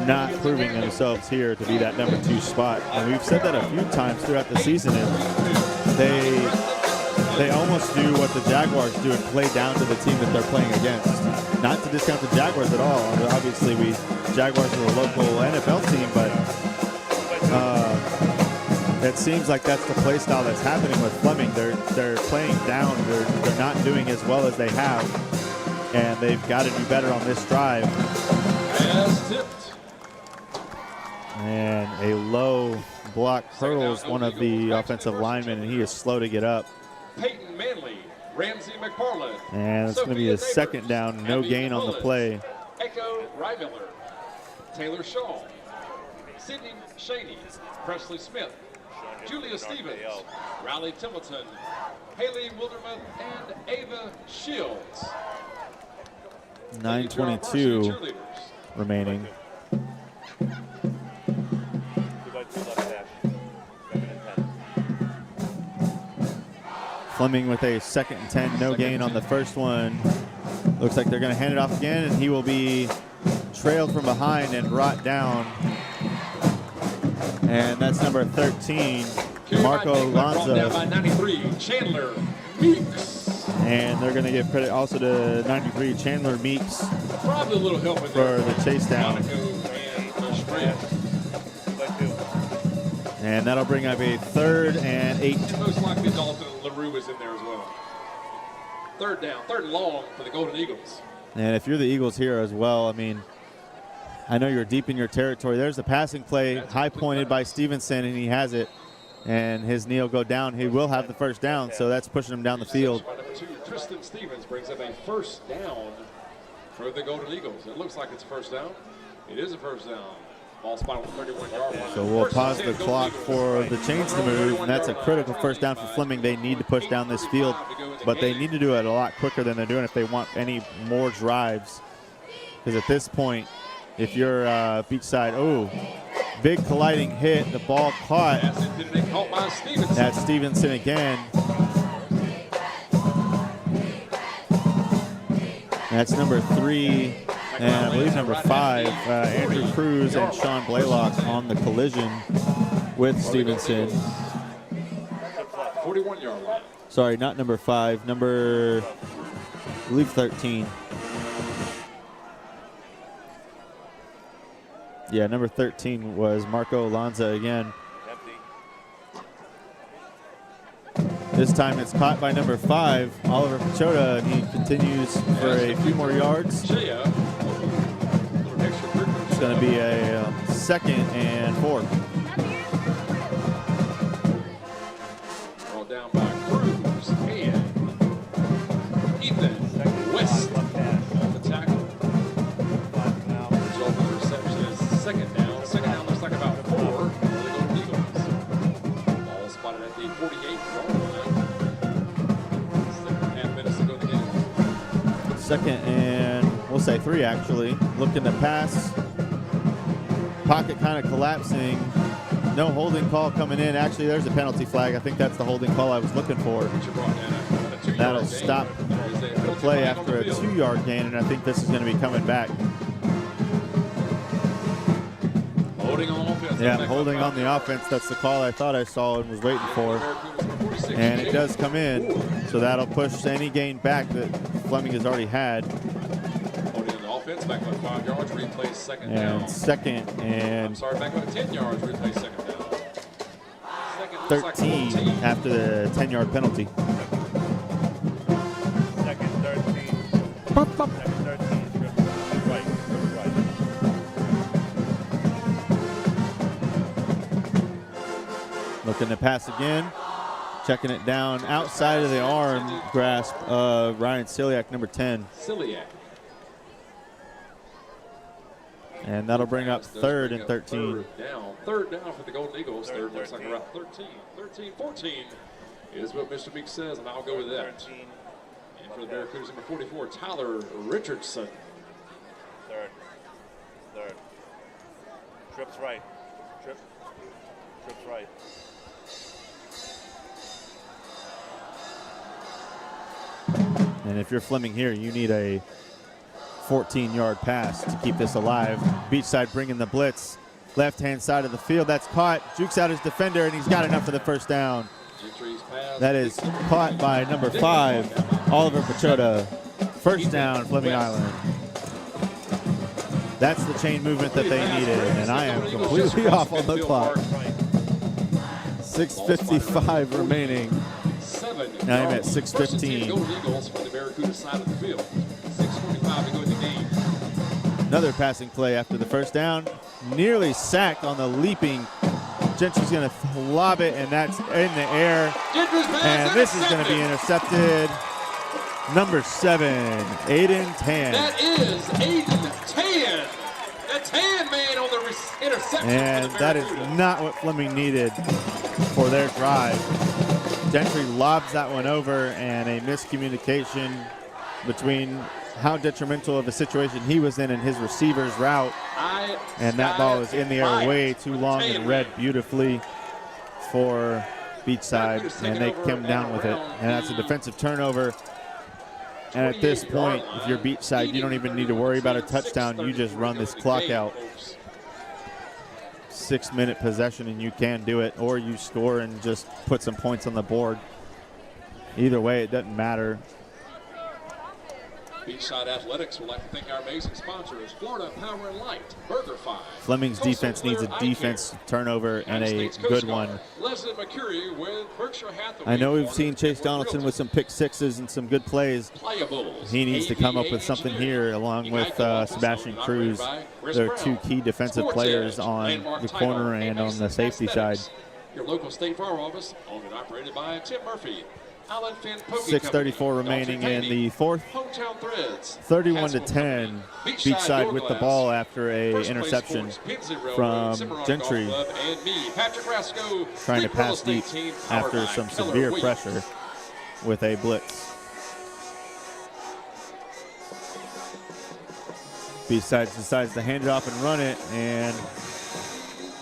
not proving themselves here to be that number 2 spot. And we've said that a few times throughout the season, and they almost do what the Jaguars do and play down to the team that they're playing against. Not to discount the Jaguars at all. Obviously, Jaguars are a local NFL team, but it seems like that's the play style that's happening with Fleming. They're playing down. They're not doing as well as they have, and they've got to do better on this drive. As tipped. And a low block hurdles one of the offensive linemen, and he is slow to get up. Peyton Manley, Ramsey McFarland. And it's going to be a second down, no gain on the play. Echo Rymiller, Taylor Shaw, Sidney Shaney, Presley Smith, Julia Stevens, Riley Templeton, Haley Wildermuth, and Ava Shields. 9:22 remaining. Fleming with a 2nd and 10, no gain on the first one. Looks like they're going to hand it off again, and he will be trailed from behind and brought down. And that's number 13, Marco Lanza. By 93, Chandler Meeks. And they're going to give credit also to 93, Chandler Meeks, Probably a little help for the chase down. And that'll bring up a 3rd and 8. And most likely Dalton LaRue is in there as well. 3rd down, 3rd and long for the Golden Eagles. And if you're the Eagles here as well, I mean, I know you're deep in your territory. There's a passing play, high pointed by Stevenson, and he has it. And his knee will go down. He will have the first down, so that's pushing him down the field. Number 2, Tristan Stevens brings up a 1st down for the Golden Eagles. It looks like it's a 1st down. It is a 1st down. Ball spot on the 31-yard line. So we'll pause the clock for the chains to move, and that's a critical 1st down for Fleming. They need to push down this field, but they need to do it a lot quicker than they're doing if they want any more drives. Because at this point, if you're Beachside, big colliding hit, the ball caught. That's Stevenson again. That's number 3. And I believe number 5, Andrew Cruz and Sean Blaylock on the collision with Stevenson. 41-yard line. Sorry, not number 5, number, I believe 13. Yeah, number 13 was Marco Lanza again. This time it's caught by number 5, Oliver Pachota, and he continues for a few more yards. It's going to be a 2nd and 4. Ball down by Cruz and Ethan West on the tackle. Result of the reception is 2nd down. 2nd down looks like about 4 for the Golden Eagles. Ball spotted at the 48-yard line. 7.5 minutes to go in the game. 2nd and, we'll say 3 actually. Looking to pass. Pocket kind of collapsing. No holding call coming in. Actually, there's a penalty flag. I think that's the holding call I was looking for. That'll stop the play after a 2-yard gain, and I think this is going to be coming back. Holding on offense. Yeah, holding on the offense. That's the call I thought I saw and was waiting for. And it does come in, so that'll push any gain back that Fleming has already had. Offense, back about 5 yards, replay 2nd down. And 2nd and... I'm sorry, back about 10 yards, replay 2nd down. 2nd 13 after the 10-yard penalty. Second 13. Second 13. Right. Looking to pass again. Checking it down outside of the arm grasp of Ryan Celiak, number 10. Celiak. And that'll bring up third and 13. Third down for the Golden Eagles. Third looks like around 13. 13-14 is what Mr. Meeks says, and I'll go with that. 13. And for the Barracudas, number 44, Tyler Richardson. Third. Trips right. Trips right. And if you're Fleming here, you need a 14-yard pass to keep this alive. Beachside bringing the blitz. Left-hand side of the field. That's caught. Jukes out his defender, and he's got enough for the first down. That is caught by number 5, Oliver Pachota. First down, Fleming Island. That's the chain movement that they needed, and I am completely off on the clock. 6:55 remaining. Now I'm at 6:15. Another passing play after the first down. Nearly sacked on the leaping. Gentry's going to lob it, and that's in the air. And this is going to be intercepted. Number 7, Aiden Tan. That is Aiden Tan. The Tan man on the interception. And that is not what Fleming needed for their drive. Gentry lobs that one over, and a miscommunication between how detrimental of a situation he was in and his receiver's route. And that ball is in the air way too long and read beautifully for Beachside, and they come down with it. And that's a defensive turnover. And at this point, if you're Beachside, you don't even need to worry about a touchdown. You just run this clock out. 6-minute possession, and you can do it, or you score and just put some points on the board. Either way, it doesn't matter. Beachside Athletics would like to thank our amazing sponsors, Florida Power and Light, BurgerFi. Fleming's defense needs a defense turnover and a good one. Leslie McCurry with Berkshire Hathaway. I know we've seen Chase Donaldson with some pick sixes and some good plays. He needs to come up with something here along with Sebastian Cruz. They're two key defensive players on the corner and on the safety side. Your local State Farm office, owned and operated by Tim Murphy. 6:34 remaining in the fourth. 31-10. Beachside with the ball after a interception from Gentry. Trying to pass deep after some severe pressure with a blitz. Beachside decides to hand it off and run it, and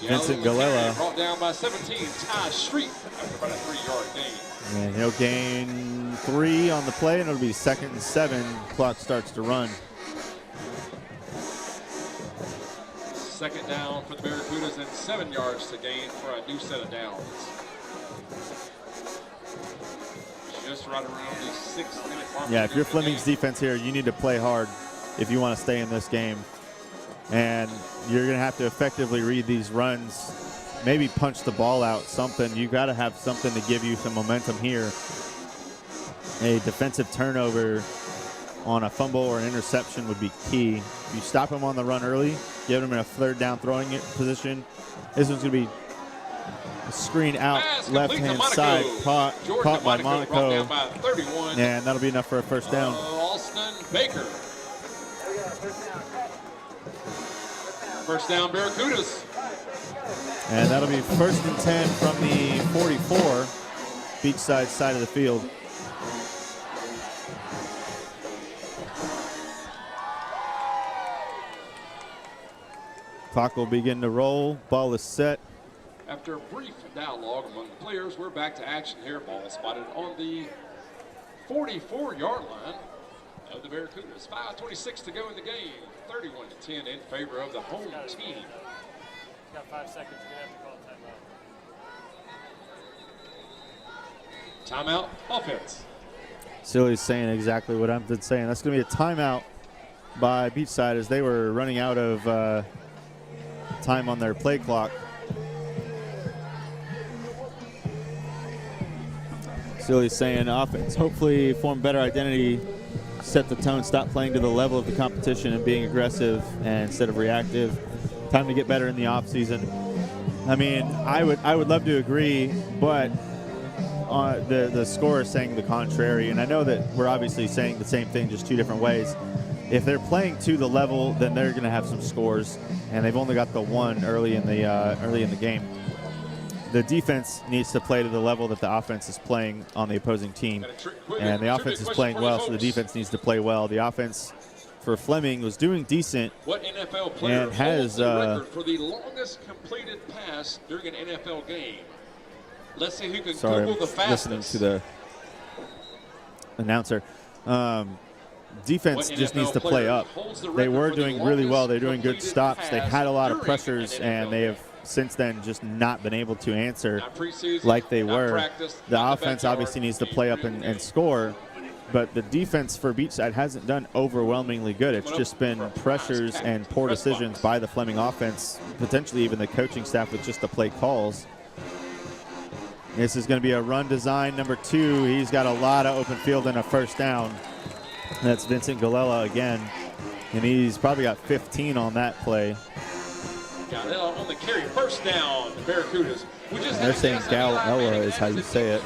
Vincent Galella brought down by 17. Ty Street after about a 3-yard gain. And he'll gain 3 on the play, and it'll be 2nd and 7. Clock starts to run. Second down for the Barracudas and 7 yards to gain for a new set of downs. Just right around the 6-minute mark. Yeah, if you're Fleming's defense here, you need to play hard if you want to stay in this game. And you're going to have to effectively read these runs. Maybe punch the ball out, something. You got to have something to give you some momentum here. A defensive turnover on a fumble or an interception would be key. If you stop him on the run early, give him in a 3rd down throwing position. This one's going to be a screen out left-hand side, caught by Monaco, and that'll be enough for a first down. Alston Baker. First down, Barracudas. And that'll be 1st and 10 from the 44, Beachside side of the field. Clock will begin to roll. Ball is set. After a brief dialogue among the players, we're back to action here. Ball spotted on the 44-yard line of the Barracudas. 5:26 to go in the game. 31-10 in favor of the home team. Got 5 seconds. You're going to have to call a timeout. Timeout, offense. Silly's saying exactly what I've been saying. That's going to be a timeout by Beachside as they were running out of time on their play clock. Silly's saying offense, hopefully form better identity, set the tone, stop playing to the level of the competition and being aggressive and instead of reactive. Time to get better in the off season. I mean, I would love to agree, but the score is saying the contrary, and I know that we're obviously saying the same thing, just two different ways. If they're playing to the level, then they're going to have some scores, and they've only got the one early in the game. The defense needs to play to the level that the offense is playing on the opposing team, and the offense is playing well, so the defense needs to play well. The offense for Fleming was doing decent, What NFL player and has holds the record for the longest completed pass during an NFL game? Let's see who can sorry, Google the I'm listening fastest. to the announcer. Defense just needs to play up. They were doing really well. They're doing good stops. They had a lot of pressures, and they have since then just not been able to answer like they were. The offense obviously needs to play up and score, but the defense for Beachside hasn't done overwhelmingly good. It's just been pressures and poor decisions by the Fleming offense, potentially even the coaching staff with just the play calls. This is going to be a run design number 2. He's got a lot of open field and a first down. That's Vincent Galella again, and he's probably got 15 on that play. Galella on the carry, first down, the Barracudas. They're saying Galella is how you say it.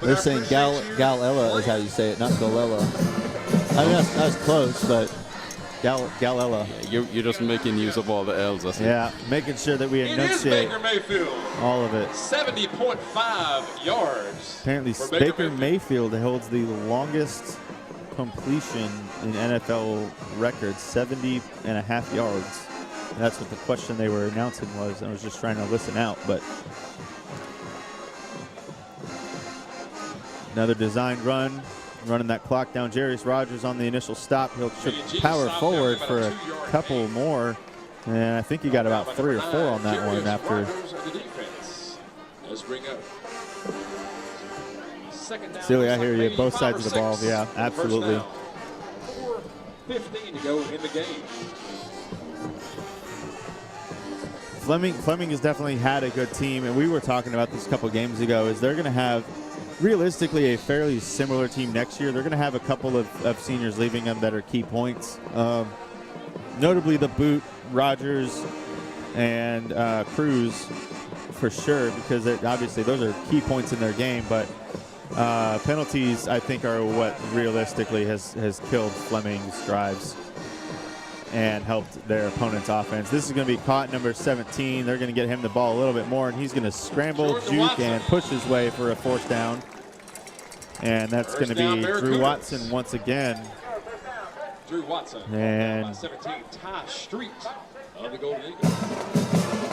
They're saying Galella is how you say it, not Galella. I mean, that's close, but Galella. Yeah, you're just making use of all the L's, I think. Yeah, making sure that we enunciate Baker Mayfield. all of it. 70.5 yards. Apparently, Baker Mayfield holds the longest completion in NFL records, 70.5 yards. And that's what the question they were announcing was. I was just trying to listen out, but another designed run, running that clock down. Jarius Rogers on the initial stop. He'll power forward for a couple more, and I think he got about 3 or 4 on that one after. Silly, I hear you. Both sides of the ball. Yeah, absolutely. 4:15 to go in the game. Fleming has definitely had a good team, and we were talking about this a couple games ago, is they're going to have realistically a fairly similar team next year. They're going to have a couple of seniors leaving them that are key points. Notably the boot, Rogers and Cruz for sure, because obviously those are key points in their game, but penalties I think are what realistically has killed Fleming's drives and helped their opponent's offense. This is going to be caught number 17. They're going to get him the ball a little bit more, and he's going to scramble, juke, and push his way for a 4th down. And that's going to be Drew Watson once again. Drew Watson, and 17, Ty Street of the Golden Eagles.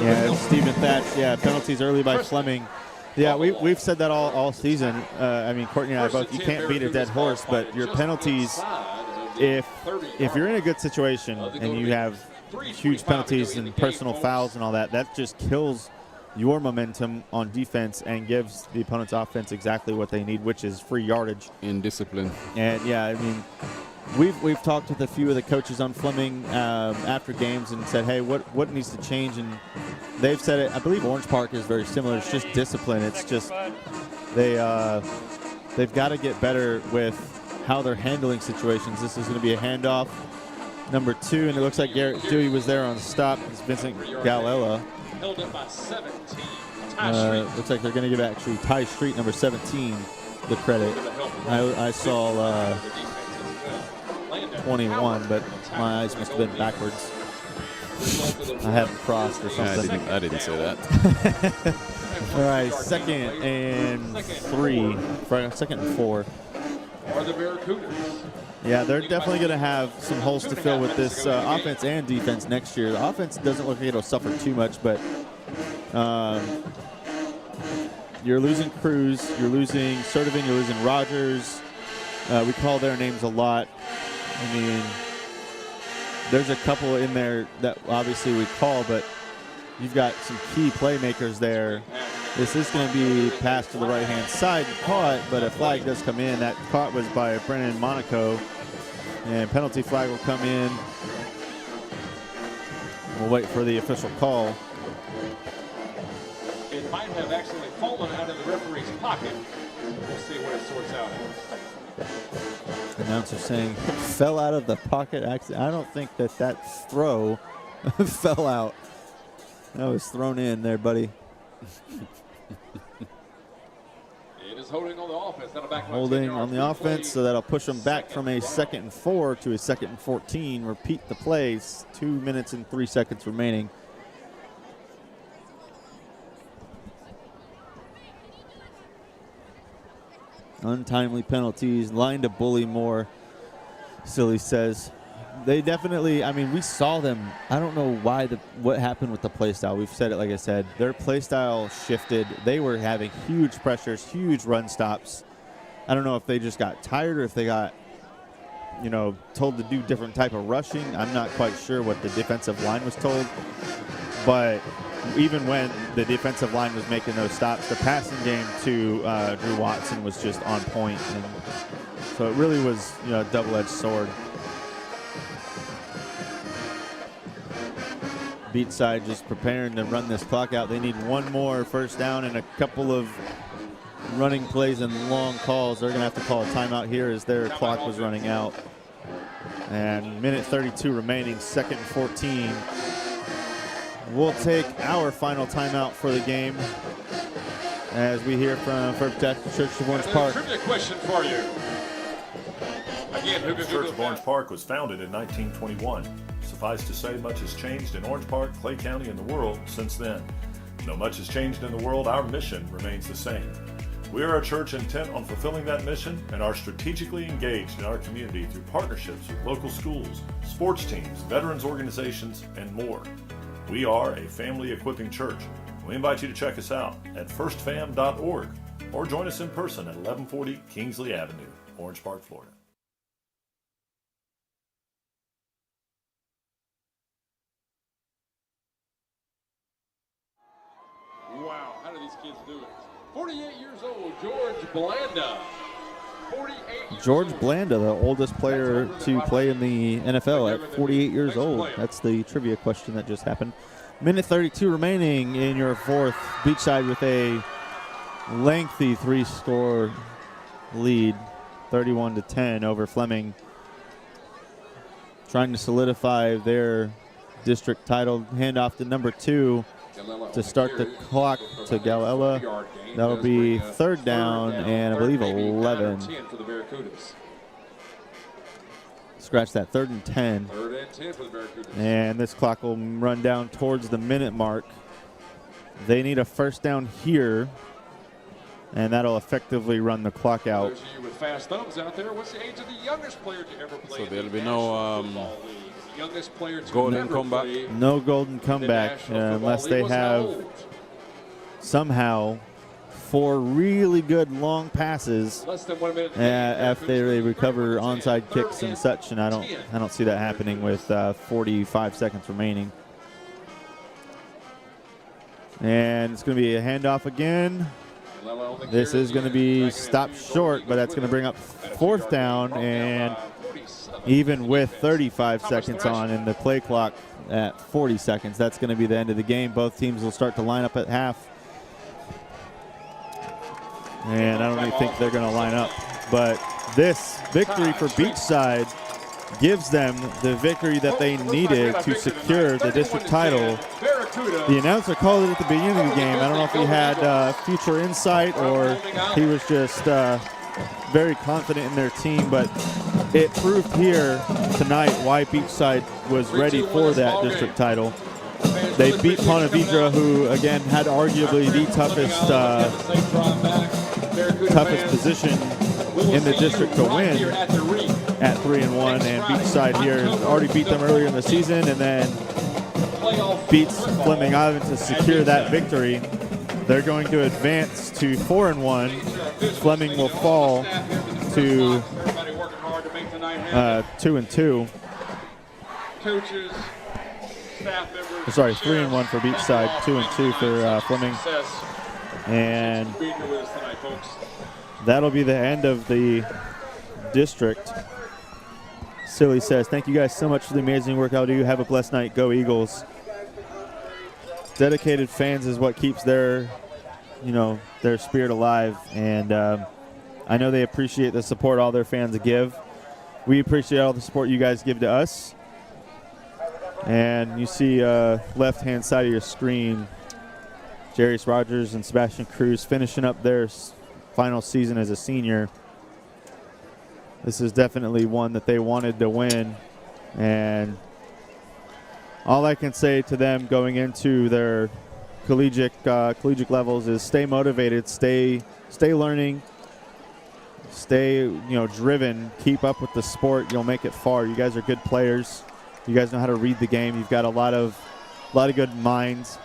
Yeah, Stephen Thatch. Yeah, penalties early by Fleming. Yeah, we've said that all season. I mean, Courtney and I both. You can't beat a dead horse, but your penalties. If you're in a good situation and you have huge penalties and personal fouls and all that, that just kills your momentum on defense and gives the opponent's offense exactly what they need, which is free yardage. In discipline. And, yeah, I mean, we've talked with a few of the coaches on Fleming after games and said, hey, what needs to change? And they've said it. I believe Orange Park is very similar. It's just discipline. It's just they've got to get better with how they're handling situations. This is going to be a handoff. Number 2, and it looks like Garrett Dewey was there on the stop. It's Vincent Galella. Held up by 17. Looks like they're going to give actually Ty Street, number 17, the credit. I saw 21, but my eyes must have been backwards. I had them crossed or something. I didn't say that. All right, 2nd and 3. Second and 4. Are the Barracudas. Yeah, they're definitely going to have some holes to fill with this offense and defense next year. The offense doesn't look like it'll suffer too much, but you're losing Cruz, you're losing Sertivin, you're losing Rogers. We call their names a lot. I mean, there's a couple in there that obviously we call, but you've got some key playmakers there. This is going to be passed to the right-hand side and caught, but a flag does come in. That caught was by Brennan Monaco, and penalty flag will come in. We'll wait for the official call. It might have actually fallen out of the referee's pocket. We'll see what it sorts out. Announcer saying fell out of the pocket accident. I don't think that throw fell out. That was thrown in there, buddy. It is holding on the offense. That'll back Holding on the offense, so that'll push them back from a 2nd and 4 to a 2nd and 14. Repeat the plays. 2 minutes and 3 seconds remaining. Untimely penalties, line to bully more, Silly says. They definitely, I mean, we saw them. I don't know what happened with the play style. We've said it, like I said. Their play style shifted. They were having huge pressures, huge run stops. I don't know if they just got tired or if they got, told to do different type of rushing. I'm not quite sure what the defensive line was told. But even when the defensive line was making those stops, the passing game to Drew Watson was just on point. And so it really was, a double-edged sword. Beachside just preparing to run this clock out. They need one more first down and a couple of running plays and long calls. They're going to have to call a timeout here as their clock was running out. And minute 32 remaining, 2nd and 14. We'll take our final timeout for the game as we hear from First Baptist Church of Orange Park. Trivia question for you. Again, The Church of Orange Park was founded in 1921. Suffice to say, much has changed in Orange Park, Clay County, and the world since then. Though much has changed in the world, our mission remains the same. We are a church intent on fulfilling that mission and are strategically engaged in our community through partnerships with local schools, sports teams, veterans organizations, and more. We are a family equipping church. We invite you to check us out at firstfam.org or join us in person at 1140 Kingsley Avenue, Orange Park, Florida. Wow, how do these kids do it? 48 years old, George Blanda. 48 years George old. Blanda, the oldest player to play in the NFL at 48 years old. That's the trivia question that just happened. Minute 32 remaining in your fourth. Beachside with a lengthy 3-score lead, 31-10 over Fleming. Trying to solidify their district title. Handoff to number 2 to start the clock to Galella. That'll be 3rd down and I believe 11. For the Barracudas. Scratch that, 3rd and 10. 3rd and 10 for the Barracudas. And this clock will run down towards the minute mark. They need a first down here, and that'll effectively run the clock out. Those of you with fast thumbs out there, what's the age of the youngest player to ever play? So in there'll the be National no Football League? Youngest player to golden ever comeback? play No golden in the comeback National Football unless League. they Was how have old? somehow 4 really good long passes Less than 1 minute. after they recover onside kicks and such, and I don't see that happening with 45 seconds remaining. And it's going to be a handoff again. This is going to be stopped short, but that's going to bring up 4th down, and even with 35 seconds on in the play clock at 40 seconds, that's going to be the end of the game. Both teams will start to line up at half. And I don't even think they're going to line up. But this victory for Beachside gives them the victory that they needed to secure the district title. The announcer called it at the beginning of the game. I don't know if he had future insight or he was just very confident in their team, but it proved here tonight why Beachside was ready for that district title. They beat Ponte Vedra, who again had arguably the toughest position in the district to win at 3-1, and Beachside here already beat them earlier in the season and then beats Fleming Island to secure that victory. They're going to advance to 4-1. Fleming will fall to 2-2. Coaches, staff members. Sorry, 3-1 for Beachside, 2-2 for Fleming. And that'll be the end of the district. Silly says, thank you guys so much for the amazing work y'all do. Have a blessed night. Go Eagles. Dedicated fans is what keeps their spirit alive. And I know they appreciate the support all their fans give. We appreciate all the support you guys give to us. And you see left-hand side of your screen, Jarius Rogers and Sebastian Cruz finishing up their final season as a senior. This is definitely one that they wanted to win. And all I can say to them going into their collegiate levels is stay motivated, stay learning, stay driven, keep up with the sport. You'll make it far. You guys are good players. You guys know how to read the game. You've got a lot of good mindset,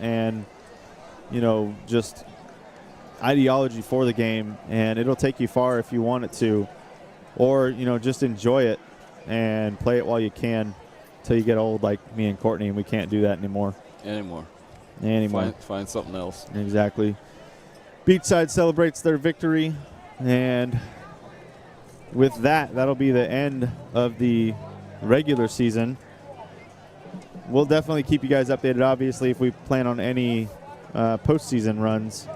and just ideology for the game, and it'll take you far if you want it to, or just enjoy it and play it while you can until you get old like me and Courtney, and we can't do that anymore. Find something else. Exactly. Beachside celebrates their victory, and with that'll be the end of the regular season. We'll definitely keep you guys updated, obviously, if we plan on any postseason runs.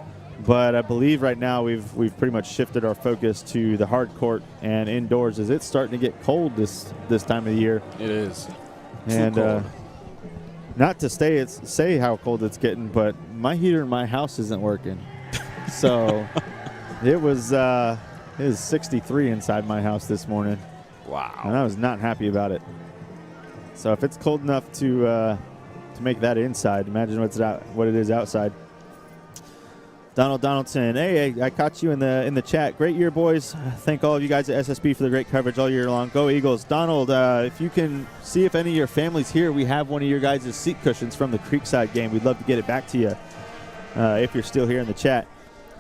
But I believe right now we've pretty much shifted our focus to the hard court and indoors, as it's starting to get cold this time of the year. It is. And not to say how cold it's getting, but my heater in my house isn't working. So it was 63 inside my house this morning. Wow. And I was not happy about it. So if it's cold enough to make that inside, imagine what it is outside. Donald Donaldson, hey, I caught you in the chat. Great year, boys. Thank all of you guys at SSB for the great coverage all year long. Go Eagles. Donald, if you can see if any of your family's here, we have one of your guys' seat cushions from the Creekside game. We'd love to get it back to you if you're still here in the chat.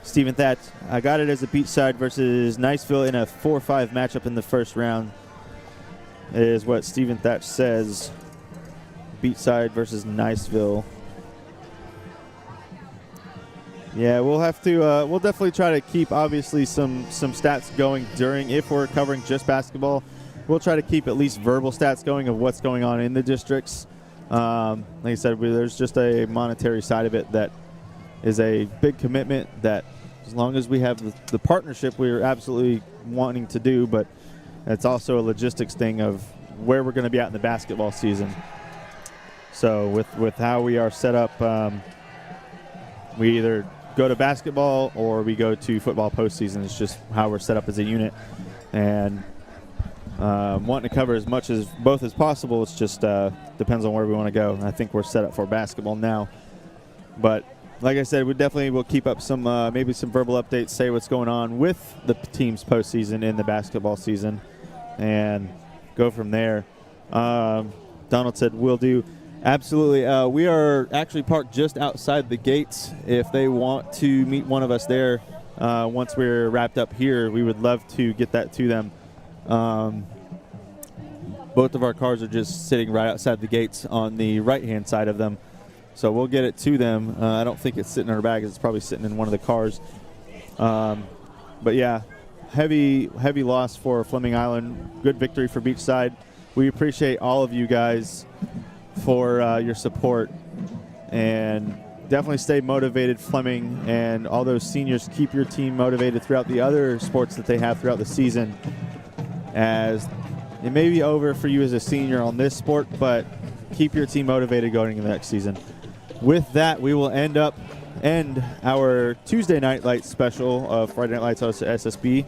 Stephen Thatch, I got it as a Beachside versus Niceville in a 4-5 matchup in the first round, is what Stephen Thatch says. Beachside versus Niceville. Yeah, we'll have to. We'll definitely try to keep, obviously, some stats going during. If we're covering just basketball, we'll try to keep at least verbal stats going of what's going on in the districts. Like I said, there's just a monetary side of it that is a big commitment that, as long as we have the partnership, we're absolutely wanting to do. But it's also a logistics thing of where we're going to be at in the basketball season. So with how we are set up, we either go to basketball or we go to football postseason. It's just how we're set up as a unit, and wanting to cover as much as both as possible. It's just depends on where we want to go. I think we're set up for basketball now, but like I said, we definitely will keep up some maybe some verbal updates, say what's going on with the team's postseason in the basketball season, and go from there. Donald said we'll do. Absolutely. We are actually parked just outside the gates. If they want to meet one of us there once we're wrapped up here, we would love to get that to them. Both of our cars are just sitting right outside the gates on the right-hand side of them. So we'll get it to them. I don't think it's sitting in our bag. It's probably sitting in one of the cars. But, yeah, heavy loss for Fleming Island. Good victory for Beachside. We appreciate all of you guys for your support, and definitely stay motivated, Fleming, and all those seniors. Keep your team motivated throughout the other sports that they have throughout the season, as it may be over for you as a senior on this sport, but keep your team motivated going into the next season. With that, we will end our Tuesday Night Lights special of Friday Night Lights on SSB.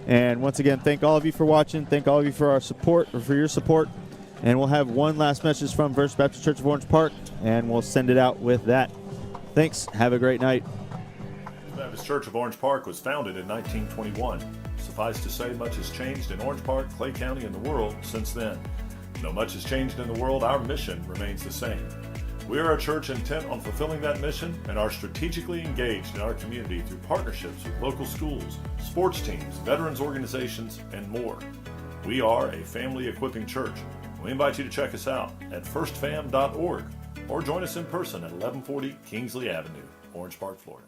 And once again, thank all of you for watching. Thank all of you for your support. And we'll have one last message from First Baptist Church of Orange Park, and we'll send it out with that. Thanks. Have a great night. The Baptist Church of Orange Park was founded in 1921. Suffice to say, much has changed in Orange Park, Clay County, and the world since then. Though much has changed in the world, our mission remains the same. We are a church intent on fulfilling that mission and are strategically engaged in our community through partnerships with local schools, sports teams, veterans organizations, and more. We are a family equipping church. We invite you to check us out at firstfam.org or join us in person at 1140 Kingsley Avenue, Orange Park, Florida.